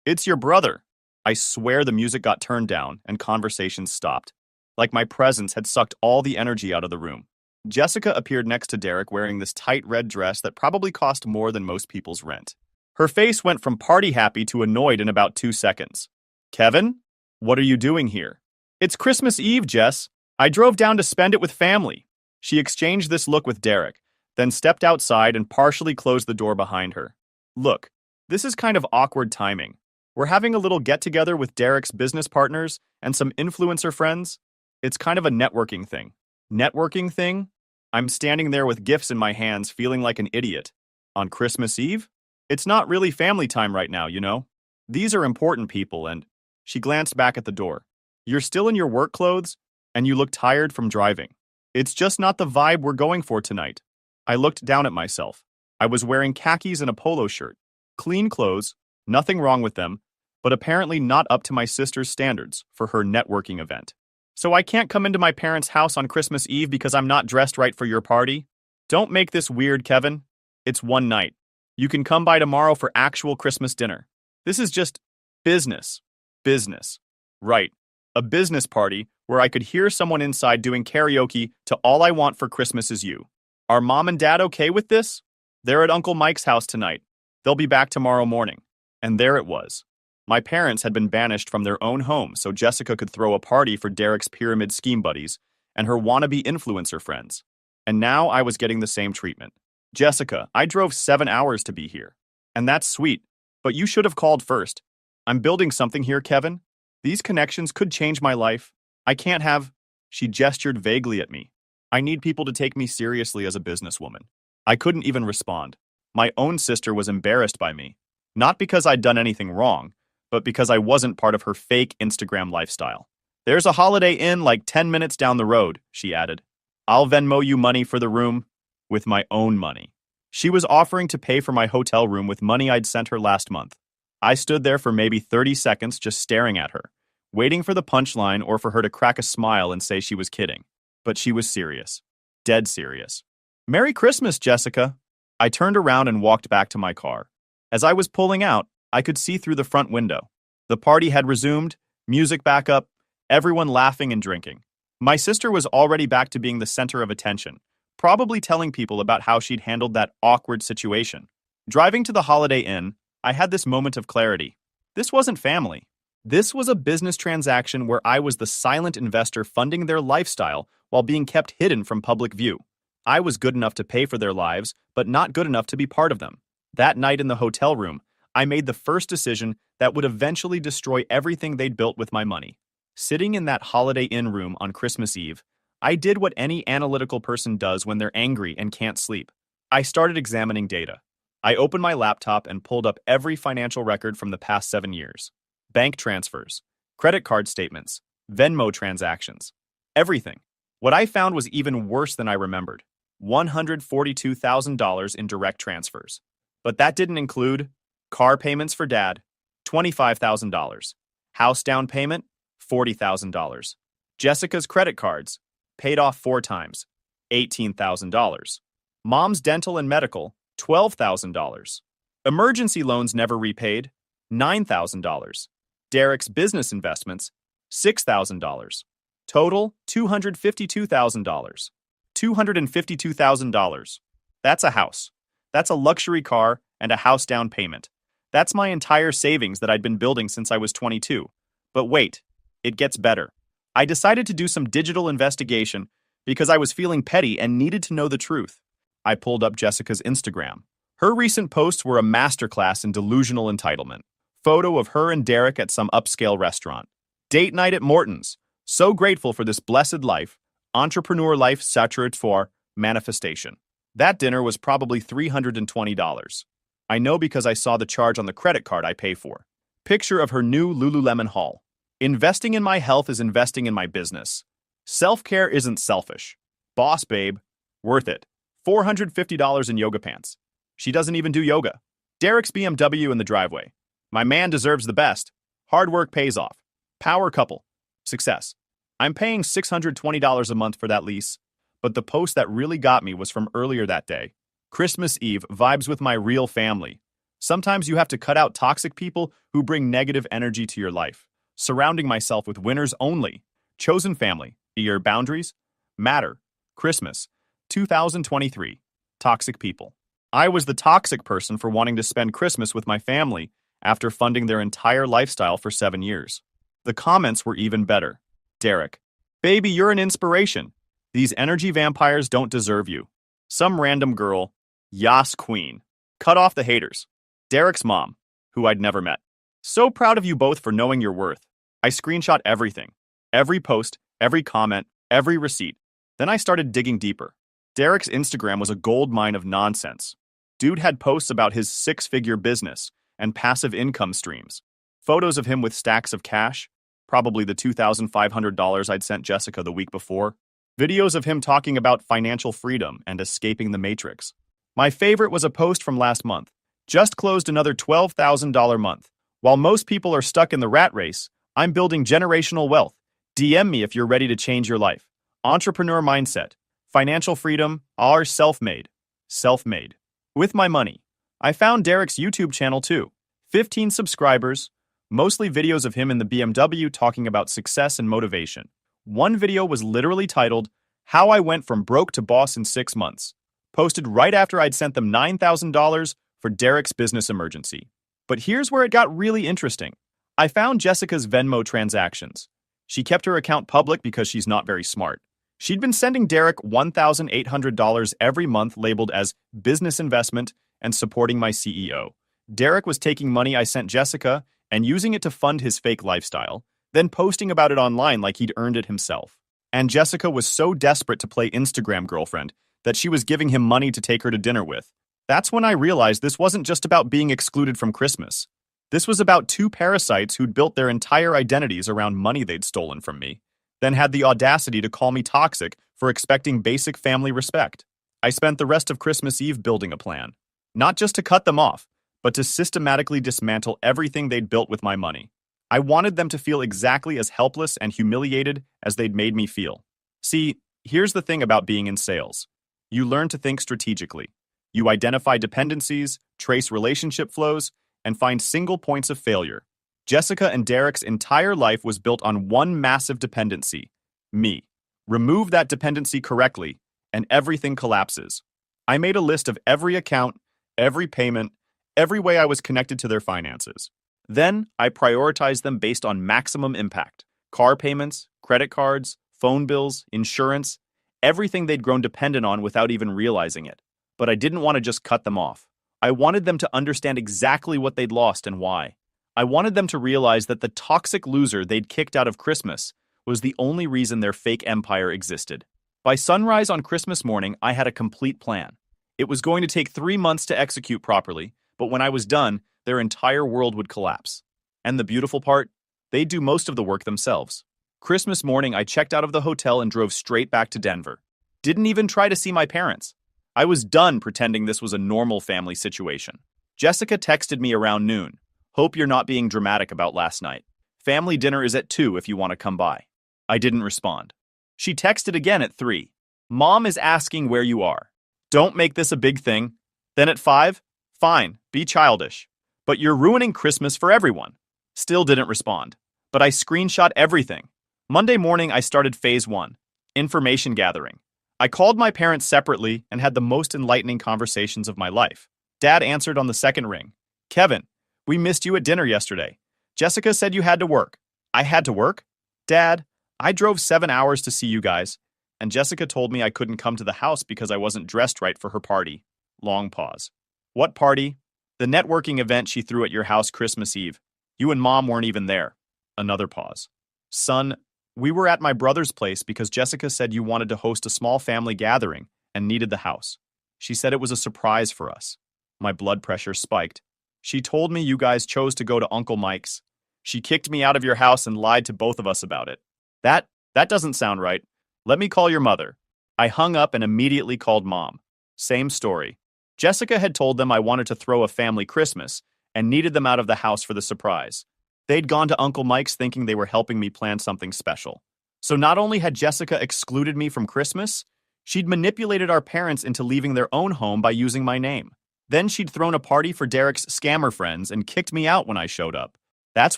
It's your brother. I swear the music got turned down and conversations stopped. Like my presence had sucked all the energy out of the room. Jessica appeared next to Derek wearing this tight red dress that probably cost more than most people's rent. Her face went from party happy to annoyed in about 2 seconds. Kevin? What are you doing here? It's Christmas Eve, Jess. I drove down to spend it with family. She exchanged this look with Derek, then stepped outside and partially closed the door behind her. Look, this is kind of awkward timing. We're having a little get-together with Derek's business partners and some influencer friends. It's kind of a networking thing. Networking thing? I'm standing there with gifts in my hands feeling like an idiot. On Christmas Eve? It's not really family time right now, you know? These are important people and... She glanced back at the door. You're still in your work clothes, and you look tired from driving. It's just not the vibe we're going for tonight. I looked down at myself. I was wearing khakis and a polo shirt. Clean clothes, nothing wrong with them, but apparently not up to my sister's standards for her networking event. So I can't come into my parents' house on Christmas Eve because I'm not dressed right for your party? Don't make this weird, Kevin. It's one night. You can come by tomorrow for actual Christmas dinner. This is just business. Business. Right. A business party where I could hear someone inside doing karaoke to All I Want for Christmas Is You. Are Mom and Dad okay with this? They're at Uncle Mike's house tonight. They'll be back tomorrow morning. And there it was. My parents had been banished from their own home so Jessica could throw a party for Derek's pyramid scheme buddies and her wannabe influencer friends. And now I was getting the same treatment. Jessica, I drove 7 hours to be here. And that's sweet, but you should have called first. I'm building something here, Kevin. These connections could change my life. I can't have... She gestured vaguely at me. I need people to take me seriously as a businesswoman. I couldn't even respond. My own sister was embarrassed by me. Not because I'd done anything wrong, but because I wasn't part of her fake Instagram lifestyle. There's a Holiday Inn like 10 minutes down the road, she added. I'll Venmo you money for the room with my own money. She was offering to pay for my hotel room with money I'd sent her last month. I stood there for maybe 30 seconds just staring at her, waiting for the punchline or for her to crack a smile and say she was kidding. But she was serious. Dead serious. Merry Christmas, Jessica. I turned around and walked back to my car. As I was pulling out, I could see through the front window. The party had resumed, music back up, everyone laughing and drinking. My sister was already back to being the center of attention, probably telling people about how she'd handled that awkward situation. Driving to the Holiday Inn, I had this moment of clarity. This wasn't family. This was a business transaction where I was the silent investor funding their lifestyle while being kept hidden from public view. I was good enough to pay for their lives, but not good enough to be part of them. That night in the hotel room, I made the first decision that would eventually destroy everything they'd built with my money. Sitting in that Holiday Inn room on Christmas Eve, I did what any analytical person does when they're angry and can't sleep. I started examining data. I opened my laptop and pulled up every financial record from the past 7 years. Bank transfers, credit card statements, Venmo transactions, everything. What I found was even worse than I remembered. $142,000 in direct transfers. But that didn't include car payments for dad, $25,000. House down payment, $40,000. Jessica's credit cards, paid off 4 times, $18,000. Mom's dental and medical, $12,000. Emergency loans never repaid, $9,000. Derek's business investments, $6,000. Total, $252,000. $252,000. That's a house. That's a luxury car and a house down payment. That's my entire savings that I'd been building since I was 22. But wait, it gets better. I decided to do some digital investigation because I was feeling petty and needed to know the truth. I pulled up Jessica's Instagram. Her recent posts were a masterclass in delusional entitlement. Photo of her and Derek at some upscale restaurant. Date night at Morton's. So grateful for this blessed life. Entrepreneur life saturated for manifestation. That dinner was probably $320. I know because I saw the charge on the credit card I pay for. Picture of her new Lululemon haul. Investing in my health is investing in my business. Self-care isn't selfish. Boss babe. Worth it. $450 in yoga pants. She doesn't even do yoga. Derek's BMW in the driveway. My man deserves the best. Hard work pays off. Power couple. Success. I'm paying $620 a month for that lease. But the post that really got me was from earlier that day. Christmas Eve vibes with my real family. Sometimes you have to cut out toxic people who bring negative energy to your life. Surrounding myself with winners only. Chosen family. Your boundaries matter. Christmas 2023. Toxic people. I was the toxic person for wanting to spend Christmas with my family after funding their entire lifestyle for 7 years. The comments were even better. Derek. Baby, you're an inspiration. These energy vampires don't deserve you. Some random girl. Yas Queen. Cut off the haters. Derek's mom, who I'd never met. So proud of you both for knowing your worth. I screenshot everything. Every post, every comment, every receipt. Then I started digging deeper. Derek's Instagram was a gold mine of nonsense. Dude had posts about his 6-figure business and passive income streams. Photos of him with stacks of cash, probably the $2,500 I'd sent Jessica the week before. Videos of him talking about financial freedom and escaping the matrix. My favorite was a post from last month. Just closed another $12,000 month. While most people are stuck in the rat race, I'm building generational wealth. DM me if you're ready to change your life. Entrepreneur mindset. Financial freedom are self-made. Self-made. With my money. I found Derek's YouTube channel too. 15 subscribers. Mostly videos of him in the BMW talking about success and motivation. One video was literally titled, How I Went From Broke to Boss in 6 Months. Posted right after I'd sent them $9,000 for Derek's business emergency. But here's where it got really interesting. I found Jessica's Venmo transactions. She kept her account public because she's not very smart. She'd been sending Derek $1,800 every month labeled as business investment and supporting my CEO. Derek was taking money I sent Jessica and using it to fund his fake lifestyle, then posting about it online like he'd earned it himself. And Jessica was so desperate to play Instagram girlfriend that she was giving him money to take her to dinner with. That's when I realized this wasn't just about being excluded from Christmas. This was about two parasites who'd built their entire identities around money they'd stolen from me, then had the audacity to call me toxic for expecting basic family respect. I spent the rest of Christmas Eve building a plan, not just to cut them off, but to systematically dismantle everything they'd built with my money. I wanted them to feel exactly as helpless and humiliated as they'd made me feel. See, here's the thing about being in sales. You learn to think strategically. You identify dependencies, trace relationship flows, and find single points of failure. Jessica and Derek's entire life was built on one massive dependency: me. Remove that dependency correctly, and everything collapses. I made a list of every account, every payment, every way I was connected to their finances. Then, I prioritized them based on maximum impact. Car payments, credit cards, phone bills, insurance, everything they'd grown dependent on without even realizing it. But I didn't want to just cut them off. I wanted them to understand exactly what they'd lost and why. I wanted them to realize that the toxic loser they'd kicked out of Christmas was the only reason their fake empire existed. By sunrise on Christmas morning, I had a complete plan. It was going to take 3 months to execute properly, but when I was done, their entire world would collapse. And the beautiful part? They'd do most of the work themselves. Christmas morning, I checked out of the hotel and drove straight back to Denver. Didn't even try to see my parents. I was done pretending this was a normal family situation. Jessica texted me around noon. Hope you're not being dramatic about last night. Family dinner is at 2 if you want to come by. I didn't respond. She texted again at 3. Mom is asking where you are. Don't make this a big thing. Then at 5, fine, be childish. But you're ruining Christmas for everyone. Still didn't respond. But I screenshot everything. Monday morning, I started phase 1, information gathering. I called my parents separately and had the most enlightening conversations of my life. Dad answered on the second ring. Kevin, we missed you at dinner yesterday. Jessica said you had to work. I had to work? Dad, I drove 7 hours to see you guys, and Jessica told me I couldn't come to the house because I wasn't dressed right for her party. Long pause. What party? The networking event she threw at your house Christmas Eve. You and Mom weren't even there. Another pause. Son, we were at my brother's place because Jessica said you wanted to host a small family gathering and needed the house. She said it was a surprise for us. My blood pressure spiked. She told me you guys chose to go to Uncle Mike's. She kicked me out of your house and lied to both of us about it. That doesn't sound right. Let me call your mother. I hung up and immediately called Mom. Same story. Jessica had told them I wanted to throw a family Christmas and needed them out of the house for the surprise. They'd gone to Uncle Mike's thinking they were helping me plan something special. So not only had Jessica excluded me from Christmas, she'd manipulated our parents into leaving their own home by using my name. Then she'd thrown a party for Derek's scammer friends and kicked me out when I showed up. That's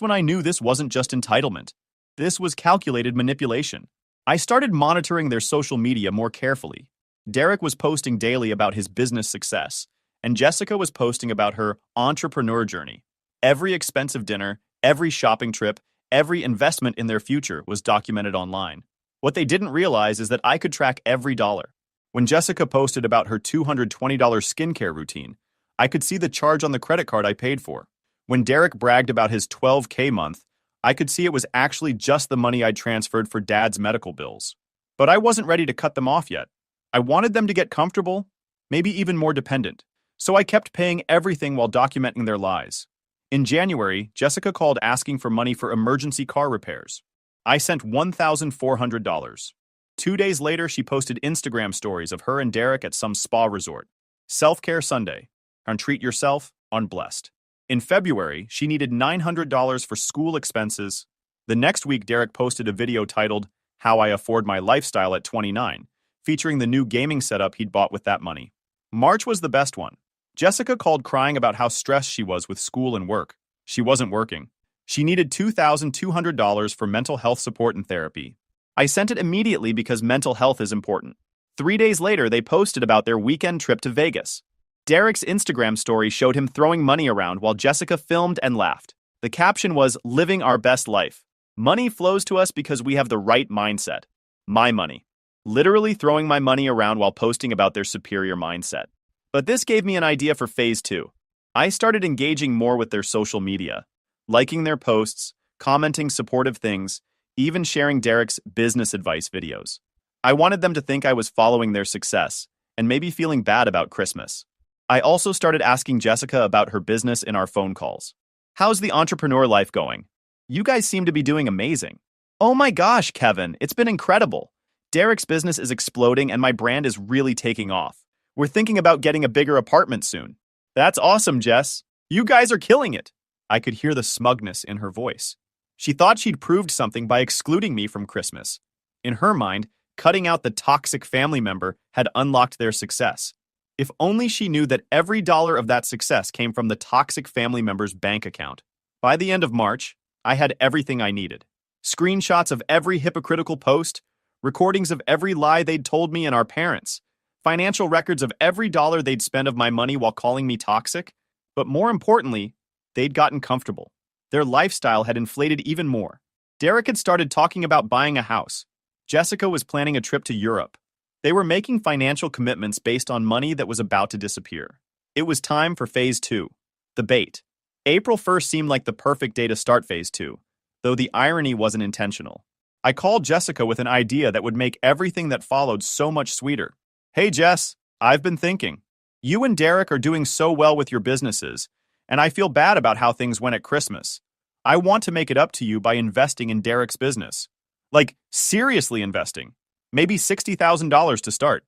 when I knew this wasn't just entitlement. This was calculated manipulation. I started monitoring their social media more carefully. Derek was posting daily about his business success, and Jessica was posting about her entrepreneur journey. Every expensive dinner, every shopping trip, every investment in their future was documented online. What they didn't realize is that I could track every dollar. When Jessica posted about her $220 skincare routine, I could see the charge on the credit card I paid for. When Derek bragged about his $12K month, I could see it was actually just the money I'd transferred for Dad's medical bills. But I wasn't ready to cut them off yet. I wanted them to get comfortable, maybe even more dependent. So I kept paying everything while documenting their lies. In January, Jessica called asking for money for emergency car repairs. I sent $1,400. 2 days later, she posted Instagram stories of her and Derek at some spa resort. Self-care Sunday. On Treat Yourself, on Blessed. In February, she needed $900 for school expenses. The next week, Derek posted a video titled, How I Afford My Lifestyle at 29, featuring the new gaming setup he'd bought with that money. March was the best one. Jessica called crying about how stressed she was with school and work. She wasn't working. She needed $2,200 for mental health support and therapy. I sent it immediately because mental health is important. 3 days later, they posted about their weekend trip to Vegas. Derek's Instagram story showed him throwing money around while Jessica filmed and laughed. The caption was, Living our best life. Money flows to us because we have the right mindset. My money. Literally throwing my money around while posting about their superior mindset. But this gave me an idea for phase 2. I started engaging more with their social media, liking their posts, commenting supportive things, even sharing Derek's business advice videos. I wanted them to think I was following their success and maybe feeling bad about Christmas. I also started asking Jessica about her business in our phone calls. How's the entrepreneur life going? You guys seem to be doing amazing. Oh my gosh, Kevin, it's been incredible. Derek's business is exploding and my brand is really taking off. We're thinking about getting a bigger apartment soon. That's awesome, Jess. You guys are killing it. I could hear the smugness in her voice. She thought she'd proved something by excluding me from Christmas. In her mind, cutting out the toxic family member had unlocked their success. If only she knew that every dollar of that success came from the toxic family member's bank account. By the end of March, I had everything I needed. Screenshots of every hypocritical post, recordings of every lie they'd told me and our parents, financial records of every dollar they'd spent of my money while calling me toxic. But more importantly, they'd gotten comfortable. Their lifestyle had inflated even more. Derek had started talking about buying a house. Jessica was planning a trip to Europe. They were making financial commitments based on money that was about to disappear. It was time for Phase 2, the bait. April 1st seemed like the perfect day to start Phase 2, though the irony wasn't intentional. I called Jessica with an idea that would make everything that followed so much sweeter. Hey Jess, I've been thinking. You and Derek are doing so well with your businesses, and I feel bad about how things went at Christmas. I want to make it up to you by investing in Derek's business. Like, seriously investing. Maybe $60,000 to start.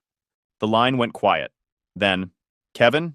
The line went quiet. Then, Kevin,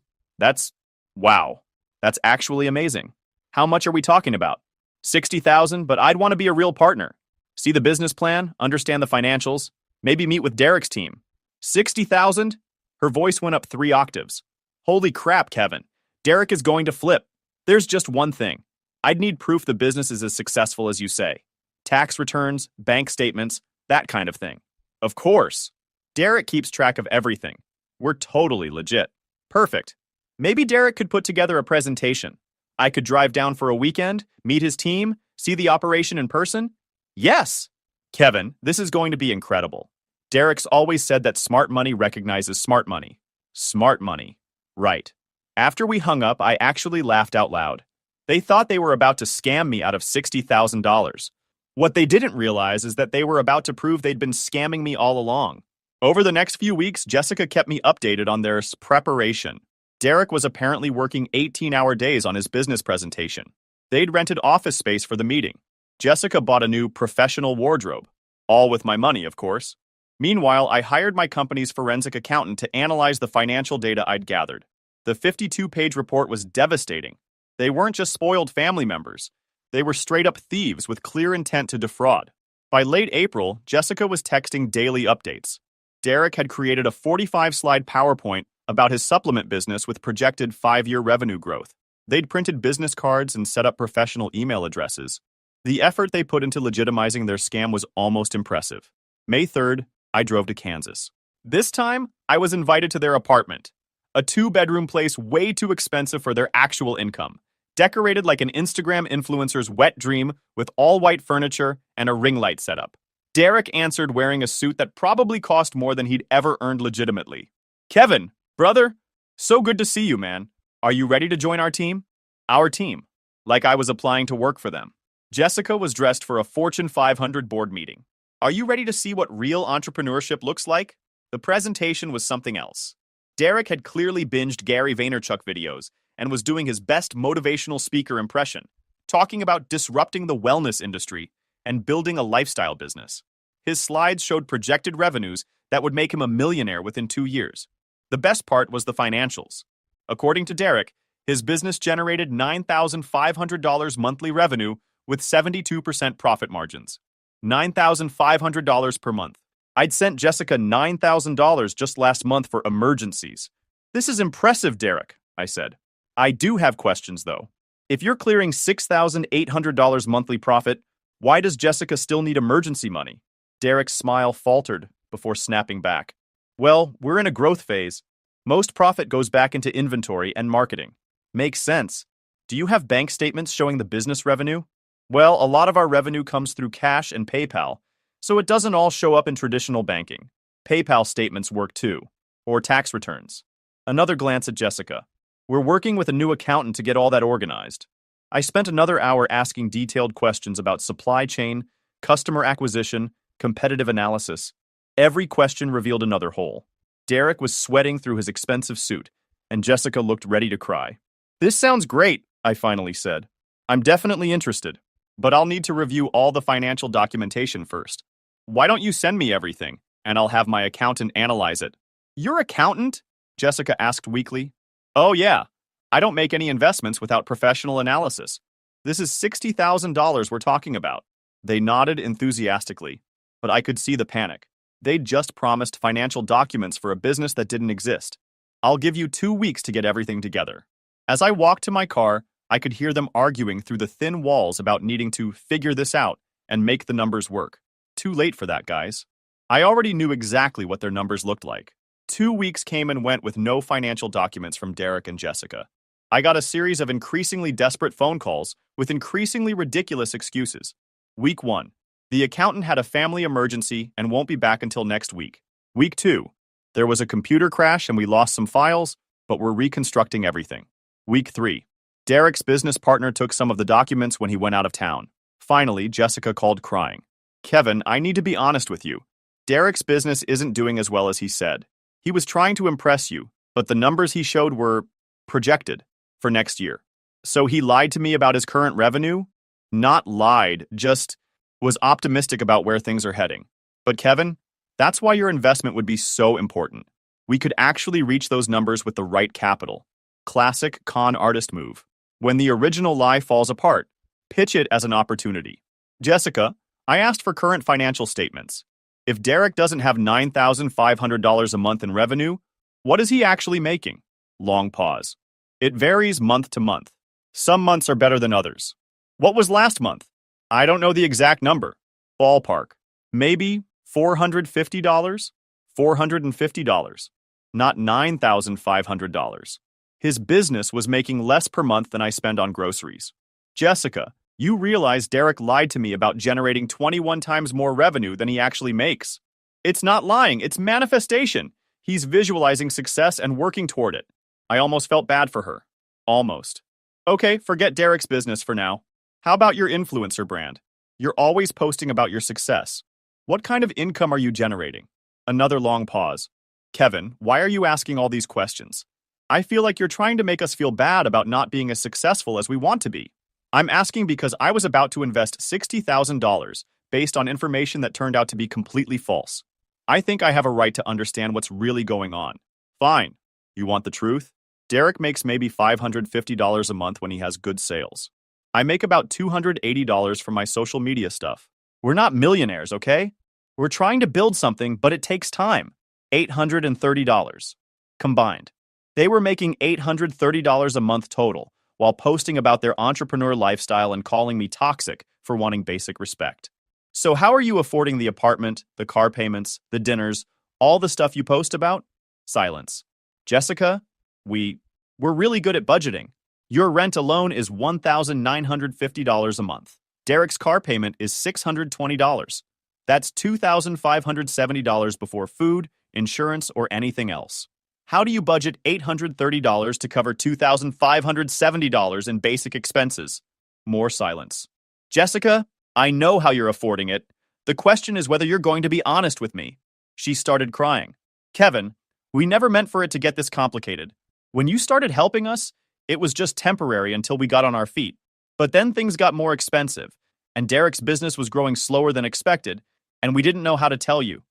wow. That's actually amazing. How much are we talking about? 60,000, but I'd want to be a real partner. See the business plan, understand the financials, maybe meet with Derek's team. 60,000? Her voice went up 3 octaves. Holy crap, Kevin. Derek is going to flip. There's just one thing. I'd need proof the business is as successful as you say. Tax returns, bank statements, that kind of thing. Of course. Derek keeps track of everything. We're totally legit. Perfect. Maybe Derek could put together a presentation. I could drive down for a weekend, meet his team, see the operation in person. Yes! Kevin, this is going to be incredible. Derek's always said that smart money recognizes smart money. Smart money. Right. After we hung up, I actually laughed out loud. They thought they were about to scam me out of $60,000. What they didn't realize is that they were about to prove they'd been scamming me all along. Over the next few weeks, Jessica kept me updated on their preparation. Derek was apparently working 18-hour days on his business presentation. They'd rented office space for the meeting. Jessica bought a new professional wardrobe. All with my money, of course. Meanwhile, I hired my company's forensic accountant to analyze the financial data I'd gathered. The 52-page report was devastating. They weren't just spoiled family members. They were straight-up thieves with clear intent to defraud. By late April, Jessica was texting daily updates. Derek had created a 45-slide PowerPoint about his supplement business with projected 5-year revenue growth. They'd printed business cards and set up professional email addresses. The effort they put into legitimizing their scam was almost impressive. May 3rd, I drove to Kansas. This time, I was invited to their apartment. A 2-bedroom place way too expensive for their actual income. Decorated like an Instagram influencer's wet dream with all-white furniture and a ring light setup. Derek answered wearing a suit that probably cost more than he'd ever earned legitimately. Kevin, brother, so good to see you, man. Are you ready to join our team? Our team. Like I was applying to work for them. Jessica was dressed for a Fortune 500 board meeting. Are you ready to see what real entrepreneurship looks like? The presentation was something else. Derek had clearly binged Gary Vaynerchuk videos and was doing his best motivational speaker impression, talking about disrupting the wellness industry and building a lifestyle business. His slides showed projected revenues that would make him a millionaire within 2 years. The best part was the financials. According to Derek, his business generated $9,500 monthly revenue with 72% profit margins. $9,500 per month. I'd sent Jessica $9,000 just last month for emergencies. This is impressive, Derek, I said. I do have questions, though. If you're clearing $6,800 monthly profit, why does Jessica still need emergency money? Derek's smile faltered before snapping back. Well, we're in a growth phase. Most profit goes back into inventory and marketing. Makes sense. Do you have bank statements showing the business revenue? Well, a lot of our revenue comes through cash and PayPal, so it doesn't all show up in traditional banking. PayPal statements work too, or tax returns. Another glance at Jessica. We're working with a new accountant to get all that organized. I spent another hour asking detailed questions about supply chain, customer acquisition, competitive analysis. Every question revealed another hole. Derek was sweating through his expensive suit, and Jessica looked ready to cry. "This sounds great," I finally said. "I'm definitely interested, but I'll need to review all the financial documentation first. Why don't you send me everything, and I'll have my accountant analyze it?" "Your accountant?" Jessica asked weakly. "Oh yeah, I don't make any investments without professional analysis. This is $60,000 we're talking about." They nodded enthusiastically, but I could see the panic. They'd just promised financial documents for a business that didn't exist. "I'll give you 2 weeks to get everything together." As I walked to my car, I could hear them arguing through the thin walls about needing to figure this out and make the numbers work. Too late for that, guys. I already knew exactly what their numbers looked like. 2 weeks came and went with no financial documents from Derek and Jessica. I got a series of increasingly desperate phone calls with increasingly ridiculous excuses. Week 1. The accountant had a family emergency and won't be back until next week. Week 2. There was a computer crash and we lost some files, but we're reconstructing everything. Week 3. Derek's business partner took some of the documents when he went out of town. Finally, Jessica called crying. "Kevin, I need to be honest with you. Derek's business isn't doing as well as he said. He was trying to impress you, but the numbers he showed were projected for next year. So he lied to me about his current revenue? Not lied, just was optimistic about where things are heading. But Kevin, that's why your investment would be so important. We could actually reach those numbers with the right capital." Classic con artist move. When the original lie falls apart, pitch it as an opportunity. "Jessica, I asked for current financial statements. If Derek doesn't have $9,500 a month in revenue, what is he actually making?" Long pause. "It varies month to month. Some months are better than others." "What was last month?" "I don't know the exact number. Ballpark. Maybe $450? $450. Not $9,500. His business was making less per month than I spend on groceries." "Jessica, you realize Derek lied to me about generating 21 times more revenue than he actually makes." "It's not lying, it's manifestation. He's visualizing success and working toward it." I almost felt bad for her. Almost. "Okay, forget Derek's business for now. How about your influencer brand? You're always posting about your success. What kind of income are you generating?" Another long pause. "Kevin, why are you asking all these questions? I feel like you're trying to make us feel bad about not being as successful as we want to be." "I'm asking because I was about to invest $60,000 based on information that turned out to be completely false. I think I have a right to understand what's really going on." "Fine. You want the truth? Derek makes maybe $550 a month when he has good sales. I make about $280 from my social media stuff. We're not millionaires, okay? We're trying to build something, but it takes time. $830 combined." They were making $830 a month total, while posting about their entrepreneur lifestyle and calling me toxic for wanting basic respect. "So how are you affording the apartment, the car payments, the dinners, all the stuff you post about?" Silence. "Jessica, we're really good at budgeting. Your rent alone is $1,950 a month. Derek's car payment is $620. That's $2,570 before food, insurance, or anything else. How do you budget $830 to cover $2,570 in basic expenses?" More silence. "Jessica, I know how you're affording it. The question is whether you're going to be honest with me." She started crying. "Kevin, we never meant for it to get this complicated. When you started helping us, it was just temporary until we got on our feet. But then things got more expensive, and Derek's business was growing slower than expected, and we didn't know how to tell you.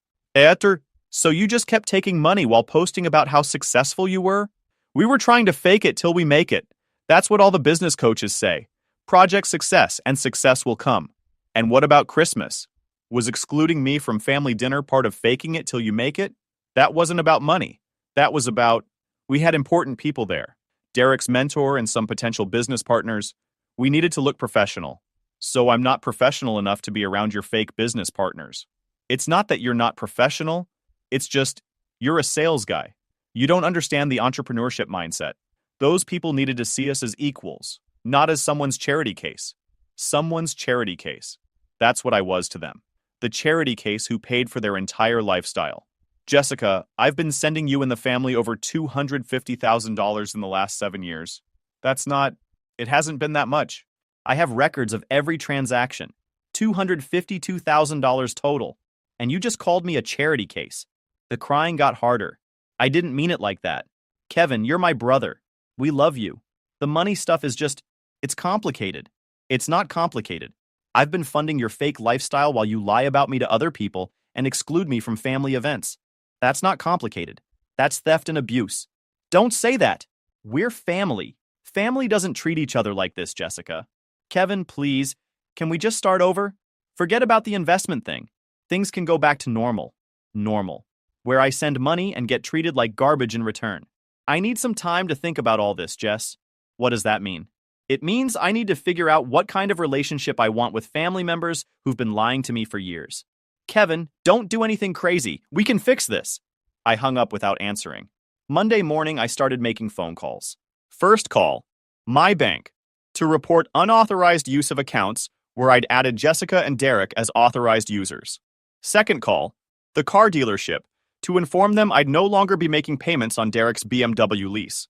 So you just kept taking money while posting about how successful you were? We were trying to fake it till we make it. That's what all the business coaches say. Project success, and success will come. And what about Christmas? Was excluding me from family dinner part of faking it till you make it? That wasn't about money. That was about, we had important people there. Derek's mentor and some potential business partners. We needed to look professional. So I'm not professional enough to be around your fake business partners. It's not that you're not professional. It's just, you're a sales guy. You don't understand the entrepreneurship mindset. Those people needed to see us as equals, not as someone's charity case. Someone's charity case. That's what I was to them. The charity case who paid for their entire lifestyle. Jessica, I've been sending you and the family over $250,000 in the last 7 years. It hasn't been that much. I have records of every transaction. $252,000 total. And you just called me a charity case. The crying got harder. I didn't mean it like that. Kevin, you're my brother. We love you. The money stuff is just, it's complicated. It's not complicated. I've been funding your fake lifestyle while you lie about me to other people and exclude me from family events. That's not complicated. That's theft and abuse. Don't say that. We're family. Family doesn't treat each other like this, Jessica. Kevin, please, can we just start over? Forget about the investment thing. Things can go back to normal. Normal. Where I send money and get treated like garbage in return. I need some time to think about all this, Jess. What does that mean? It means I need to figure out what kind of relationship I want with family members who've been lying to me for years. Kevin, don't do anything crazy. We can fix this. I hung up without answering. Monday morning, I started making phone calls. First call, my bank, to report unauthorized use of accounts where I'd added Jessica and Derek as authorized users. Second call, the car dealership, to inform them I'd no longer be making payments on Derek's BMW lease.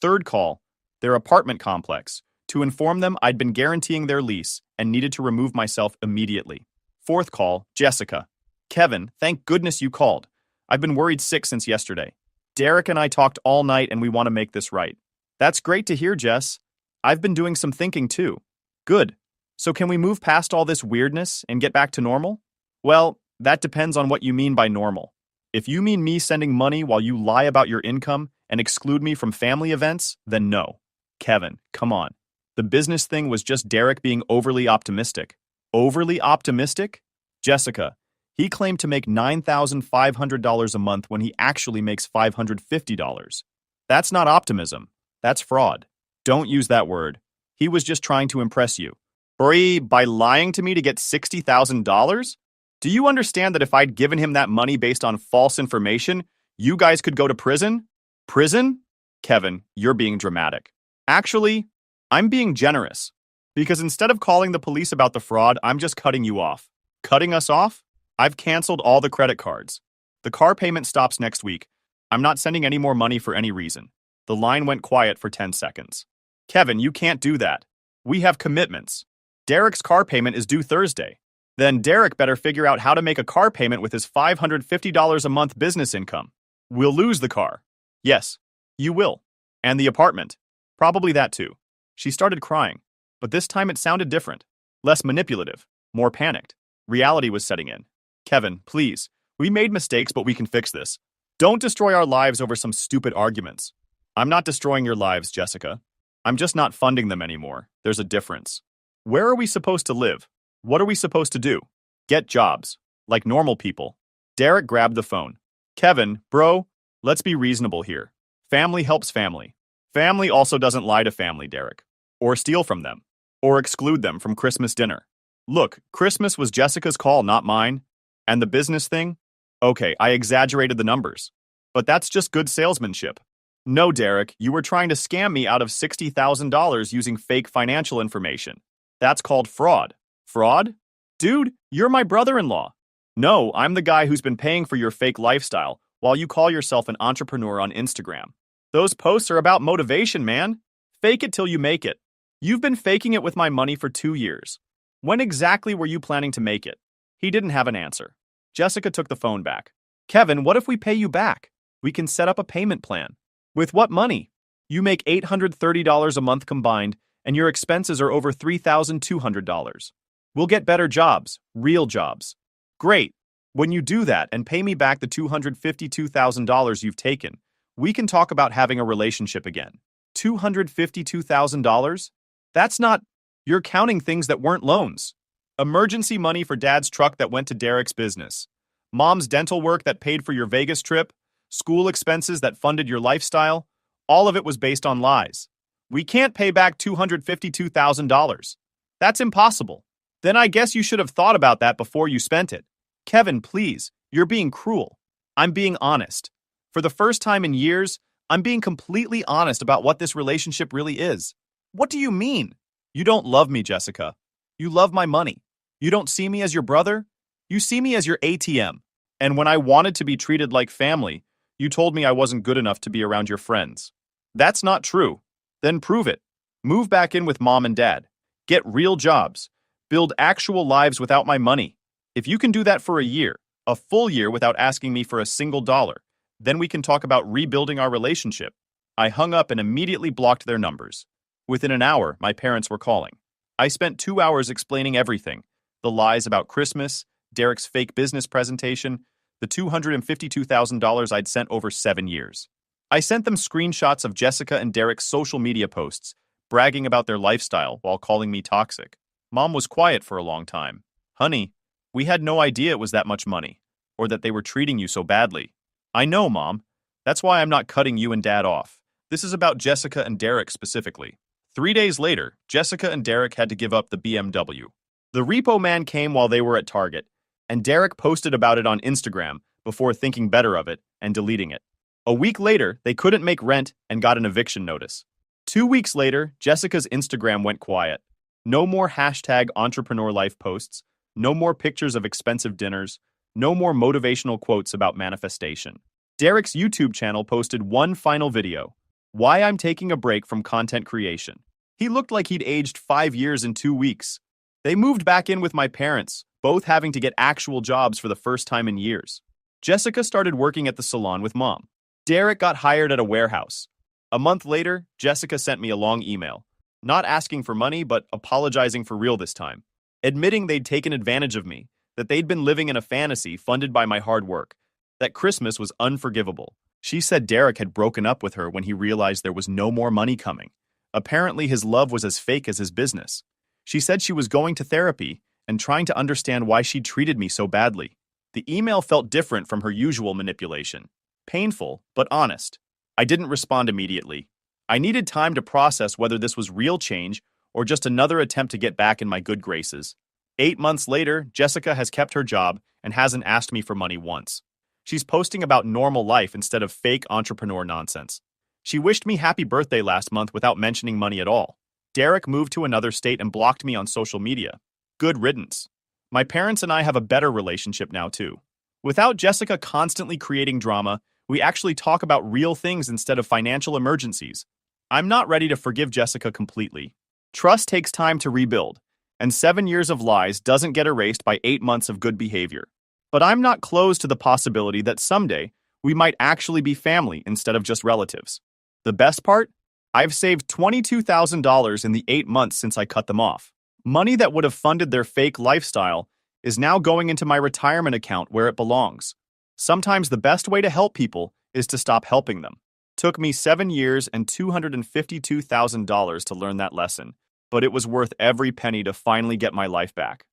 Third call, their apartment complex, to inform them I'd been guaranteeing their lease and needed to remove myself immediately. Fourth call, Jessica. Kevin, thank goodness you called. I've been worried sick since yesterday. Derek and I talked all night and we want to make this right. That's great to hear, Jess. I've been doing some thinking too. Good. So can we move past all this weirdness and get back to normal? Well, that depends on what you mean by normal. If you mean me sending money while you lie about your income and exclude me from family events, then no. Kevin, come on. The business thing was just Derek being overly optimistic. Overly optimistic? Jessica, he claimed to make $9,500 a month when he actually makes $550. That's not optimism. That's fraud. Don't use that word. He was just trying to impress you. By lying to me to get $60,000? Do you understand that if I'd given him that money based on false information, you guys could go to prison? Prison? Kevin, you're being dramatic. Actually, I'm being generous. Because instead of calling the police about the fraud, I'm just cutting you off. Cutting us off? I've canceled all the credit cards. The car payment stops next week. I'm not sending any more money for any reason. The line went quiet for 10 seconds. Kevin, you can't do that. We have commitments. Derek's car payment is due Thursday. Then Derek better figure out how to make a car payment with his $550 a month business income. We'll lose the car. Yes, you will. And the apartment. Probably that too. She started crying. But this time it sounded different. Less manipulative. More panicked. Reality was setting in. Kevin, please. We made mistakes, but we can fix this. Don't destroy our lives over some stupid arguments. I'm not destroying your lives, Jessica. I'm just not funding them anymore. There's a difference. Where are we supposed to live? What are we supposed to do? Get jobs. Like normal people. Derek grabbed the phone. Kevin, bro, let's be reasonable here. Family helps family. Family also doesn't lie to family, Derek. Or steal from them. Or exclude them from Christmas dinner. Look, Christmas was Jessica's call, not mine. And the business thing? Okay, I exaggerated the numbers. But that's just good salesmanship. No, Derek, you were trying to scam me out of $60,000 using fake financial information. That's called fraud. Fraud? Dude, you're my brother-in-law. No, I'm the guy who's been paying for your fake lifestyle while you call yourself an entrepreneur on Instagram. Those posts are about motivation, man. Fake it till you make it. You've been faking it with my money for 2 years. When exactly were you planning to make it? He didn't have an answer. Jessica took the phone back. Kevin, what if we pay you back? We can set up a payment plan. With what money? You make $830 a month combined, and your expenses are over $3,200. We'll get better jobs, real jobs. Great. When you do that and pay me back the $252,000 you've taken, we can talk about having a relationship again. $252,000? That's not... You're counting things that weren't loans. Emergency money for Dad's truck that went to Derek's business. Mom's dental work that paid for your Vegas trip. School expenses that funded your lifestyle. All of it was based on lies. We can't pay back $252,000. That's impossible. Then I guess you should have thought about that before you spent it. Kevin, please, you're being cruel. I'm being honest. For the first time in years, I'm being completely honest about what this relationship really is. What do you mean? You don't love me, Jessica. You love my money. You don't see me as your brother. You see me as your ATM. And when I wanted to be treated like family, you told me I wasn't good enough to be around your friends. That's not true. Then prove it. Move back in with Mom and Dad. Get real jobs. Build actual lives without my money. If you can do that for a year, a full year without asking me for a single dollar, then we can talk about rebuilding our relationship. I hung up and immediately blocked their numbers. Within an hour, my parents were calling. I spent 2 hours explaining everything: the lies about Christmas, Derek's fake business presentation, the $252,000 I'd sent over 7 years. I sent them screenshots of Jessica and Derek's social media posts, bragging about their lifestyle while calling me toxic. Mom was quiet for a long time. Honey, we had no idea it was that much money, or that they were treating you so badly. I know, Mom. That's why I'm not cutting you and Dad off. This is about Jessica and Derek specifically. 3 days later, Jessica and Derek had to give up the BMW. The repo man came while they were at Target, and Derek posted about it on Instagram before thinking better of it and deleting it. A week later, they couldn't make rent and got an eviction notice. 2 weeks later, Jessica's Instagram went quiet. No more hashtag entrepreneur life posts, no more pictures of expensive dinners, no more motivational quotes about manifestation. Derek's YouTube channel posted one final video: why I'm taking a break from content creation. He looked like he'd aged 5 years in 2 weeks. They moved back in with my parents, both having to get actual jobs for the first time in years. Jessica started working at the salon with Mom. Derek got hired at a warehouse. A month later, Jessica sent me a long email, not asking for money, but apologizing for real this time, admitting they'd taken advantage of me, that they'd been living in a fantasy funded by my hard work, that Christmas was unforgivable. She said Derek had broken up with her when he realized there was no more money coming. Apparently, his love was as fake as his business. She said she was going to therapy and trying to understand why she'd treated me so badly. The email felt different from her usual manipulation. Painful, but honest. I didn't respond immediately. I needed time to process whether this was real change or just another attempt to get back in my good graces. 8 months later, Jessica has kept her job and hasn't asked me for money once. She's posting about normal life instead of fake entrepreneur nonsense. She wished me happy birthday last month without mentioning money at all. Derek moved to another state and blocked me on social media. Good riddance. My parents and I have a better relationship now, too. Without Jessica constantly creating drama, we actually talk about real things instead of financial emergencies. I'm not ready to forgive Jessica completely. Trust takes time to rebuild, and 7 years of lies doesn't get erased by 8 months of good behavior. But I'm not closed to the possibility that someday we might actually be family instead of just relatives. The best part? I've saved $22,000 in the 8 months since I cut them off. Money that would have funded their fake lifestyle is now going into my retirement account where it belongs. Sometimes the best way to help people is to stop helping them. Took me 7 years and $252,000 to learn that lesson, but it was worth every penny to finally get my life back.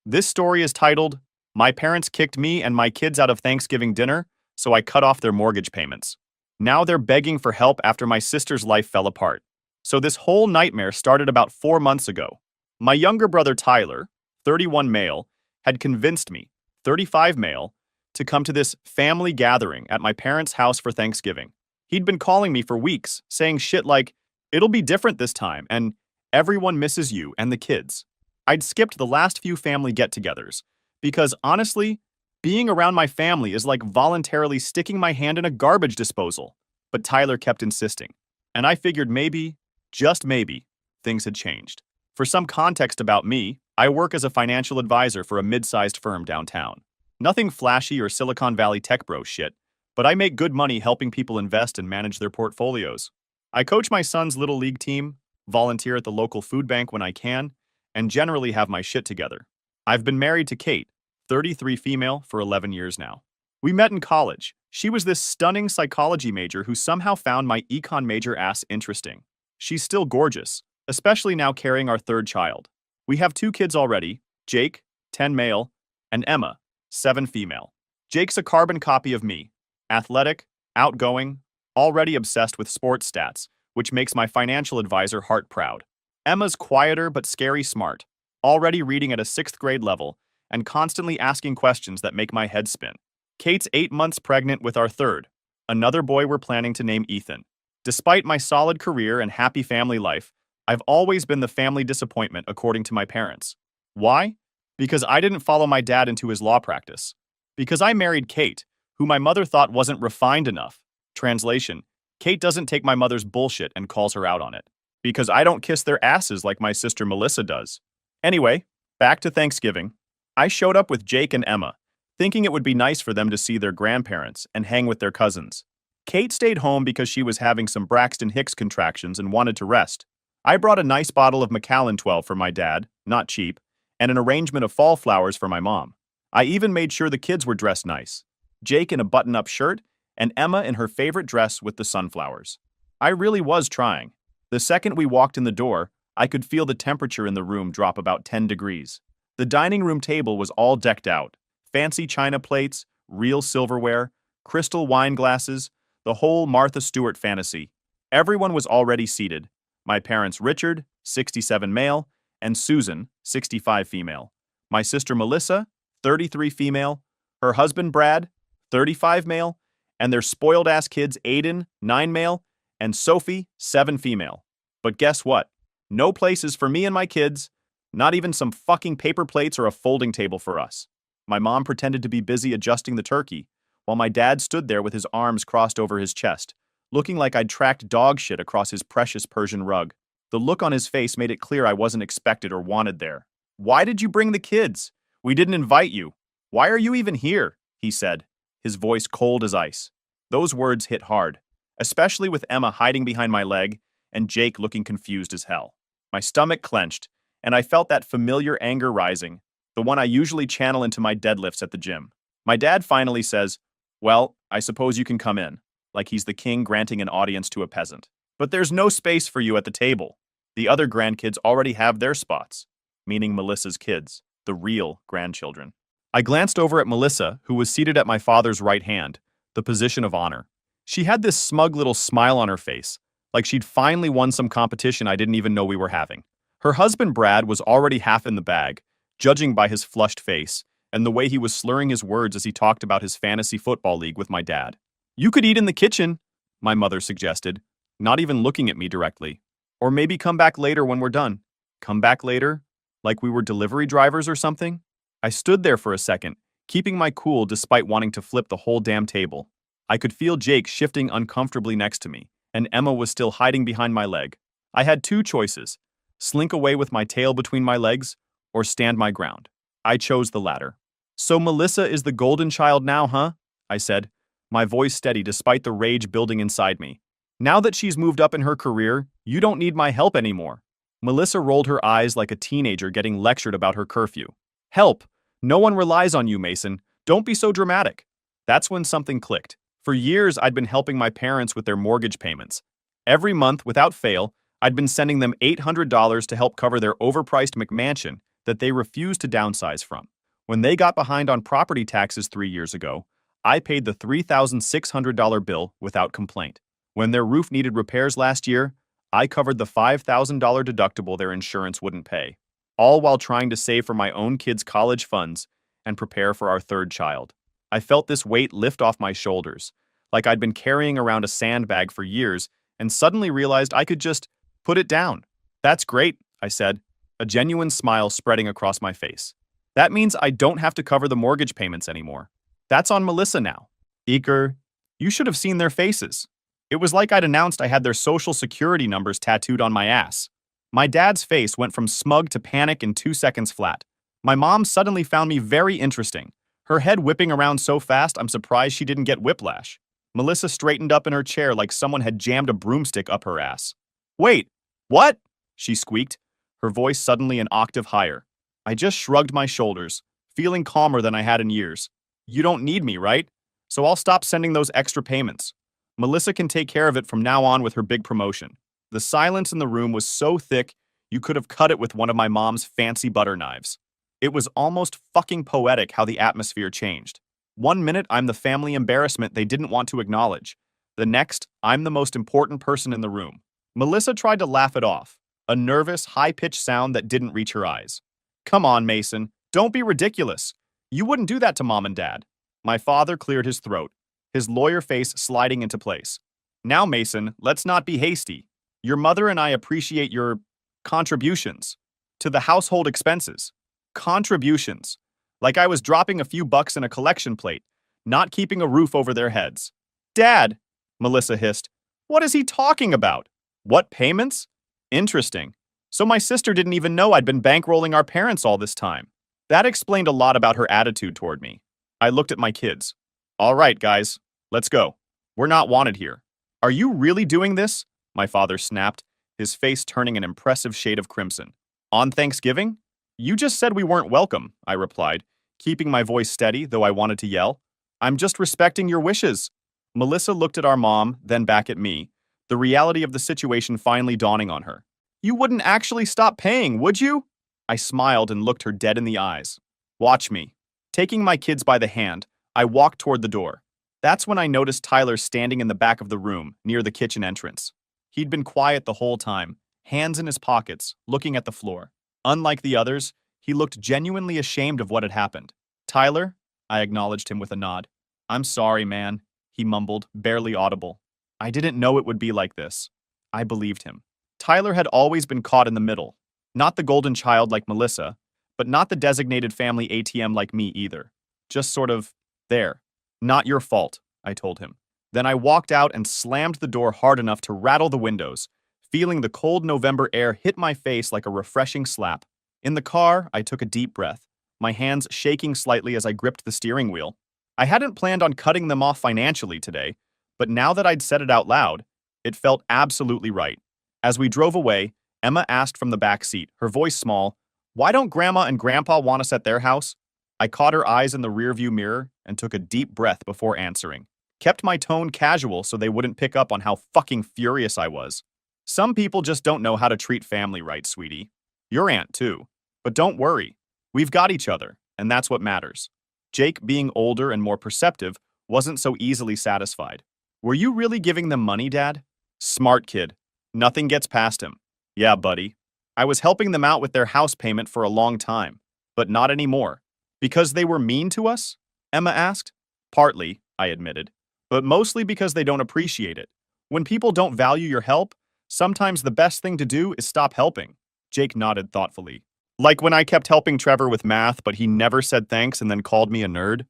This story is titled, "My Parents Kicked Me and My Kids Out of Thanksgiving Dinner, so I cut off their mortgage payments. Now they're begging for help after my sister's life fell apart." So this whole nightmare started about 4 months ago. My younger brother Tyler, 31 male, had convinced me, 35 male, to come to this family gathering at my parents' house for Thanksgiving. He'd been calling me for weeks, saying shit like, "It'll be different this time," and "Everyone misses you and the kids." I'd skipped the last few family get-togethers, because honestly, being around my family is like voluntarily sticking my hand in a garbage disposal. But Tyler kept insisting, and I figured maybe, just maybe, things had changed. For some context about me, I work as a financial advisor for a mid-sized firm downtown. Nothing flashy or Silicon Valley tech bro shit, but I make good money helping people invest and manage their portfolios. I coach my son's little league team, volunteer at the local food bank when I can, and generally have my shit together. I've been married to Kate, 33 female, for 11 years now. We met in college. She was this stunning psychology major who somehow found my econ major ass interesting. She's still gorgeous, especially now carrying our third child. We have 2 kids already, Jake, 10 male, and Emma, 7 female. Jake's a carbon copy of me, athletic, outgoing, already obsessed with sports stats, which makes my financial advisor heart proud. Emma's quieter but scary smart, already reading at a 6th grade level, and constantly asking questions that make my head spin. Kate's 8 months pregnant with our third, another boy we're planning to name Ethan. Despite my solid career and happy family life, I've always been the family disappointment according to my parents. Why? Because I didn't follow my dad into his law practice. Because I married Kate, who my mother thought wasn't refined enough. Translation: Kate doesn't take my mother's bullshit and calls her out on it. Because I don't kiss their asses like my sister Melissa does. Anyway, Back to Thanksgiving. I showed up with Jake and Emma, thinking it would be nice for them to see their grandparents and hang with their cousins. Kate stayed home because she was having some Braxton Hicks contractions and wanted to rest. I brought a nice bottle of Macallan 12 for my dad, not cheap, and an arrangement of fall flowers for my mom. I even made sure the kids were dressed nice. Jake in a button-up shirt, and Emma in her favorite dress with the sunflowers. I really was trying. The second we walked in the door, I could feel the temperature in the room drop about 10 degrees. The dining room table was all decked out. Fancy china plates, real silverware, crystal wine glasses, the whole Martha Stewart fantasy. Everyone was already seated. My parents Richard, 67 male, and Susan, 65 female. My sister Melissa, 33 female, her husband Brad, 35 male, and their spoiled-ass kids Aiden, 9 male, and Sophie, 7 female. But guess what? No places for me and my kids, not even some fucking paper plates or a folding table for us. My mom pretended to be busy adjusting the turkey, while my dad stood there with his arms crossed over his chest, looking like I'd tracked dog shit across his precious Persian rug. The look on his face made it clear I wasn't expected or wanted there. "Why did you bring the kids? We didn't invite you. Why are you even here?" he said, his voice cold as ice. Those words hit hard, especially with Emma hiding behind my leg and Jake looking confused as hell. My stomach clenched, and I felt that familiar anger rising, the one I usually channel into my deadlifts at the gym. My dad finally says, "Well, I suppose you can come in," like he's the king granting an audience to a peasant. "But there's no space for you at the table. The other grandkids already have their spots," meaning Melissa's kids, the real grandchildren. I glanced over at Melissa, who was seated at my father's right hand, the position of honor. She had this smug little smile on her face, like she'd finally won some competition I didn't even know we were having. Her husband Brad was already half in the bag, judging by his flushed face and the way he was slurring his words as he talked about his fantasy football league with my dad. "You could eat in the kitchen," my mother suggested, not even looking at me directly. "Or maybe come back later when we're done." Come back later? Like we were delivery drivers or something? I stood there for a second, keeping my cool despite wanting to flip the whole damn table. I could feel Jake shifting uncomfortably next to me, and Emma was still hiding behind my leg. I had two choices: slink away with my tail between my legs, or stand my ground. I chose the latter. "So Melissa is the golden child now, huh?" I said, my voice steady despite the rage building inside me. "Now that she's moved up in her career, you don't need my help anymore." Melissa rolled her eyes like a teenager getting lectured about her curfew. "Help! No one relies on you, Mason. Don't be so dramatic." That's when something clicked. For years, I'd been helping my parents with their mortgage payments. Every month, without fail, I'd been sending them $800 to help cover their overpriced McMansion that they refused to downsize from. When they got behind on property taxes 3 years ago, I paid the $3,600 bill without complaint. When their roof needed repairs last year, I covered the $5,000 deductible their insurance wouldn't pay, all while trying to save for my own kids' college funds and prepare for our third child. I felt this weight lift off my shoulders, like I'd been carrying around a sandbag for years and suddenly realized I could just put it down. "That's great," I said, a genuine smile spreading across my face. "That means I don't have to cover the mortgage payments anymore. That's on Melissa now." Eager, you should have seen their faces. It was like I'd announced I had their social security numbers tattooed on my ass. My dad's face went from smug to panic in 2 seconds flat. My mom suddenly found me very interesting, her head whipping around so fast I'm surprised she didn't get whiplash. Melissa straightened up in her chair like someone had jammed a broomstick up her ass. "Wait, what?" she squeaked, her voice suddenly an octave higher. I just shrugged my shoulders, feeling calmer than I had in years. "You don't need me, right? So I'll stop sending those extra payments. Melissa can take care of it from now on with her big promotion." The silence in the room was so thick, you could have cut it with one of my mom's fancy butter knives. It was almost fucking poetic how the atmosphere changed. One minute, I'm the family embarrassment they didn't want to acknowledge. The next, I'm the most important person in the room. Melissa tried to laugh it off, a nervous, high-pitched sound that didn't reach her eyes. "Come on, Mason, don't be ridiculous. You wouldn't do that to Mom and Dad." My father cleared his throat, his lawyer face sliding into place. "Now, Mason, let's not be hasty. Your mother and I appreciate your contributions to the household expenses." Contributions. Like I was dropping a few bucks in a collection plate, not keeping a roof over their heads. "Dad," Melissa hissed, "what is he talking about? What payments? Interesting. So my sister didn't even know I'd been bankrolling our parents all this time. That explained a lot about her attitude toward me. I looked at my kids. All right, guys, let's go. We're not wanted here. Are you really doing this? My father snapped, his face turning an impressive shade of crimson. On Thanksgiving? You just said we weren't welcome, I replied, keeping my voice steady, though I wanted to yell. I'm just respecting your wishes. Melissa looked at our mom, then back at me, the reality of the situation finally dawning on her. You wouldn't actually stop paying, would you? I smiled and looked her dead in the eyes. Watch me. Taking my kids by the hand, I walked toward the door. That's when I noticed Tyler standing in the back of the room, near the kitchen entrance. He'd been quiet the whole time, hands in his pockets, looking at the floor. Unlike the others, he looked genuinely ashamed of what had happened. Tyler? I acknowledged him with a nod. I'm sorry, man, he mumbled, barely audible. I didn't know it would be like this. I believed him. Tyler had always been caught in the middle. Not the golden child like Melissa, but not the designated family ATM like me either. Just sort of there. Not your fault, I told him. Then I walked out and slammed the door hard enough to rattle the windows, feeling the cold November air hit my face like a refreshing slap. In the car, I took a deep breath, my hands shaking slightly as I gripped the steering wheel. I hadn't planned on cutting them off financially today, but now that I'd said it out loud, it felt absolutely right. As we drove away, Emma asked from the back seat, her voice small, "Why don't Grandma and Grandpa want us at their house?" I caught her eyes in the rearview mirror and took a deep breath before answering. Kept my tone casual so they wouldn't pick up on how fucking furious I was. Some people just don't know how to treat family right, sweetie. Your aunt, too. But don't worry. We've got each other, and that's what matters. Jake, being older and more perceptive, wasn't so easily satisfied. Were you really giving them money, Dad? Smart kid. Nothing gets past him. Yeah, buddy. I was helping them out with their house payment for a long time, but not anymore. Because they were mean to us? Emma asked. Partly, I admitted, but mostly because they don't appreciate it. When people don't value your help, sometimes the best thing to do is stop helping. Jake nodded thoughtfully. Like when I kept helping Trevor with math, but he never said thanks and then called me a nerd?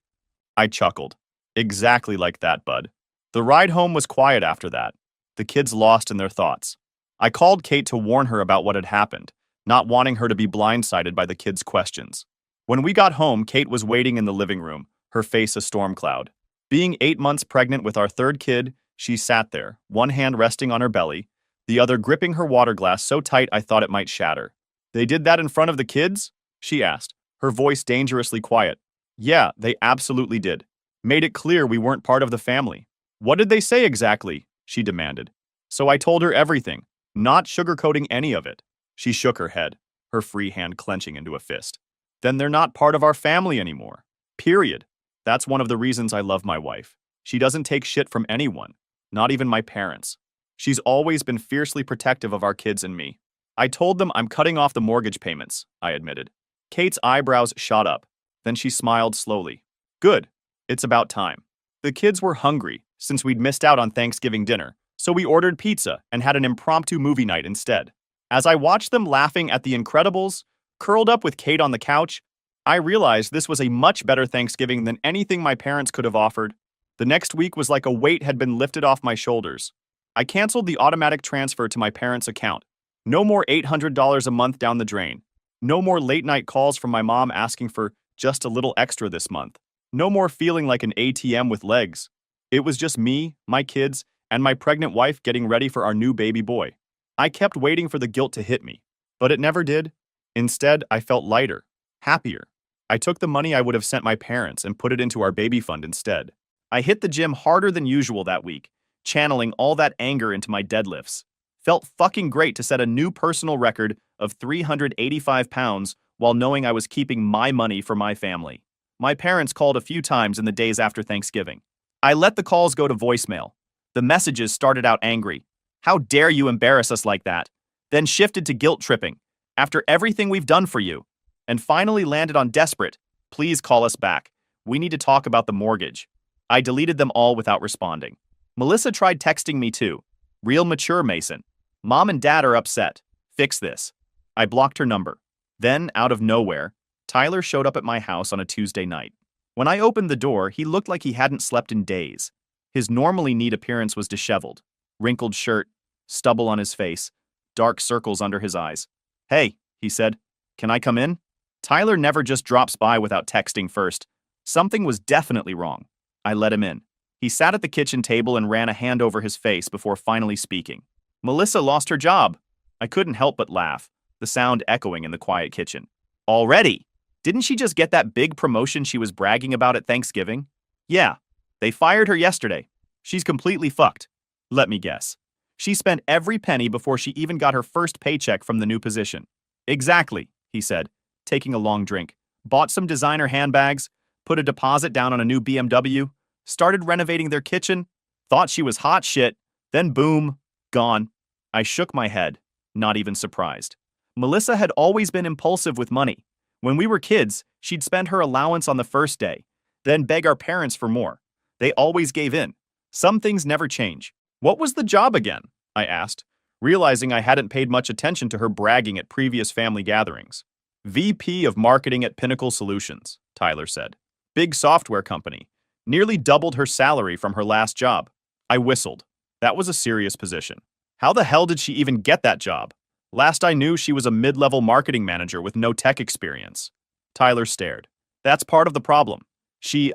I chuckled. Exactly like that, bud. The ride home was quiet after that, the kids lost in their thoughts. I called Kate to warn her about what had happened, not wanting her to be blindsided by the kids' questions. When we got home, Kate was waiting in the living room, her face a storm cloud. Being 8 months pregnant with our third kid, she sat there, one hand resting on her belly, the other gripping her water glass so tight I thought it might shatter. They did that in front of the kids? She asked, her voice dangerously quiet. Yeah, they absolutely did. Made it clear we weren't part of the family. What did they say exactly? She demanded. So I told her everything, not sugarcoating any of it. She shook her head, her free hand clenching into a fist. Then they're not part of our family anymore. Period. That's one of the reasons I love my wife. She doesn't take shit from anyone, not even my parents. She's always been fiercely protective of our kids and me. I told them I'm cutting off the mortgage payments, I admitted. Kate's eyebrows shot up. Then she smiled slowly. Good. It's about time. The kids were hungry, since we'd missed out on Thanksgiving dinner, so we ordered pizza and had an impromptu movie night instead. As I watched them laughing at The Incredibles, curled up with Kate on the couch, I realized this was a much better Thanksgiving than anything my parents could have offered. The next week was like a weight had been lifted off my shoulders. I canceled the automatic transfer to my parents' account. No more $800 a month down the drain. No more late-night calls from my mom asking for just a little extra this month. No more feeling like an ATM with legs. It was just me, my kids, and my pregnant wife getting ready for our new baby boy. I kept waiting for the guilt to hit me, but it never did. Instead, I felt lighter, happier. I took the money I would have sent my parents and put it into our baby fund instead. I hit the gym harder than usual that week, channeling all that anger into my deadlifts. Felt fucking great to set a new personal record of 385 pounds while knowing I was keeping my money for my family. My parents called a few times in the days after Thanksgiving. I let the calls go to voicemail. The messages started out angry. How dare you embarrass us like that? Then shifted to guilt tripping. After everything we've done for you. And finally landed on desperate. Please call us back. We need to talk about the mortgage. I deleted them all without responding. Melissa tried texting me too. Real mature, Mason. Mom and Dad are upset. Fix this. I blocked her number. Then, out of nowhere, Tyler showed up at my house on a Tuesday night. When I opened the door, he looked like he hadn't slept in days. His normally neat appearance was disheveled. Wrinkled shirt, stubble on his face, dark circles under his eyes. "Hey," he said, "can I come in?" Tyler never just drops by without texting first. Something was definitely wrong. I let him in. He sat at the kitchen table and ran a hand over his face before finally speaking. "Melissa lost her job." I couldn't help but laugh, the sound echoing in the quiet kitchen. "Already? Didn't she just get that big promotion she was bragging about at Thanksgiving?" "Yeah. They fired her yesterday. She's completely fucked." "Let me guess. She spent every penny before she even got her first paycheck from the new position." "Exactly," he said, taking a long drink. "Bought some designer handbags, put a deposit down on a new BMW, started renovating their kitchen, thought she was hot shit, then boom, gone." I shook my head, not even surprised. Melissa had always been impulsive with money. When we were kids, she'd spend her allowance on the first day, then beg our parents for more. They always gave in. Some things never change. "What was the job again?" I asked, realizing I hadn't paid much attention to her bragging at previous family gatherings. "VP of Marketing at Pinnacle Solutions," Tyler said. "Big software company. Nearly doubled her salary from her last job." I whistled. That was a serious position. How the hell did she even get that job? Last I knew, she was a mid-level marketing manager with no tech experience. Tyler stared. "That's part of the problem. She,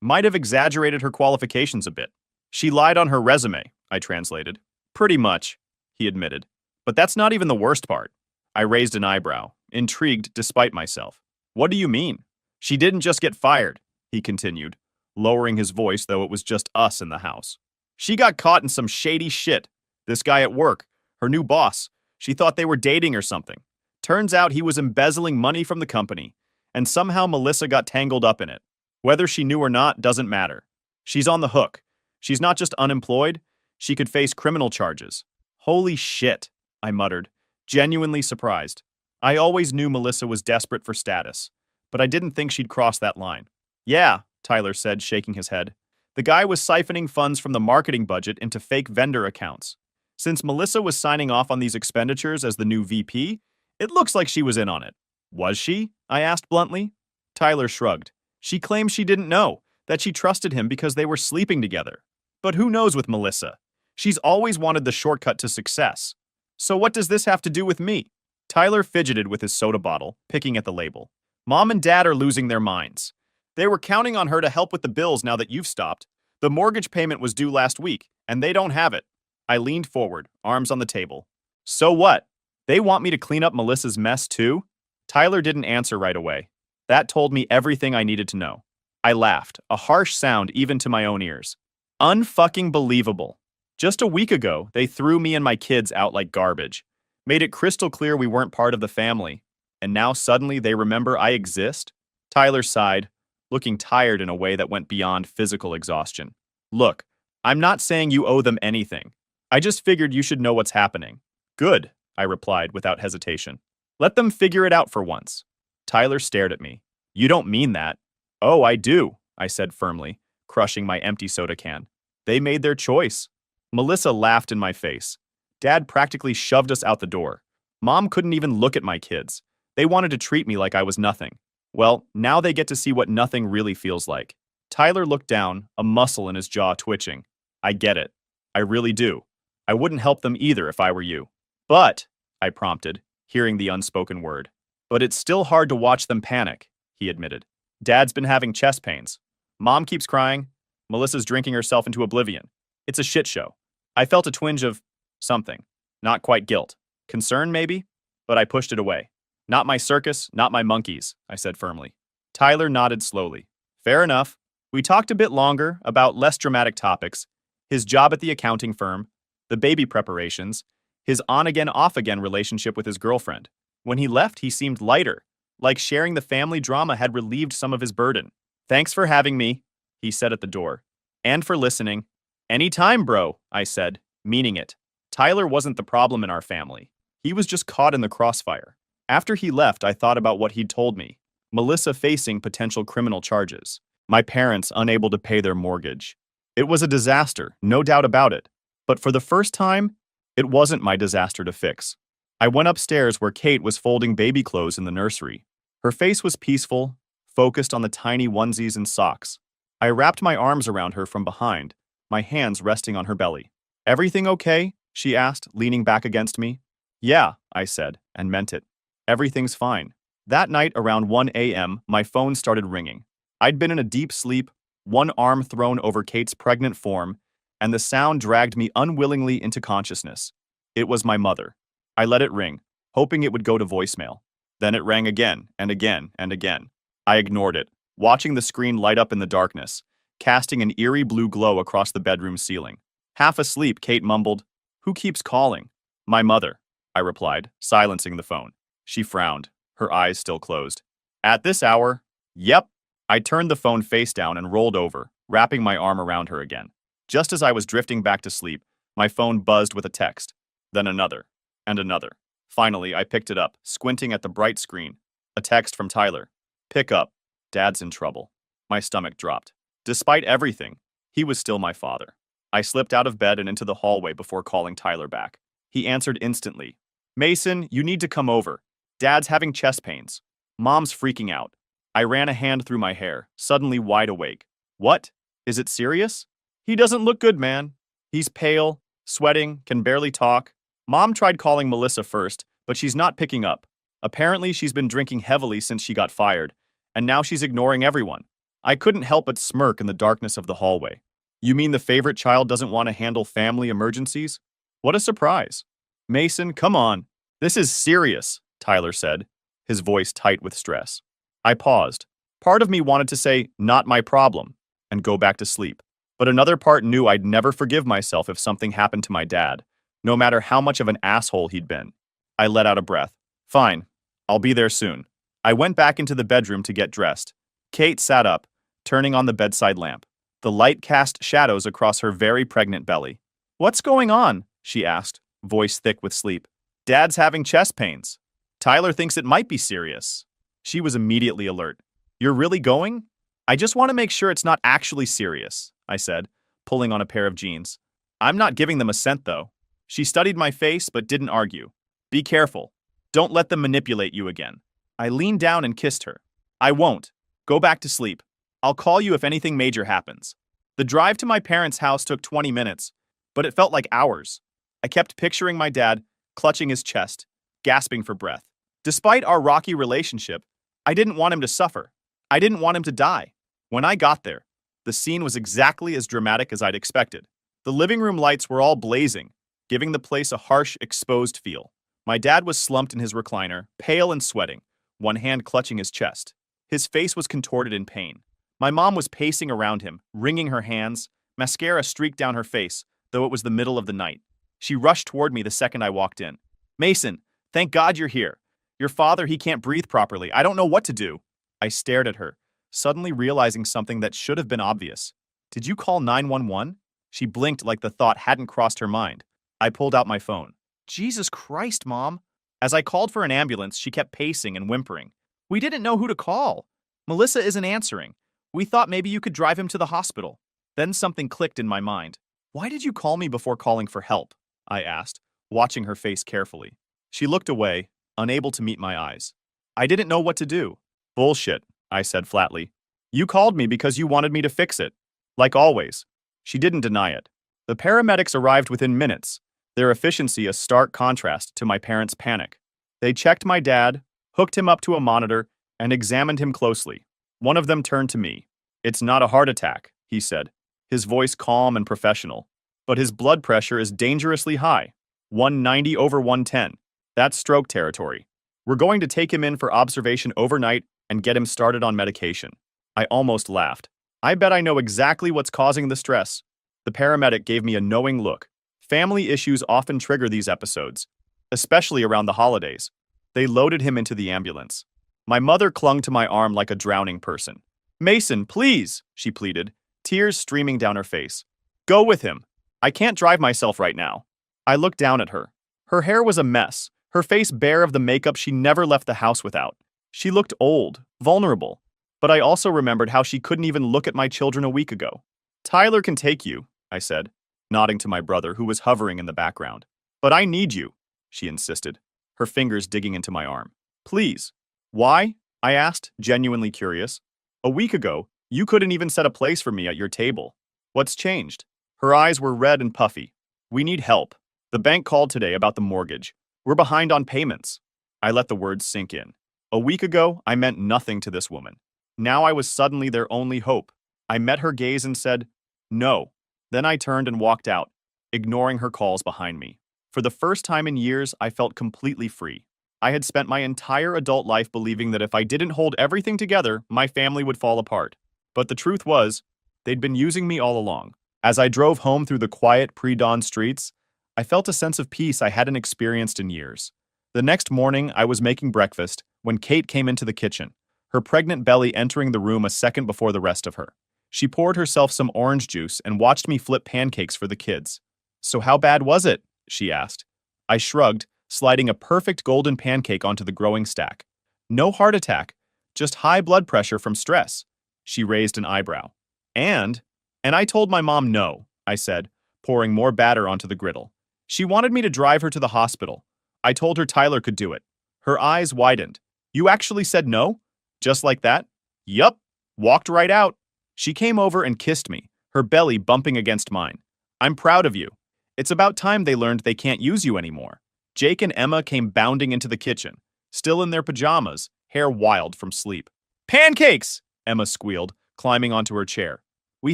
might have exaggerated her qualifications a bit. She lied on her resume," I translated. "Pretty much," he admitted. "But that's not even the worst part." I raised an eyebrow, intrigued despite myself. "What do you mean?" "She didn't just get fired," he continued, lowering his voice though it was just us in the house. "She got caught in some shady shit. This guy at work, her new boss, she thought they were dating or something. Turns out he was embezzling money from the company, and somehow Melissa got tangled up in it. Whether she knew or not doesn't matter. She's on the hook. She's not just unemployed, she could face criminal charges." "Holy shit," I muttered, genuinely surprised. I always knew Melissa was desperate for status, but I didn't think she'd cross that line. "Yeah," Tyler said, shaking his head. "The guy was siphoning funds from the marketing budget into fake vendor accounts. Since Melissa was signing off on these expenditures as the new VP, it looks like she was in on it." "Was she?" I asked bluntly. Tyler shrugged. "She claims she didn't know, that she trusted him because they were sleeping together. But who knows with Melissa? She's always wanted the shortcut to success. So what does this have to do with me?" Tyler fidgeted with his soda bottle, picking at the label. "Mom and Dad are losing their minds. They were counting on her to help with the bills now that you've stopped. The mortgage payment was due last week, and they don't have it." I leaned forward, arms on the table. "So what? They want me to clean up Melissa's mess too?" Tyler didn't answer right away. That told me everything I needed to know. I laughed, a harsh sound even to my own ears. "Unfucking believable. Just a week ago, they threw me and my kids out like garbage, made it crystal clear we weren't part of the family, and now suddenly they remember I exist?" Tyler sighed, looking tired in a way that went beyond physical exhaustion. "Look, I'm not saying you owe them anything. I just figured you should know what's happening." "Good," I replied without hesitation. "Let them figure it out for once." Tyler stared at me. "You don't mean that." "Oh, I do," I said firmly, crushing my empty soda can. "They made their choice." Melissa laughed in my face. "Dad practically shoved us out the door. Mom couldn't even look at my kids. They wanted to treat me like I was nothing. Well, now they get to see what nothing really feels like." Tyler looked down, a muscle in his jaw twitching. "I get it. I really do. I wouldn't help them either if I were you." "But," I prompted, hearing the unspoken word. "But it's still hard to watch them panic," he admitted. "Dad's been having chest pains. Mom keeps crying. Melissa's drinking herself into oblivion. It's a shit show." I felt a twinge of something. Not quite guilt. Concern, maybe? But I pushed it away. "Not my circus, not my monkeys," I said firmly. Tyler nodded slowly. "Fair enough." We talked a bit longer about less dramatic topics. His job at the accounting firm, the baby preparations, his on-again, off-again relationship with his girlfriend. When he left, he seemed lighter, like sharing the family drama had relieved some of his burden. "Thanks for having me," he said at the door. "And for listening." "Anytime, bro," I said, meaning it. Tyler wasn't the problem in our family. He was just caught in the crossfire. After he left, I thought about what he'd told me. Melissa facing potential criminal charges. My parents unable to pay their mortgage. It was a disaster, no doubt about it. But for the first time, it wasn't my disaster to fix. I went upstairs where Kate was folding baby clothes in the nursery. Her face was peaceful, focused on the tiny onesies and socks. I wrapped my arms around her from behind, my hands resting on her belly. "Everything okay?" she asked, leaning back against me. "Yeah," I said, and meant it. Everything's fine. That night around 1 a.m., my phone started ringing. I'd been in a deep sleep, one arm thrown over Kate's pregnant form, and the sound dragged me unwillingly into consciousness. It was my mother. I let it ring, hoping it would go to voicemail. Then it rang again and again and again. I ignored it, watching the screen light up in the darkness, casting an eerie blue glow across the bedroom ceiling. Half asleep, Kate mumbled, "Who keeps calling?" "My mother," I replied, silencing the phone. She frowned, her eyes still closed. "At this hour?" "Yep." I turned the phone face down and rolled over, wrapping my arm around her again. Just as I was drifting back to sleep, my phone buzzed with a text, then another, and another. Finally, I picked it up, squinting at the bright screen. A text from Tyler. "Pick up. Dad's in trouble." My stomach dropped. Despite everything, he was still my father. I slipped out of bed and into the hallway before calling Tyler back. He answered instantly. "Mason, you need to come over. Dad's having chest pains. Mom's freaking out." I ran a hand through my hair, suddenly wide awake. "What? Is it serious?" "He doesn't look good, man. He's pale, sweating, can barely talk. Mom tried calling Melissa first, but she's not picking up. Apparently, she's been drinking heavily since she got fired, and now she's ignoring everyone." I couldn't help but smirk in the darkness of the hallway. "You mean the favorite child doesn't want to handle family emergencies? What a surprise." "Mason, come on. This is serious," Tyler said, his voice tight with stress. I paused. Part of me wanted to say, "Not my problem," and go back to sleep. But another part knew I'd never forgive myself if something happened to my dad, no matter how much of an asshole he'd been. I let out a breath. "Fine. I'll be there soon." I went back into the bedroom to get dressed. Kate sat up, turning on the bedside lamp. The light cast shadows across her very pregnant belly. "What's going on?" she asked, voice thick with sleep. "Dad's having chest pains. Tyler thinks it might be serious." She was immediately alert. "You're really going?" "I just want to make sure it's not actually serious," I said, pulling on a pair of jeans. "I'm not giving them a cent, though." She studied my face but didn't argue. "Be careful. Don't let them manipulate you again." I leaned down and kissed her. "I won't. Go back to sleep. I'll call you if anything major happens." The drive to my parents' house took 20 minutes, but it felt like hours. I kept picturing my dad, clutching his chest, gasping for breath. Despite our rocky relationship, I didn't want him to suffer. I didn't want him to die. When I got there, the scene was exactly as dramatic as I'd expected. The living room lights were all blazing, giving the place a harsh, exposed feel. My dad was slumped in his recliner, pale and sweating, one hand clutching his chest. His face was contorted in pain. My mom was pacing around him, wringing her hands. Mascara streaked down her face, though it was the middle of the night. She rushed toward me the second I walked in. "Mason, thank God you're here. Your father, he can't breathe properly. I don't know what to do." I stared at her, suddenly realizing something that should have been obvious. "Did you call 911? She blinked like the thought hadn't crossed her mind. I pulled out my phone. "Jesus Christ, Mom." As I called for an ambulance, she kept pacing and whimpering. "We didn't know who to call. Melissa isn't answering. We thought maybe you could drive him to the hospital." Then something clicked in my mind. "Why did you call me before calling for help?" I asked, watching her face carefully. She looked away, unable to meet my eyes. "I didn't know what to do." "Bullshit," I said flatly. "You called me because you wanted me to fix it. Like always." She didn't deny it. The paramedics arrived within minutes, their efficiency a stark contrast to my parents' panic. They checked my dad, hooked him up to a monitor, and examined him closely. One of them turned to me. "It's not a heart attack," he said, his voice calm and professional. "But his blood pressure is dangerously high, 190 over 110. That's stroke territory. We're going to take him in for observation overnight and get him started on medication." I almost laughed. "I bet I know exactly what's causing the stress." The paramedic gave me a knowing look. Family issues often trigger these episodes, especially around the holidays. They loaded him into the ambulance. My mother clung to my arm like a drowning person. "Mason, please," she pleaded, tears streaming down her face. "Go with him. I can't drive myself right now." I looked down at her. Her hair was a mess, her face bare of the makeup she never left the house without. She looked old, vulnerable, but I also remembered how she couldn't even look at my children a week ago. "Tyler can take you," I said, nodding to my brother who was hovering in the background. "But I need you," she insisted, her fingers digging into my arm. "Please." "Why?" I asked, genuinely curious. "A week ago, you couldn't even set a place for me at your table. What's changed?" Her eyes were red and puffy. "We need help. The bank called today about the mortgage. We're behind on payments." I let the words sink in. A week ago, I meant nothing to this woman. Now I was suddenly their only hope. I met her gaze and said, "No." Then I turned and walked out, ignoring her calls behind me. For the first time in years, I felt completely free. I had spent my entire adult life believing that if I didn't hold everything together, my family would fall apart. But the truth was, they'd been using me all along. As I drove home through the quiet pre-dawn streets, I felt a sense of peace I hadn't experienced in years. The next morning, I was making breakfast when Kate came into the kitchen, her pregnant belly entering the room a second before the rest of her. She poured herself some orange juice and watched me flip pancakes for the kids. "So how bad was it?" she asked. I shrugged, sliding a perfect golden pancake onto the growing stack. "No heart attack, just high blood pressure from stress." She raised an eyebrow. And I told my mom no, I said, pouring more batter onto the griddle. She wanted me to drive her to the hospital. I told her Tyler could do it. Her eyes widened. "You actually said no? Just like that?" "Yup." Walked right out. She came over and kissed me, her belly bumping against mine. "I'm proud of you. It's about time they learned they can't use you anymore." Jake and Emma came bounding into the kitchen, still in their pajamas, hair wild from sleep. "Pancakes!" Emma squealed, climbing onto her chair. We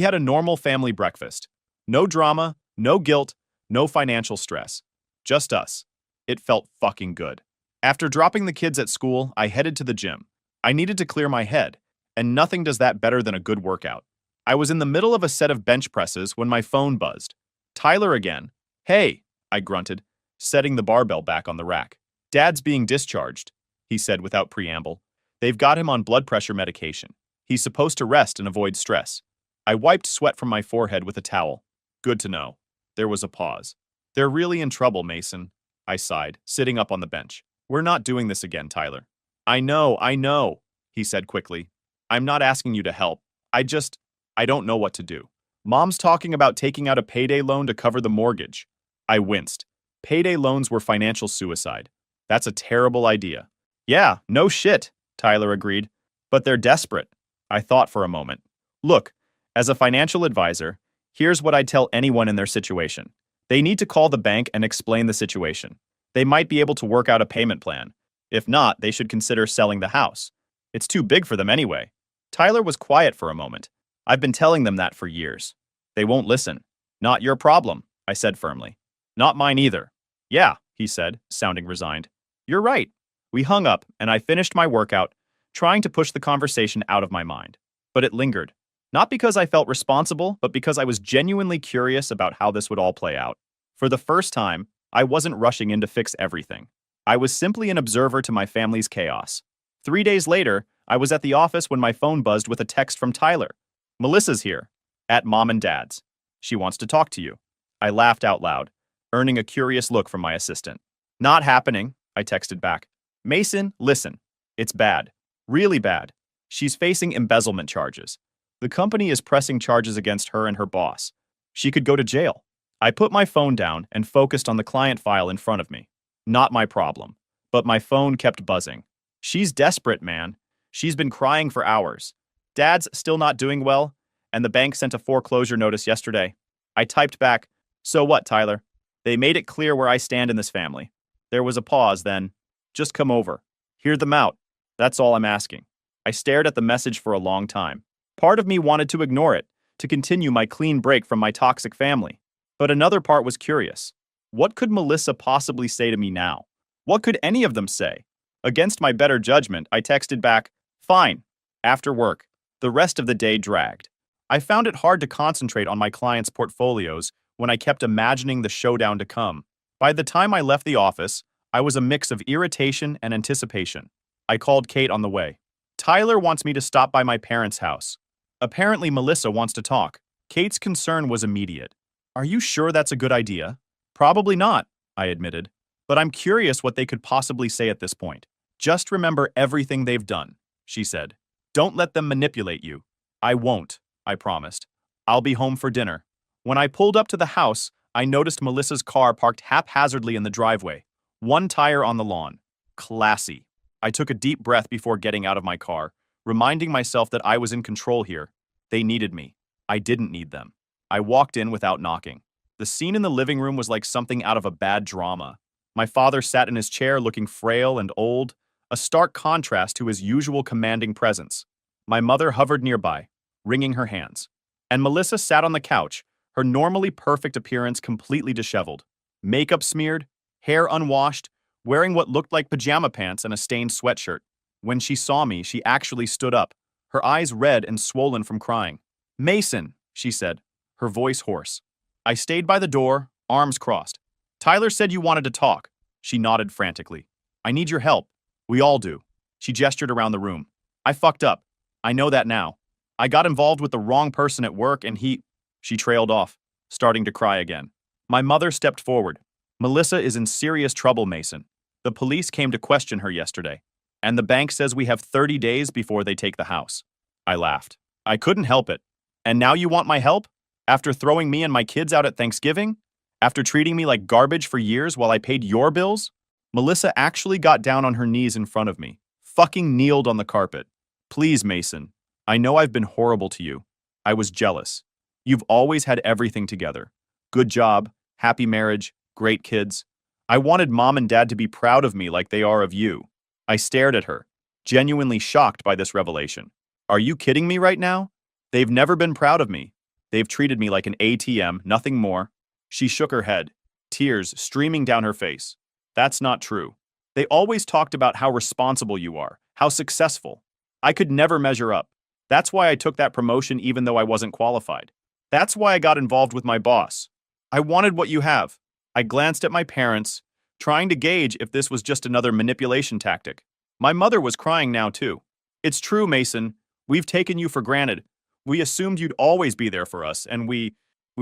had a normal family breakfast. No drama, no guilt, no financial stress. Just us. It felt fucking good. After dropping the kids at school, I headed to the gym. I needed to clear my head, and nothing does that better than a good workout. I was in the middle of a set of bench presses when my phone buzzed. Tyler again. "Hey," I grunted, setting the barbell back on the rack. "Dad's being discharged," he said without preamble. "They've got him on blood pressure medication. He's supposed to rest and avoid stress." I wiped sweat from my forehead with a towel. "Good to know." There was a pause. "They're really in trouble, Mason," I sighed, sitting up on the bench. "We're not doing this again, Tyler." I know, he said quickly. "I'm not asking you to help. I don't know what to do. Mom's talking about taking out a payday loan to cover the mortgage." I winced. Payday loans were financial suicide. That's a terrible idea. "Yeah, no shit," Tyler agreed. "But they're desperate." I thought for a moment. "Look, as a financial advisor, here's what I'd tell anyone in their situation. They need to call the bank and explain the situation. They might be able to work out a payment plan. If not, they should consider selling the house. It's too big for them anyway." Tyler was quiet for a moment. "I've been telling them that for years. They won't listen." "Not your problem," I said firmly. "Not mine either." "Yeah," he said, sounding resigned. "You're right." We hung up, and I finished my workout, trying to push the conversation out of my mind. But it lingered. Not because I felt responsible, but because I was genuinely curious about how this would all play out. For the first time, I wasn't rushing in to fix everything. I was simply an observer to my family's chaos. 3 days later, I was at the office when my phone buzzed with a text from Tyler. "Melissa's here, at Mom and Dad's. She wants to talk to you." I laughed out loud, earning a curious look from my assistant. "Not happening," I texted back. "Mason, listen. It's bad. Really bad. She's facing embezzlement charges. The company is pressing charges against her and her boss. She could go to jail." I put my phone down and focused on the client file in front of me. Not my problem. But my phone kept buzzing. "She's desperate, man. She's been crying for hours. Dad's still not doing well, and the bank sent a foreclosure notice yesterday." I typed back, "So what, Tyler? They made it clear where I stand in this family." There was a pause, then, "Just come over. Hear them out. That's all I'm asking." I stared at the message for a long time. Part of me wanted to ignore it, to continue my clean break from my toxic family. But another part was curious. What could Melissa possibly say to me now? What could any of them say? Against my better judgment, I texted back, "Fine." After work, the rest of the day dragged. I found it hard to concentrate on my clients' portfolios when I kept imagining the showdown to come. By the time I left the office, I was a mix of irritation and anticipation. I called Kate on the way. "Tyler wants me to stop by my parents' house. Apparently Melissa wants to talk." Kate's concern was immediate. "Are you sure that's a good idea?" "Probably not," I admitted. "But I'm curious what they could possibly say at this point." "Just remember everything they've done," she said. "Don't let them manipulate you." "I won't," I promised. "I'll be home for dinner." When I pulled up to the house, I noticed Melissa's car parked haphazardly in the driveway, one tire on the lawn. Classy. I took a deep breath before getting out of my car, reminding myself that I was in control here. They needed me. I didn't need them. I walked in without knocking. The scene in the living room was like something out of a bad drama. My father sat in his chair looking frail and old, a stark contrast to his usual commanding presence. My mother hovered nearby, wringing her hands. And Melissa sat on the couch, her normally perfect appearance completely disheveled. Makeup smeared, hair unwashed, wearing what looked like pajama pants and a stained sweatshirt. When she saw me, she actually stood up, her eyes red and swollen from crying. "Mason," she said, her voice hoarse. I stayed by the door, arms crossed. "Tyler said you wanted to talk." She nodded frantically. "I need your help. We all do." She gestured around the room. "I fucked up. I know that now. I got involved with the wrong person at work and he—" She trailed off, starting to cry again. My mother stepped forward. "Melissa is in serious trouble, Mason. The police came to question her yesterday, and the bank says we have 30 days before they take the house." I laughed. "I couldn't help it. And now you want my help? After throwing me and my kids out at Thanksgiving? After treating me like garbage for years while I paid your bills?" Melissa actually got down on her knees in front of me, fucking kneeled on the carpet. "Please, Mason. I know I've been horrible to you. I was jealous. You've always had everything together. Good job, happy marriage, great kids. I wanted mom and dad to be proud of me like they are of you." I stared at her, genuinely shocked by this revelation. "Are you kidding me right now? They've never been proud of me. They've treated me like an ATM, nothing more." She shook her head, tears streaming down her face. "That's not true. They always talked about how responsible you are, how successful. I could never measure up. That's why I took that promotion even though I wasn't qualified. That's why I got involved with my boss. I wanted what you have." I glanced at my parents, trying to gauge if this was just another manipulation tactic. My mother was crying now too. "It's true, Mason. We've taken you for granted. We assumed you'd always be there for us, and we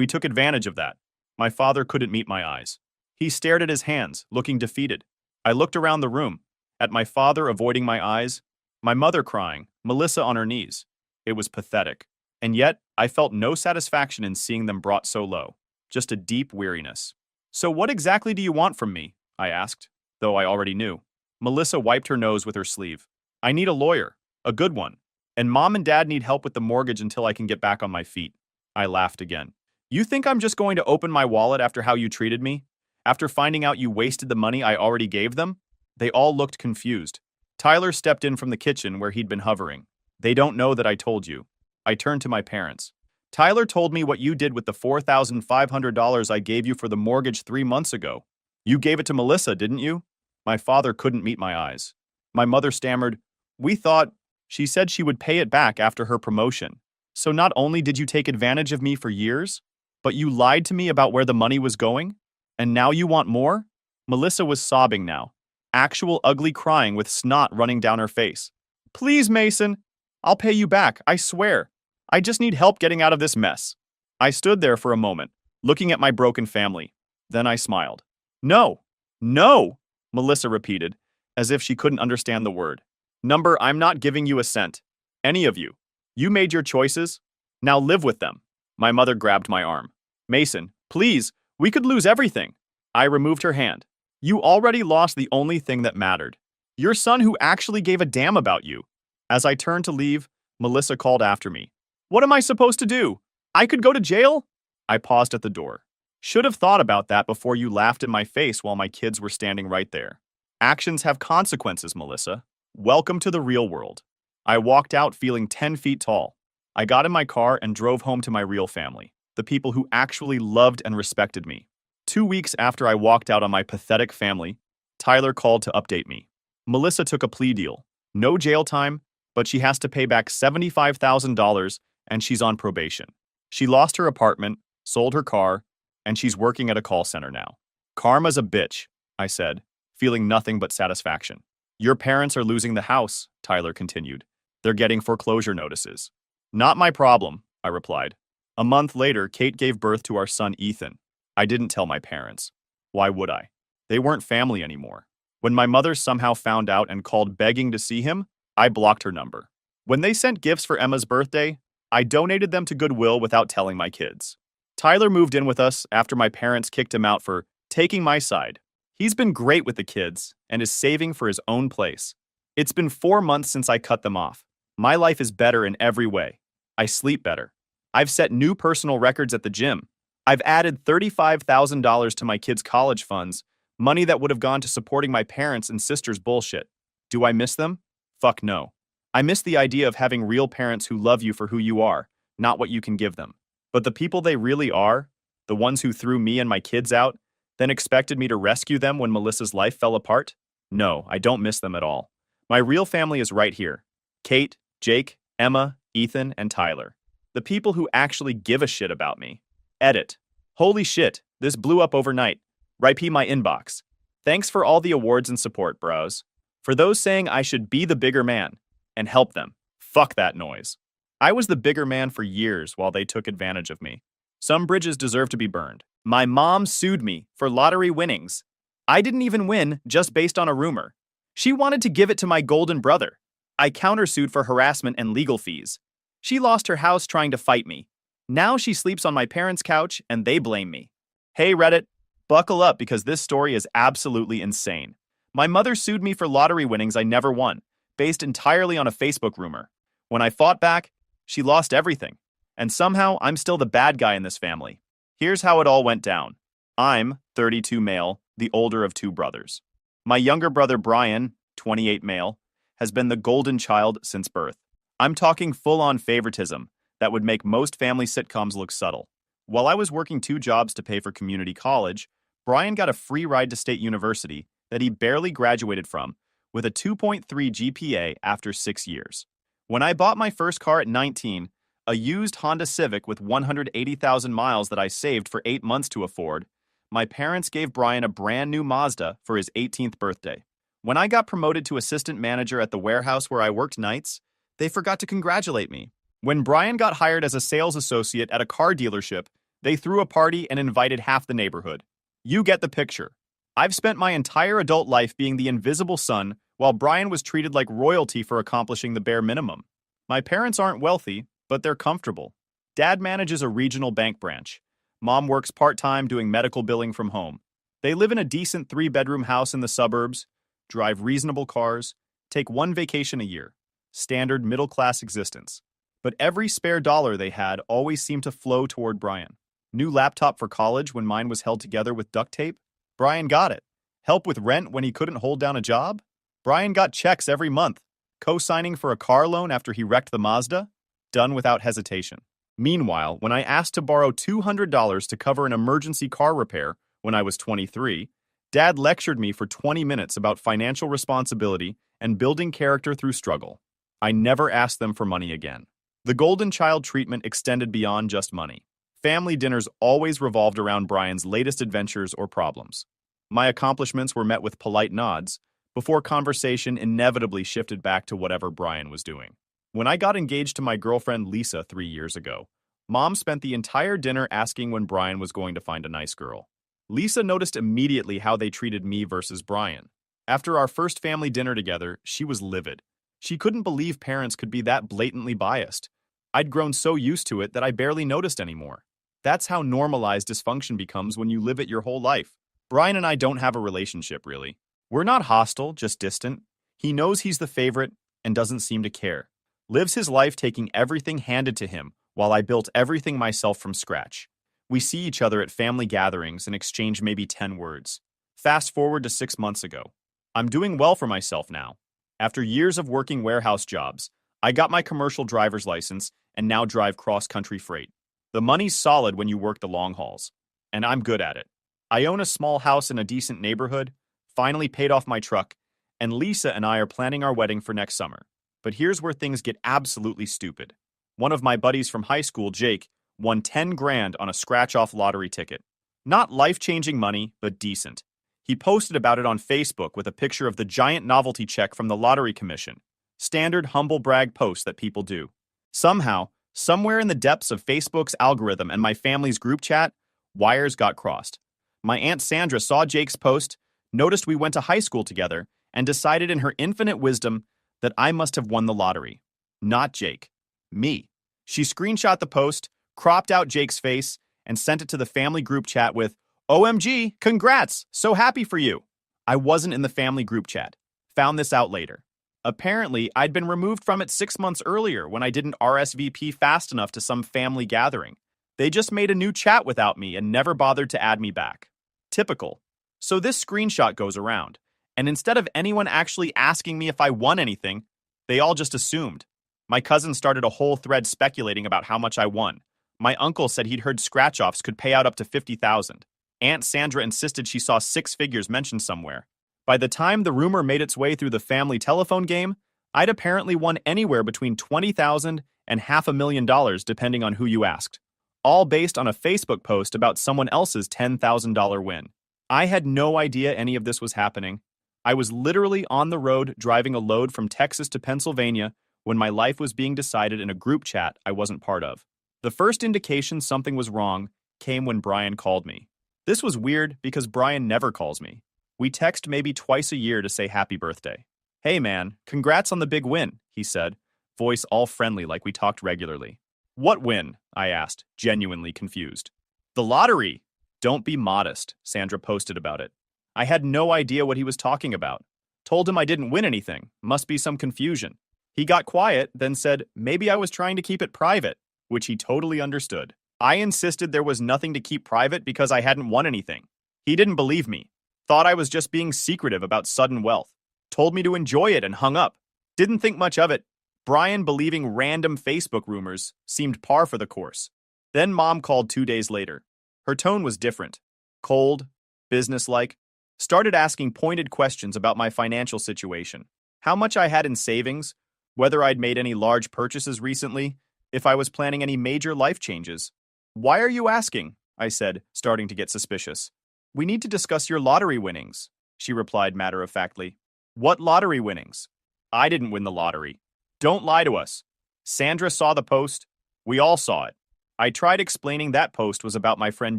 took advantage of that." My father couldn't meet my eyes. He stared at his hands, looking defeated. I looked around the room, at my father avoiding my eyes, my mother crying, Melissa on her knees. It was pathetic. And yet, I felt no satisfaction in seeing them brought so low, just a deep weariness. "So what exactly do you want from me?" I asked, though I already knew. Melissa wiped her nose with her sleeve. "I need a lawyer, a good one. And mom and dad need help with the mortgage until I can get back on my feet." I laughed again. "You think I'm just going to open my wallet after how you treated me? After finding out you wasted the money I already gave them?" They all looked confused. Tyler stepped in from the kitchen where he'd been hovering. "They don't know that I told you." I turned to my parents. "Tyler told me what you did with the $4,500 I gave you for the mortgage 3 months ago. You gave it to Melissa, didn't you?" My father couldn't meet my eyes. My mother stammered, "We thought—" She said she would pay it back after her promotion. "So not only did you take advantage of me for years, but you lied to me about where the money was going? And now you want more?" Melissa was sobbing now, actual ugly crying with snot running down her face. "Please, Mason. I'll pay you back, I swear. I just need help getting out of this mess." I stood there for a moment, looking at my broken family. Then I smiled. "No, no," Melissa repeated, as if she couldn't understand the word. "I'm not giving you a cent. Any of you. You made your choices. Now live with them." My mother grabbed my arm. "Mason, please, we could lose everything." I removed her hand. "You already lost the only thing that mattered. Your son who actually gave a damn about you." As I turned to leave, Melissa called after me. "What am I supposed to do? I could go to jail?" I paused at the door. "Should have thought about that before you laughed in my face while my kids were standing right there. Actions have consequences, Melissa. Welcome to the real world." I walked out feeling 10 feet tall. I got in my car and drove home to my real family, the people who actually loved and respected me. 2 weeks after I walked out on my pathetic family, Tyler called to update me. Melissa took a plea deal. No jail time, but she has to pay back $75,000 and she's on probation. She lost her apartment, sold her car, and she's working at a call center now. "Karma's a bitch," I said, feeling nothing but satisfaction. "Your parents are losing the house," Tyler continued. "They're getting foreclosure notices." "Not my problem," I replied. A month later, Kate gave birth to our son Ethan. I didn't tell my parents. Why would I? They weren't family anymore. When my mother somehow found out and called begging to see him, I blocked her number. When they sent gifts for Emma's birthday, I donated them to Goodwill without telling my kids. Tyler moved in with us after my parents kicked him out for taking my side. He's been great with the kids and is saving for his own place. It's been 4 months since I cut them off. My life is better in every way. I sleep better. I've set new personal records at the gym. I've added $35,000 to my kids' college funds. Money that would have gone to supporting my parents and sister's bullshit. Do I miss them? Fuck no. I miss the idea of having real parents who love you for who you are, not what you can give them. But the people they really are, the ones who threw me and my kids out, then expected me to rescue them when Melissa's life fell apart? No, I don't miss them at all. My real family is right here. Kate, Jake, Emma, Ethan, and Tyler. The people who actually give a shit about me. Edit. Holy shit, this blew up overnight. Ripe my inbox. Thanks for all the awards and support, bros. For those saying I should be the bigger man and help them, fuck that noise. I was the bigger man for years while they took advantage of me. Some bridges deserve to be burned. My mom sued me for lottery winnings. I didn't even win, just based on a rumor. She wanted to give it to my golden brother. I countersued for harassment and legal fees. She lost her house trying to fight me. Now she sleeps on my parents' couch and they blame me. Hey Reddit, buckle up because this story is absolutely insane. My mother sued me for lottery winnings I never won, based entirely on a Facebook rumor. When I fought back, she lost everything. And somehow I'm still the bad guy in this family. Here's how it all went down. I'm 32 male, the older of two brothers. My younger brother Brian, 28 male, has been the golden child since birth. I'm talking full-on favoritism that would make most family sitcoms look subtle. While I was working 2 jobs to pay for community college, Brian got a free ride to State University that he barely graduated from with a 2.3 GPA after 6 years. When I bought my first car at 19, a used Honda Civic with 180,000 miles that I saved for 8 months to afford, my parents gave Brian a brand new Mazda for his 18th birthday. When I got promoted to assistant manager at the warehouse where I worked nights, they forgot to congratulate me. When Brian got hired as a sales associate at a car dealership, they threw a party and invited half the neighborhood. You get the picture. I've spent my entire adult life being the invisible son, while Brian was treated like royalty for accomplishing the bare minimum. My parents aren't wealthy, but they're comfortable. Dad manages a regional bank branch. Mom works part-time doing medical billing from home. They live in a decent 3-bedroom house in the suburbs, drive reasonable cars, take 1 vacation a year. Standard middle-class existence. But every spare dollar they had always seemed to flow toward Brian. New laptop for college when mine was held together with duct tape? Brian got it. Help with rent when he couldn't hold down a job? Brian got checks every month. Co-signing for a car loan after he wrecked the Mazda? Done without hesitation. Meanwhile, when I asked to borrow $200 to cover an emergency car repair when I was 23, Dad lectured me for 20 minutes about financial responsibility and building character through struggle. I never asked them for money again. The golden child treatment extended beyond just money. Family dinners always revolved around Brian's latest adventures or problems. My accomplishments were met with polite nods, before conversation inevitably shifted back to whatever Brian was doing. When I got engaged to my girlfriend Lisa 3 years ago, Mom spent the entire dinner asking when Brian was going to find a nice girl. Lisa noticed immediately how they treated me versus Brian. After our first family dinner together, she was livid. She couldn't believe parents could be that blatantly biased. I'd grown so used to it that I barely noticed anymore. That's how normalized dysfunction becomes when you live it your whole life. Brian and I don't have a relationship, really. We're not hostile, just distant. He knows he's the favorite and doesn't seem to care. Lives his life taking everything handed to him while I built everything myself from scratch. We see each other at family gatherings and exchange maybe 10 words. Fast forward to 6 months ago. I'm doing well for myself now. After years of working warehouse jobs, I got my commercial driver's license and now drive cross-country freight. The money's solid when you work the long hauls, and I'm good at it. I own a small house in a decent neighborhood, finally paid off my truck, and Lisa and I are planning our wedding for next summer. But here's where things get absolutely stupid. One of my buddies from high school, Jake, won 10 grand on a scratch-off lottery ticket. Not life-changing money, but decent. He posted about it on Facebook with a picture of the giant novelty check from the Lottery Commission. Standard humble brag post that people do. Somehow, somewhere in the depths of Facebook's algorithm and my family's group chat, wires got crossed. My Aunt Sandra saw Jake's post, noticed we went to high school together, and decided in her infinite wisdom that I must have won the lottery. Not Jake. Me. She screenshot the post, cropped out Jake's face, and sent it to the family group chat with, "OMG, congrats, so happy for you." I wasn't in the family group chat. Found this out later. Apparently, I'd been removed from it 6 months earlier when I didn't RSVP fast enough to some family gathering. They just made a new chat without me and never bothered to add me back. Typical. So this screenshot goes around, and instead of anyone actually asking me if I won anything, they all just assumed. My cousin started a whole thread speculating about how much I won. My uncle said he'd heard scratch-offs could pay out up to $50,000. Aunt Sandra insisted she saw six figures mentioned somewhere. By the time the rumor made its way through the family telephone game, I'd apparently won anywhere between $20,000 and $500,000 depending on who you asked. All based on a Facebook post about someone else's $10,000 win. I had no idea any of this was happening. I was literally on the road driving a load from Texas to Pennsylvania when my life was being decided in a group chat I wasn't part of. The first indication something was wrong came when Brian called me. This was weird because Brian never calls me. We text maybe twice a year to say happy birthday. Hey man, congrats on the big win, he said, voice all friendly like we talked regularly. What win? I asked, genuinely confused. The lottery. Don't be modest, Sandra posted about it. I had no idea what he was talking about. Told him I didn't win anything. Must be some confusion. He got quiet, then said maybe I was trying to keep it private, which he totally understood. I insisted there was nothing to keep private because I hadn't won anything. He didn't believe me. Thought I was just being secretive about sudden wealth. Told me to enjoy it and hung up. Didn't think much of it. Brian believing random Facebook rumors seemed par for the course. Then Mom called 2 days later. Her tone was different. Cold, businesslike. Started asking pointed questions about my financial situation. How much I had in savings, whether I'd made any large purchases recently, if I was planning any major life changes. Why are you asking? I said, starting to get suspicious. We need to discuss your lottery winnings, she replied matter-of-factly. What lottery winnings? I didn't win the lottery. Don't lie to us. Sandra saw the post. We all saw it. I tried explaining that post was about my friend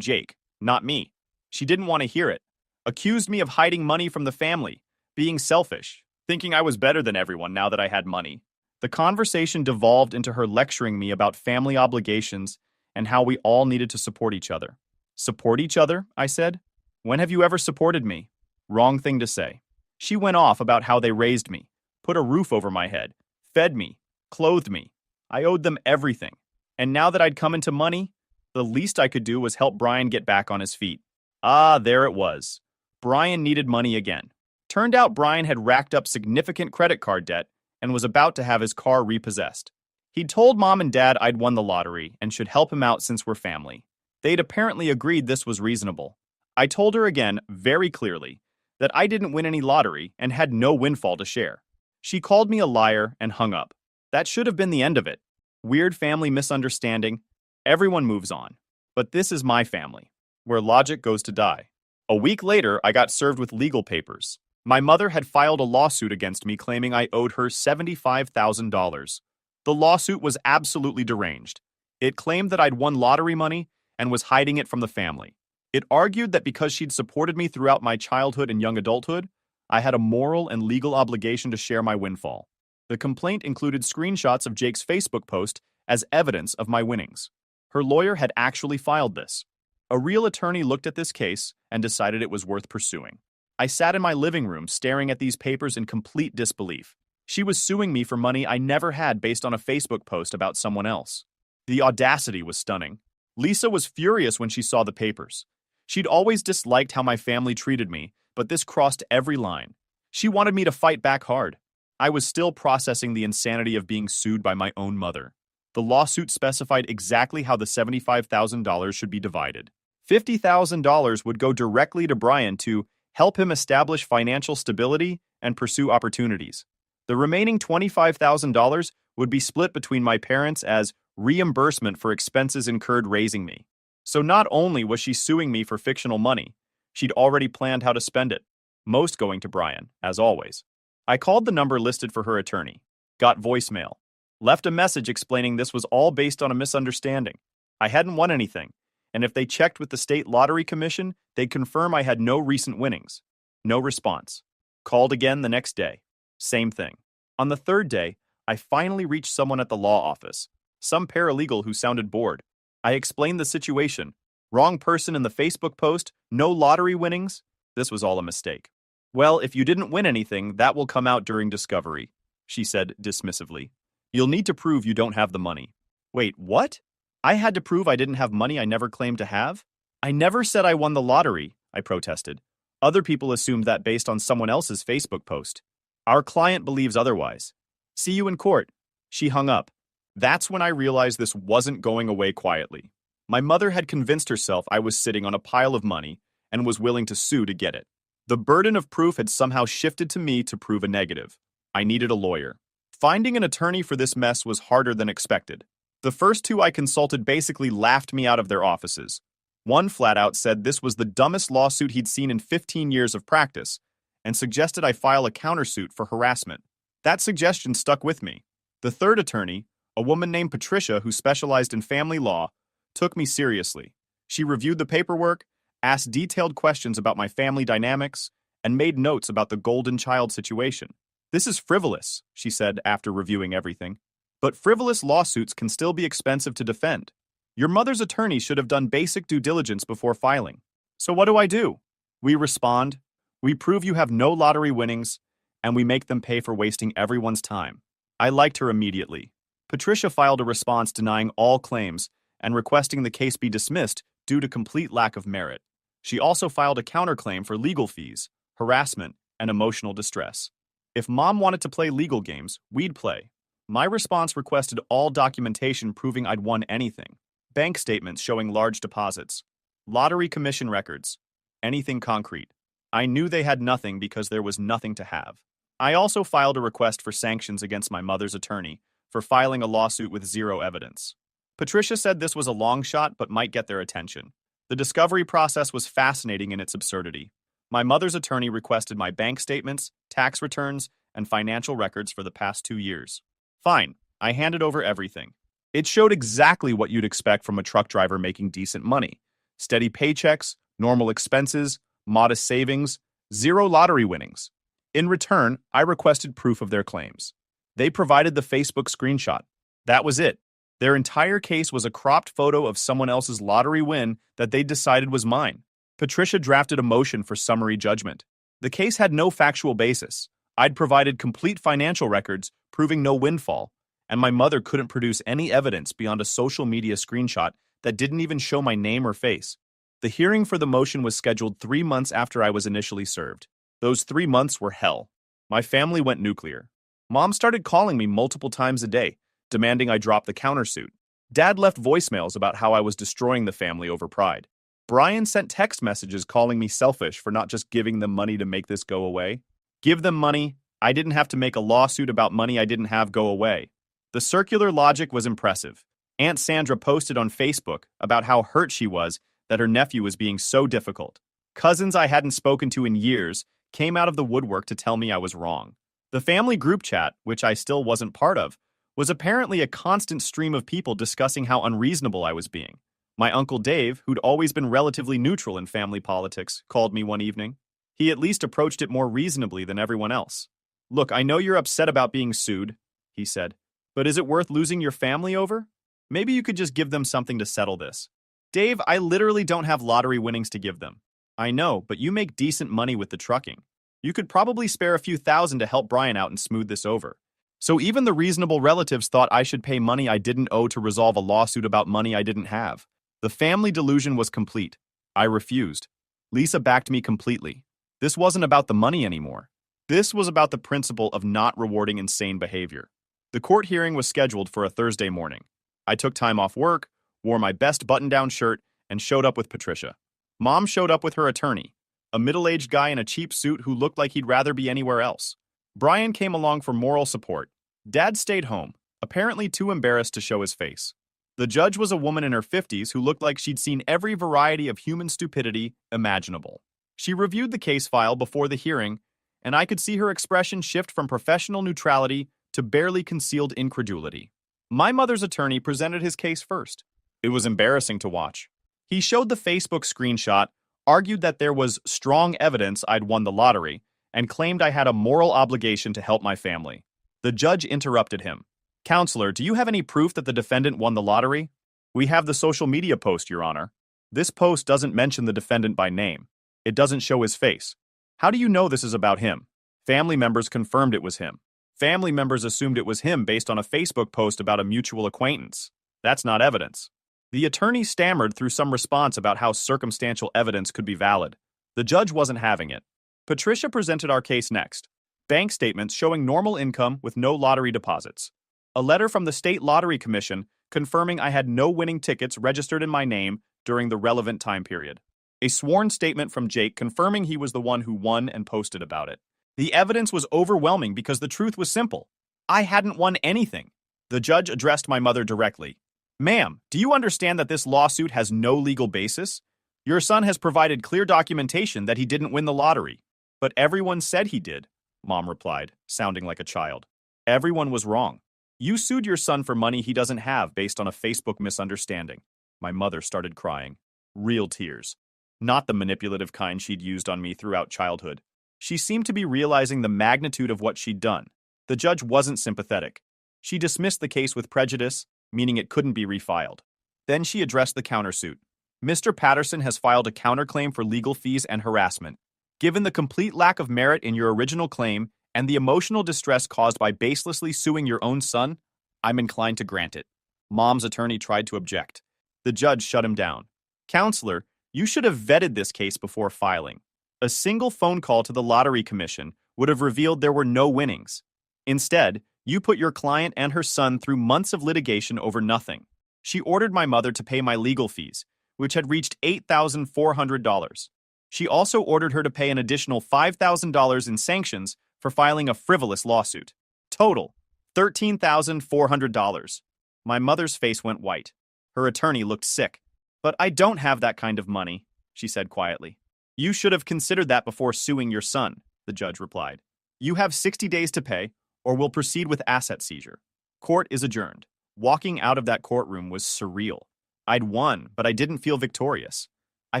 Jake, not me. She didn't want to hear it. Accused me of hiding money from the family, being selfish, thinking I was better than everyone now that I had money. The conversation devolved into her lecturing me about family obligations and how we all needed to support each other. Support each other? I said. When have you ever supported me? Wrong thing to say. She went off about how they raised me, put a roof over my head, fed me, clothed me. I owed them everything. And now that I'd come into money, the least I could do was help Brian get back on his feet. Ah, there it was. Brian needed money again. Turned out Brian had racked up significant credit card debt and was about to have his car repossessed. He'd told Mom and Dad I'd won the lottery and should help him out since we're family. They'd apparently agreed this was reasonable. I told her again, very clearly, that I didn't win any lottery and had no windfall to share. She called me a liar and hung up. That should have been the end of it. Weird family misunderstanding. Everyone moves on. But this is my family, where logic goes to die. A week later, I got served with legal papers. My mother had filed a lawsuit against me claiming I owed her $75,000. The lawsuit was absolutely deranged. It claimed that I'd won lottery money and was hiding it from the family. It argued that because she'd supported me throughout my childhood and young adulthood, I had a moral and legal obligation to share my windfall. The complaint included screenshots of Jake's Facebook post as evidence of my winnings. Her lawyer had actually filed this. A real attorney looked at this case and decided it was worth pursuing. I sat in my living room staring at these papers in complete disbelief. She was suing me for money I never had based on a Facebook post about someone else. The audacity was stunning. Lisa was furious when she saw the papers. She'd always disliked how my family treated me, but this crossed every line. She wanted me to fight back hard. I was still processing the insanity of being sued by my own mother. The lawsuit specified exactly how the $75,000 should be divided. $50,000 would go directly to Brian to help him establish financial stability and pursue opportunities. The remaining $25,000 would be split between my parents as reimbursement for expenses incurred raising me. So not only was she suing me for fictional money, she'd already planned how to spend it, most going to Brian, as always. I called the number listed for her attorney, got voicemail, left a message explaining this was all based on a misunderstanding. I hadn't won anything, and if they checked with the state lottery commission, they'd confirm I had no recent winnings. No response. Called again the next day. Same thing. On the third day, I finally reached someone at the law office, some paralegal who sounded bored. I explained the situation. Wrong person in the Facebook post, no lottery winnings. This was all a mistake. Well, if you didn't win anything, that will come out during discovery, she said dismissively. You'll need to prove you don't have the money. Wait, what? I had to prove I didn't have money I never claimed to have? I never said I won the lottery, I protested. Other people assumed that based on someone else's Facebook post. Our client believes otherwise. See you in court. She hung up. That's when I realized this wasn't going away quietly. My mother had convinced herself I was sitting on a pile of money and was willing to sue to get it. The burden of proof had somehow shifted to me to prove a negative. I needed a lawyer. Finding an attorney for this mess was harder than expected. The first two I consulted basically laughed me out of their offices. One flat out said this was the dumbest lawsuit he'd seen in 15 years of practice and suggested I file a countersuit for harassment. That suggestion stuck with me. The third attorney, a woman named Patricia who specialized in family law, took me seriously. She reviewed the paperwork, asked detailed questions about my family dynamics, and made notes about the golden child situation. This is frivolous, she said after reviewing everything. But frivolous lawsuits can still be expensive to defend. Your mother's attorney should have done basic due diligence before filing. So what do? We respond, we prove you have no lottery winnings, and we make them pay for wasting everyone's time. I liked her immediately. Patricia filed a response denying all claims and requesting the case be dismissed due to complete lack of merit. She also filed a counterclaim for legal fees, harassment, and emotional distress. If Mom wanted to play legal games, we'd play. My response requested all documentation proving I'd won anything. Bank statements showing large deposits. Lottery commission records. Anything concrete. I knew they had nothing because there was nothing to have. I also filed a request for sanctions against my mother's attorney for filing a lawsuit with zero evidence. Patricia said this was a long shot but might get their attention. The discovery process was fascinating in its absurdity. My mother's attorney requested my bank statements, tax returns, and financial records for the past 2 years. Fine, I handed over everything. It showed exactly what you'd expect from a truck driver making decent money. Steady paychecks, normal expenses, modest savings, zero lottery winnings. In return, I requested proof of their claims. They provided the Facebook screenshot. That was it. Their entire case was a cropped photo of someone else's lottery win that they decided was mine. Patricia drafted a motion for summary judgment. The case had no factual basis. I'd provided complete financial records proving no windfall, and my mother couldn't produce any evidence beyond a social media screenshot that didn't even show my name or face. The hearing for the motion was scheduled 3 months after I was initially served. Those 3 months were hell. My family went nuclear. Mom started calling me multiple times a day, demanding I drop the countersuit. Dad left voicemails about how I was destroying the family over pride. Brian sent text messages calling me selfish for not just giving them money to make this go away. Give them money. I didn't have to make a lawsuit about money I didn't have go away. The circular logic was impressive. Aunt Sandra posted on Facebook about how hurt she was that her nephew was being so difficult. Cousins I hadn't spoken to in years came out of the woodwork to tell me I was wrong. The family group chat, which I still wasn't part of, was apparently a constant stream of people discussing how unreasonable I was being. My Uncle Dave, who'd always been relatively neutral in family politics, called me one evening. He at least approached it more reasonably than everyone else. Look, I know you're upset about being sued, he said, but is it worth losing your family over? Maybe you could just give them something to settle this. Dave, I literally don't have lottery winnings to give them. I know, but you make decent money with the trucking. You could probably spare a few thousand to help Brian out and smooth this over. So even the reasonable relatives thought I should pay money I didn't owe to resolve a lawsuit about money I didn't have. The family delusion was complete. I refused. Lisa backed me completely. This wasn't about the money anymore. This was about the principle of not rewarding insane behavior. The court hearing was scheduled for a Thursday morning. I took time off work, wore my best button-down shirt, and showed up with Patricia. Mom showed up with her attorney, a middle-aged guy in a cheap suit who looked like he'd rather be anywhere else. Brian came along for moral support. Dad stayed home, apparently too embarrassed to show his face. The judge was a woman in her 50s who looked like she'd seen every variety of human stupidity imaginable. She reviewed the case file before the hearing, and I could see her expression shift from professional neutrality to barely concealed incredulity. My mother's attorney presented his case first. It was embarrassing to watch. He showed the Facebook screenshot, argued that there was strong evidence I'd won the lottery, and claimed I had a moral obligation to help my family. The judge interrupted him. Counselor, do you have any proof that the defendant won the lottery? We have the social media post, Your Honor. This post doesn't mention the defendant by name. It doesn't show his face. How do you know this is about him? Family members confirmed it was him. Family members assumed it was him based on a Facebook post about a mutual acquaintance. That's not evidence. The attorney stammered through some response about how circumstantial evidence could be valid. The judge wasn't having it. Patricia presented our case next. Bank statements showing normal income with no lottery deposits. A letter from the State Lottery Commission confirming I had no winning tickets registered in my name during the relevant time period. A sworn statement from Jake confirming he was the one who won and posted about it. The evidence was overwhelming because the truth was simple. I hadn't won anything. The judge addressed my mother directly. Ma'am, do you understand that this lawsuit has no legal basis? Your son has provided clear documentation that he didn't win the lottery. But everyone said he did, Mom replied, sounding like a child. Everyone was wrong. You sued your son for money he doesn't have based on a Facebook misunderstanding. My mother started crying. Real tears. Not the manipulative kind she'd used on me throughout childhood. She seemed to be realizing the magnitude of what she'd done. The judge wasn't sympathetic. She dismissed the case with prejudice, meaning it couldn't be refiled. Then she addressed the countersuit. Mr. Patterson has filed a counterclaim for legal fees and harassment. Given the complete lack of merit in your original claim and the emotional distress caused by baselessly suing your own son, I'm inclined to grant it. Mom's attorney tried to object. The judge shut him down. Counselor, you should have vetted this case before filing. A single phone call to the Lottery Commission would have revealed there were no winnings. Instead, you put your client and her son through months of litigation over nothing. She ordered my mother to pay my legal fees, which had reached $8,400. She also ordered her to pay an additional $5,000 in sanctions for filing a frivolous lawsuit. Total, $13,400. My mother's face went white. Her attorney looked sick. But I don't have that kind of money, she said quietly. You should have considered that before suing your son, the judge replied. You have 60 days to pay, or we'll proceed with asset seizure. Court is adjourned. Walking out of that courtroom was surreal. I'd won, but I didn't feel victorious. I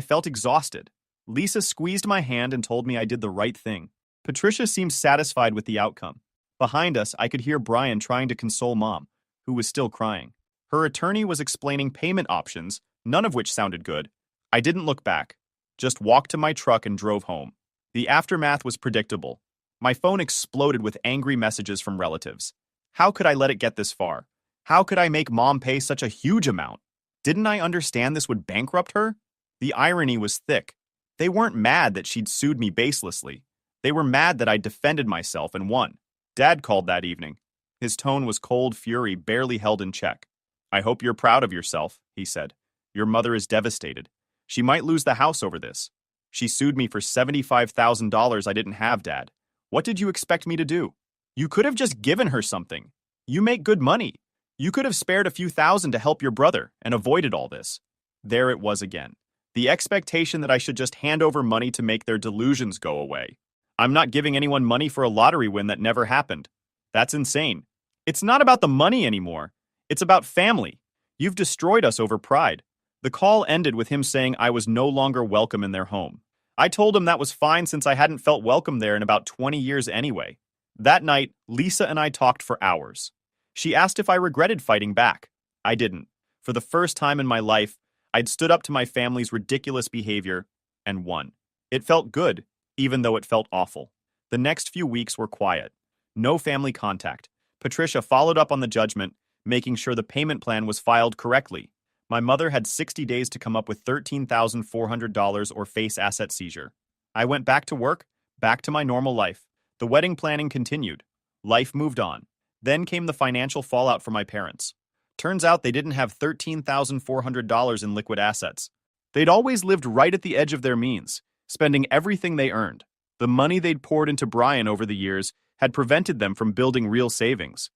felt exhausted. Lisa squeezed my hand and told me I did the right thing. Patricia seemed satisfied with the outcome. Behind us, I could hear Brian trying to console Mom, who was still crying. Her attorney was explaining payment options, none of which sounded good. I didn't look back, just walked to my truck and drove home. The aftermath was predictable. My phone exploded with angry messages from relatives. How could I let it get this far? How could I make Mom pay such a huge amount? Didn't I understand this would bankrupt her? The irony was thick. They weren't mad that she'd sued me baselessly. They were mad that I'd defended myself and won. Dad called that evening. His tone was cold fury barely held in check. I hope you're proud of yourself, he said. Your mother is devastated. She might lose the house over this. She sued me for $75,000 I didn't have, Dad. What did you expect me to do? You could have just given her something. You make good money. You could have spared a few thousand to help your brother and avoided all this. There it was again. The expectation that I should just hand over money to make their delusions go away. I'm not giving anyone money for a lottery win that never happened. That's insane. It's not about the money anymore. It's about family. You've destroyed us over pride. The call ended with him saying I was no longer welcome in their home. I told him that was fine since I hadn't felt welcome there in about 20 years anyway. That night, Lisa and I talked for hours. She asked if I regretted fighting back. I didn't. For the first time in my life, I'd stood up to my family's ridiculous behavior and won. It felt good, even though it felt awful. The next few weeks were quiet. No family contact. Patricia followed up on the judgment, making sure the payment plan was filed correctly. My mother had 60 days to come up with $13,400 or face asset seizure. I went back to work, back to my normal life. The wedding planning continued. Life moved on. Then came the financial fallout for my parents. Turns out they didn't have $13,400 in liquid assets. They'd always lived right at the edge of their means, spending everything they earned. The money they'd poured into Brian over the years had prevented them from building real savings.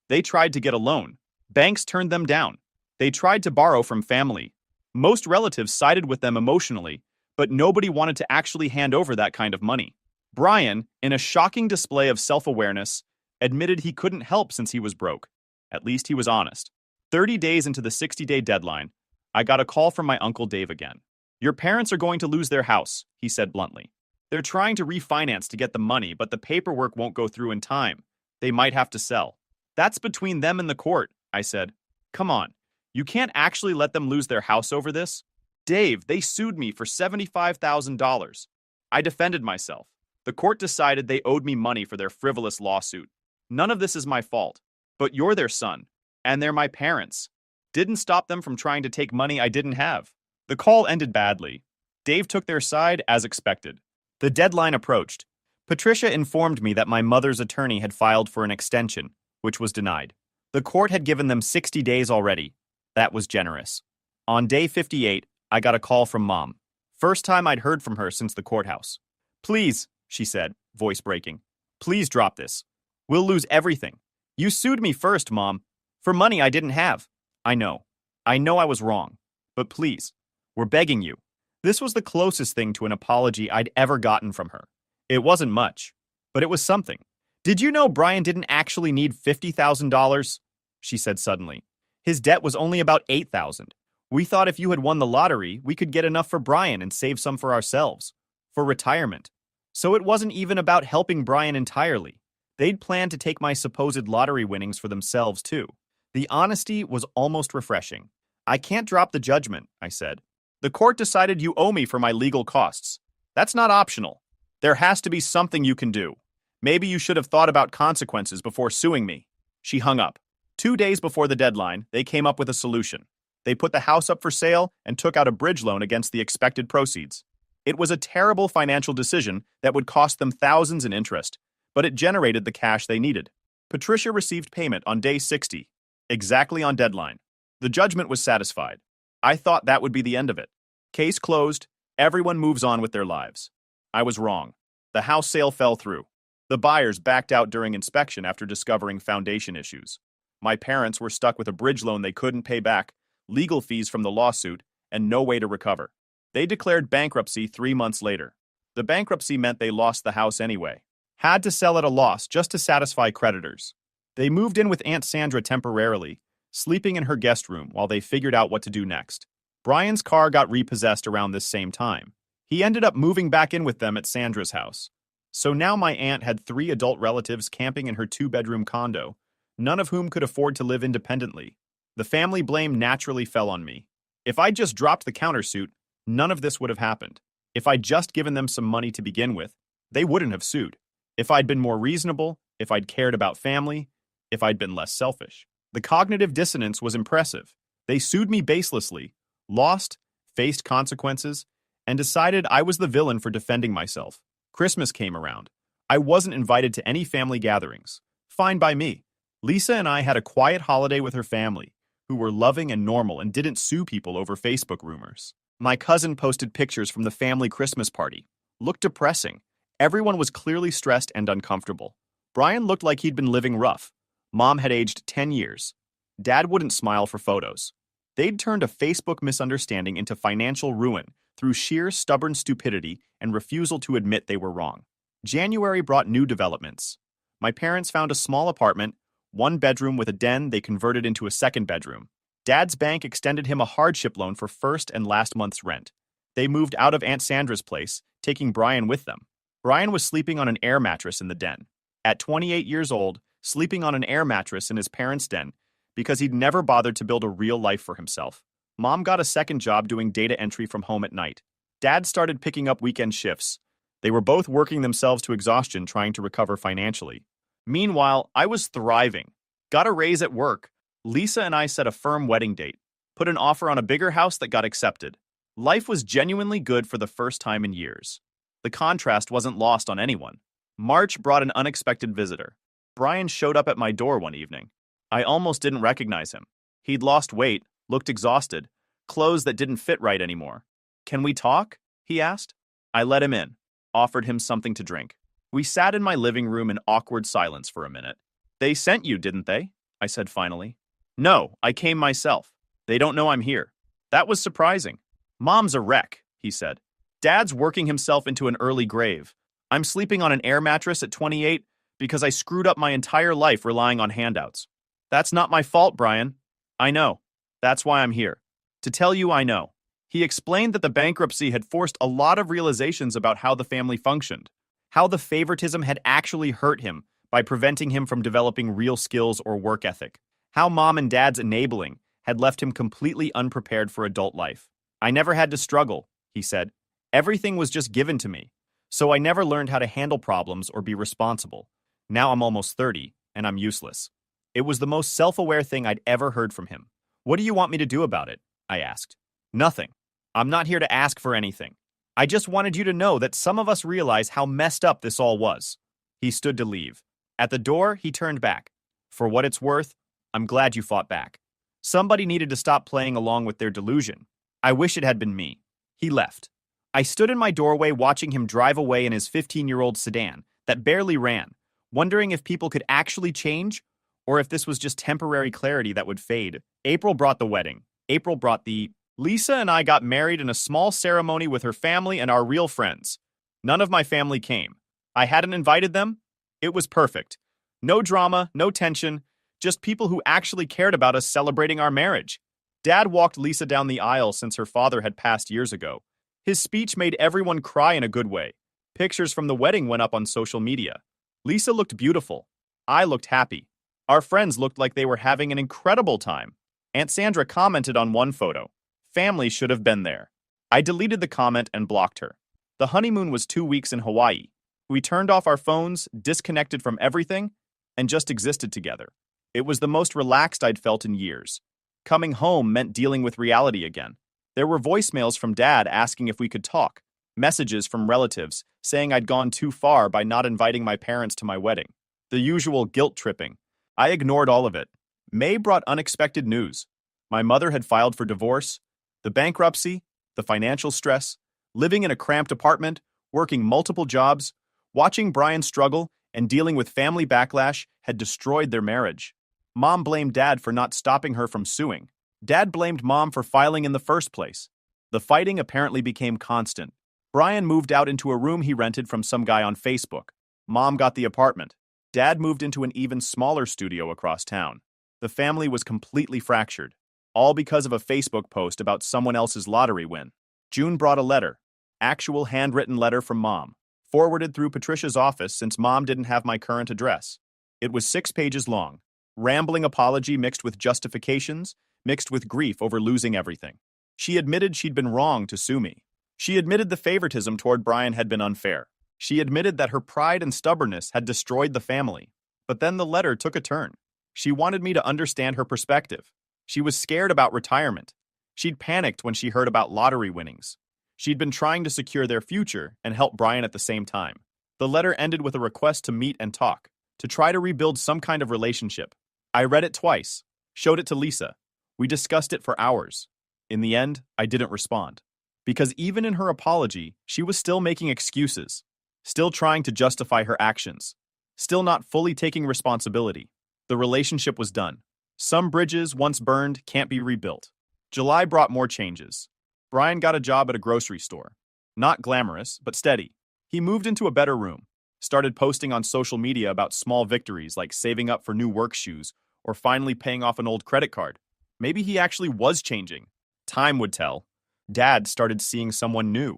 They tried to get a loan. Banks turned them down. They tried to borrow from family. Most relatives sided with them emotionally, but nobody wanted to actually hand over that kind of money. Brian, in a shocking display of self-awareness, admitted he couldn't help since he was broke. At least he was honest. 30 days into the 60-day deadline, I got a call from my Uncle Dave again. Your parents are going to lose their house, he said bluntly. They're trying to refinance to get the money, but the paperwork won't go through in time. They might have to sell. That's between them and the court, I said. Come on, you can't actually let them lose their house over this? Dave, they sued me for $75,000. I defended myself. The court decided they owed me money for their frivolous lawsuit. None of this is my fault. But you're their son, and they're my parents. Didn't stop them from trying to take money I didn't have. The call ended badly. Dave took their side as expected. The deadline approached. Patricia informed me that my mother's attorney had filed for an extension, which was denied. The court had given them 60 days already. That was generous. On day 58, I got a call from Mom. First time I'd heard from her since the courthouse. "Please," she said, voice breaking. "Please drop this. We'll lose everything. You sued me first, Mom, for money I didn't have. I know. I know I was wrong. But please, we're begging you." This was the closest thing to an apology I'd ever gotten from her. It wasn't much, but it was something. "Did you know Brian didn't actually need $50,000? She said suddenly. "His debt was only about $8,000. We thought if you had won the lottery, we could get enough for Brian and save some for ourselves, for retirement. So it wasn't even about helping Brian entirely. They'd planned to take my supposed lottery winnings for themselves, too." The honesty was almost refreshing. "I can't drop the judgment," I said. "The court decided you owe me for my legal costs. That's not optional. There has to be something you can do. Maybe you should have thought about consequences before suing me." She hung up. 2 days before the deadline, they came up with a solution. They put the house up for sale and took out a bridge loan against the expected proceeds. It was a terrible financial decision that would cost them thousands in interest, but it generated the cash they needed. Patricia received payment on day 60, exactly on deadline. The judgment was satisfied. I thought that would be the end of it. Case closed, everyone moves on with their lives. I was wrong. The house sale fell through. The buyers backed out during inspection after discovering foundation issues. My parents were stuck with a bridge loan they couldn't pay back, legal fees from the lawsuit, and no way to recover. They declared bankruptcy 3 months later. The bankruptcy meant they lost the house anyway. Had to sell at a loss just to satisfy creditors. They moved in with Aunt Sandra temporarily, sleeping in her guest room while they figured out what to do next. Brian's car got repossessed around this same time. He ended up moving back in with them at Sandra's house. So now my aunt had 3 adult relatives camping in her 2-bedroom condo, none of whom could afford to live independently. The family blame naturally fell on me. If I'd just dropped the countersuit, none of this would have happened. If I'd just given them some money to begin with, they wouldn't have sued. If I'd been more reasonable, if I'd cared about family, if I'd been less selfish. The cognitive dissonance was impressive. They sued me baselessly, lost, faced consequences, and decided I was the villain for defending myself. Christmas came around. I wasn't invited to any family gatherings. Fine by me. Lisa and I had a quiet holiday with her family, who were loving and normal and didn't sue people over Facebook rumors. My cousin posted pictures from the family Christmas party. Looked depressing. Everyone was clearly stressed and uncomfortable. Brian looked like he'd been living rough. Mom had aged 10 years. Dad wouldn't smile for photos. They'd turned a Facebook misunderstanding into financial ruin through sheer stubborn stupidity and refusal to admit they were wrong. January brought new developments. My parents found a small apartment, 1 bedroom with a den they converted into a 2nd bedroom. Dad's bank extended him a hardship loan for first and last month's rent. They moved out of Aunt Sandra's place, taking Brian with them. Brian was sleeping on an air mattress in the den. At 28 years old, sleeping on an air mattress in his parents' den because he'd never bothered to build a real life for himself. Mom got a second job doing data entry from home at night. Dad started picking up weekend shifts. They were both working themselves to exhaustion trying to recover financially. Meanwhile, I was thriving. Got a raise at work. Lisa and I set a firm wedding date. Put an offer on a bigger house that got accepted. Life was genuinely good for the first time in years. The contrast wasn't lost on anyone. March brought an unexpected visitor. Brian showed up at my door one evening. I almost didn't recognize him. He'd lost weight, looked exhausted, clothes that didn't fit right anymore. "Can we talk?" he asked. I let him in, offered him something to drink. We sat in my living room in awkward silence for a minute. "They sent you, didn't they?" I said finally. "No, I came myself. They don't know I'm here." That was surprising. "Mom's a wreck," he said. "Dad's working himself into an early grave. I'm sleeping on an air mattress at 28 because I screwed up my entire life relying on handouts. That's not my fault, Brian. I know. That's why I'm here. To tell you I know." He explained that the bankruptcy had forced a lot of realizations about how the family functioned, how the favoritism had actually hurt him by preventing him from developing real skills or work ethic, how Mom and Dad's enabling had left him completely unprepared for adult life. "I never had to struggle," he said. "Everything was just given to me. So I never learned how to handle problems or be responsible. Now I'm almost 30, and I'm useless." It was the most self-aware thing I'd ever heard from him. "What do you want me to do about it?" I asked. "Nothing. I'm not here to ask for anything. I just wanted you to know that some of us realize how messed up this all was. He stood to leave. At the door, he turned back. For what it's worth, I'm glad you fought back. Somebody needed to stop playing along with their delusion. I wish it had been me. He left. I stood in my doorway watching him drive away in his 15-year-old sedan that barely ran, wondering if people could actually change or if this was just temporary clarity that would fade. April brought the wedding. April brought the... Lisa and I got married in a small ceremony with her family and our real friends. None of my family came. I hadn't invited them. It was perfect. No drama, no tension, just people who actually cared about us celebrating our marriage. Dad walked Lisa down the aisle since her father had passed years ago. His speech made everyone cry in a good way. Pictures from the wedding went up on social media. Lisa looked beautiful. I looked happy. Our friends looked like they were having an incredible time. Aunt Sandra commented on one photo. Family should have been there. I deleted the comment and blocked her. The honeymoon was 2 weeks in Hawaii. We turned off our phones, disconnected from everything, and just existed together. It was the most relaxed I'd felt in years. Coming home meant dealing with reality again. There were voicemails from Dad asking if we could talk, messages from relatives saying I'd gone too far by not inviting my parents to my wedding. The usual guilt tripping. I ignored all of it. May brought unexpected news. My mother had filed for divorce. The bankruptcy, the financial stress, living in a cramped apartment, working multiple jobs, watching Brian struggle, and dealing with family backlash had destroyed their marriage. Mom blamed Dad for not stopping her from suing. Dad blamed Mom for filing in the first place. The fighting apparently became constant. Brian moved out into a room he rented from some guy on Facebook. Mom got the apartment. Dad moved into an even smaller studio across town. The family was completely fractured, all because of a Facebook post about someone else's lottery win. June brought a letter, actual handwritten letter from Mom, forwarded through Patricia's office since Mom didn't have my current address. It was 6 pages long, rambling apology mixed with justifications, mixed with grief over losing everything. She admitted she'd been wrong to sue me. She admitted the favoritism toward Brian had been unfair. She admitted that her pride and stubbornness had destroyed the family. But then the letter took a turn. She wanted me to understand her perspective. She was scared about retirement. She'd panicked when she heard about lottery winnings. She'd been trying to secure their future and help Brian at the same time. The letter ended with a request to meet and talk, to try to rebuild some kind of relationship. I read it twice, showed it to Lisa. We discussed it for hours. In the end, I didn't respond. Because even in her apology, she was still making excuses, still trying to justify her actions, still not fully taking responsibility. The relationship was done. Some bridges, once burned, can't be rebuilt. July brought more changes. Brian got a job at a grocery store. Not glamorous, but steady. He moved into a better room, started posting on social media about small victories like saving up for new work shoes or finally paying off an old credit card. Maybe he actually was changing. Time would tell. Dad started seeing someone new.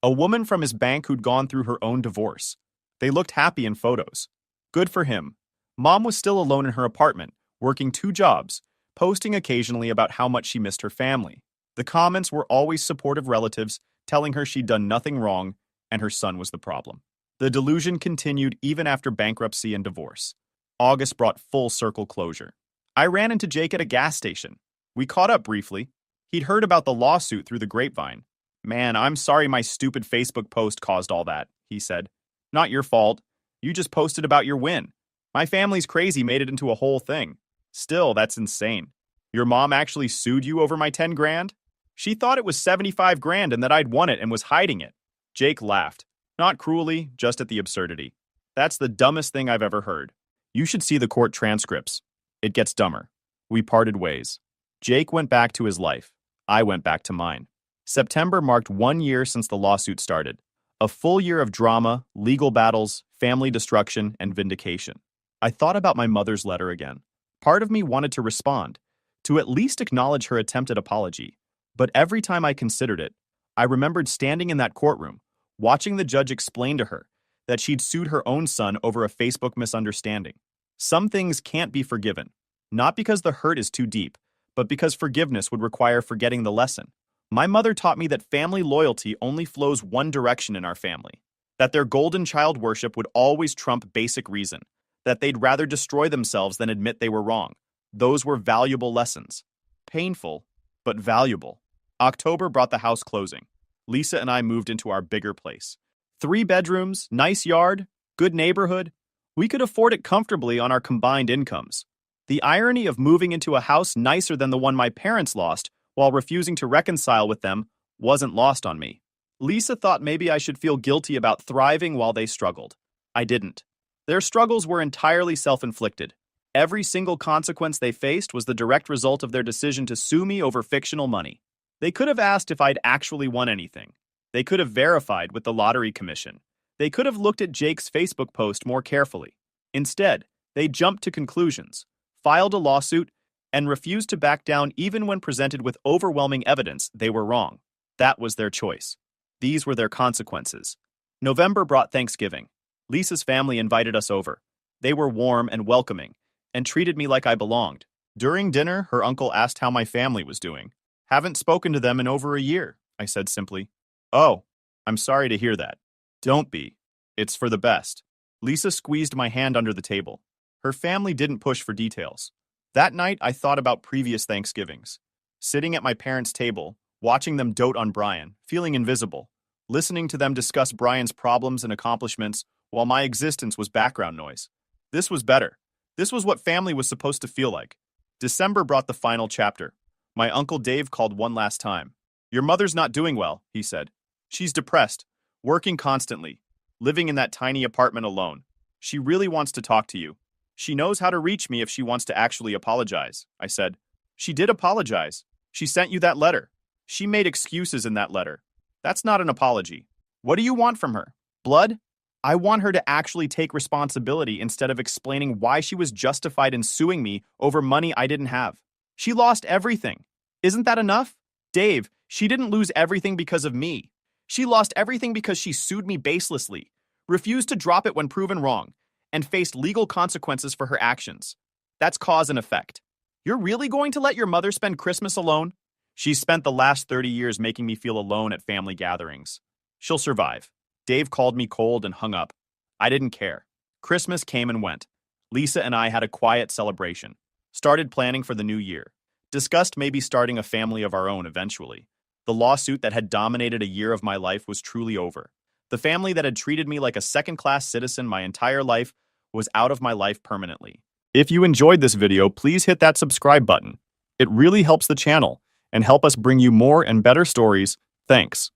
A woman from his bank who'd gone through her own divorce. They looked happy in photos. Good for him. Mom was still alone in her apartment, working 2 jobs, posting occasionally about how much she missed her family. The comments were always supportive relatives telling her she'd done nothing wrong and her son was the problem. The delusion continued even after bankruptcy and divorce. August brought full circle closure. I ran into Jake at a gas station. We caught up briefly. He'd heard about the lawsuit through the grapevine. "Man, I'm sorry my stupid Facebook post caused all that," he said. "Not your fault. You just posted about your win. My family's crazy made it into a whole thing. Still, that's insane. Your mom actually sued you over my 10 grand? She thought it was 75 grand and that I'd won it and was hiding it." Jake laughed. Not cruelly, just at the absurdity. "That's the dumbest thing I've ever heard. You should see the court transcripts. It gets dumber." We parted ways. Jake went back to his life. I went back to mine. September marked 1 year since the lawsuit started. A full year of drama, legal battles, family destruction, and vindication. I thought about my mother's letter again. Part of me wanted to respond, to at least acknowledge her attempt at apology. But every time I considered it, I remembered standing in that courtroom, watching the judge explain to her that she'd sued her own son over a Facebook misunderstanding. Some things can't be forgiven, not because the hurt is too deep, but because forgiveness would require forgetting the lesson. My mother taught me that family loyalty only flows one direction in our family, that their golden child worship would always trump basic reason, that they'd rather destroy themselves than admit they were wrong. Those were valuable lessons. Painful, but valuable. October brought the house closing. Lisa and I moved into our bigger place. 3 bedrooms, nice yard, good neighborhood. We could afford it comfortably on our combined incomes. The irony of moving into a house nicer than the one my parents lost while refusing to reconcile with them wasn't lost on me. Lisa thought maybe I should feel guilty about thriving while they struggled. I didn't. Their struggles were entirely self-inflicted. Every single consequence they faced was the direct result of their decision to sue me over fictional money. They could have asked if I'd actually won anything. They could have verified with the lottery commission. They could have looked at Jake's Facebook post more carefully. Instead, they jumped to conclusions, filed a lawsuit, and refused to back down even when presented with overwhelming evidence they were wrong. That was their choice. These were their consequences. November brought Thanksgiving. Lisa's family invited us over. They were warm and welcoming, and treated me like I belonged. During dinner, her uncle asked how my family was doing. Haven't spoken to them in over a year, I said simply. Oh, I'm sorry to hear that. Don't be. It's for the best. Lisa squeezed my hand under the table. Her family didn't push for details. That night, I thought about previous Thanksgivings. Sitting at my parents' table, watching them dote on Brian, feeling invisible, listening to them discuss Brian's problems and accomplishments while my existence was background noise. This was better. This was what family was supposed to feel like. December brought the final chapter. My Uncle Dave called one last time. Your mother's not doing well, he said. She's depressed, working constantly, living in that tiny apartment alone. She really wants to talk to you. She knows how to reach me if she wants to actually apologize, I said. She did apologize. She sent you that letter. She made excuses in that letter. That's not an apology. What do you want from her? Blood? I want her to actually take responsibility instead of explaining why she was justified in suing me over money I didn't have. She lost everything. Isn't that enough? Dave, she didn't lose everything because of me. She lost everything because she sued me baselessly, refused to drop it when proven wrong, and faced legal consequences for her actions. That's cause and effect. You're really going to let your mother spend Christmas alone? She's spent the last 30 years making me feel alone at family gatherings. She'll survive. Dave called me cold and hung up. I didn't care. Christmas came and went. Lisa and I had a quiet celebration. Started planning for the new year. Discussed maybe starting a family of our own eventually. The lawsuit that had dominated a year of my life was truly over. The family that had treated me like a second-class citizen my entire life was out of my life permanently. If you enjoyed this video, please hit that subscribe button. It really helps the channel and help us bring you more and better stories. Thanks.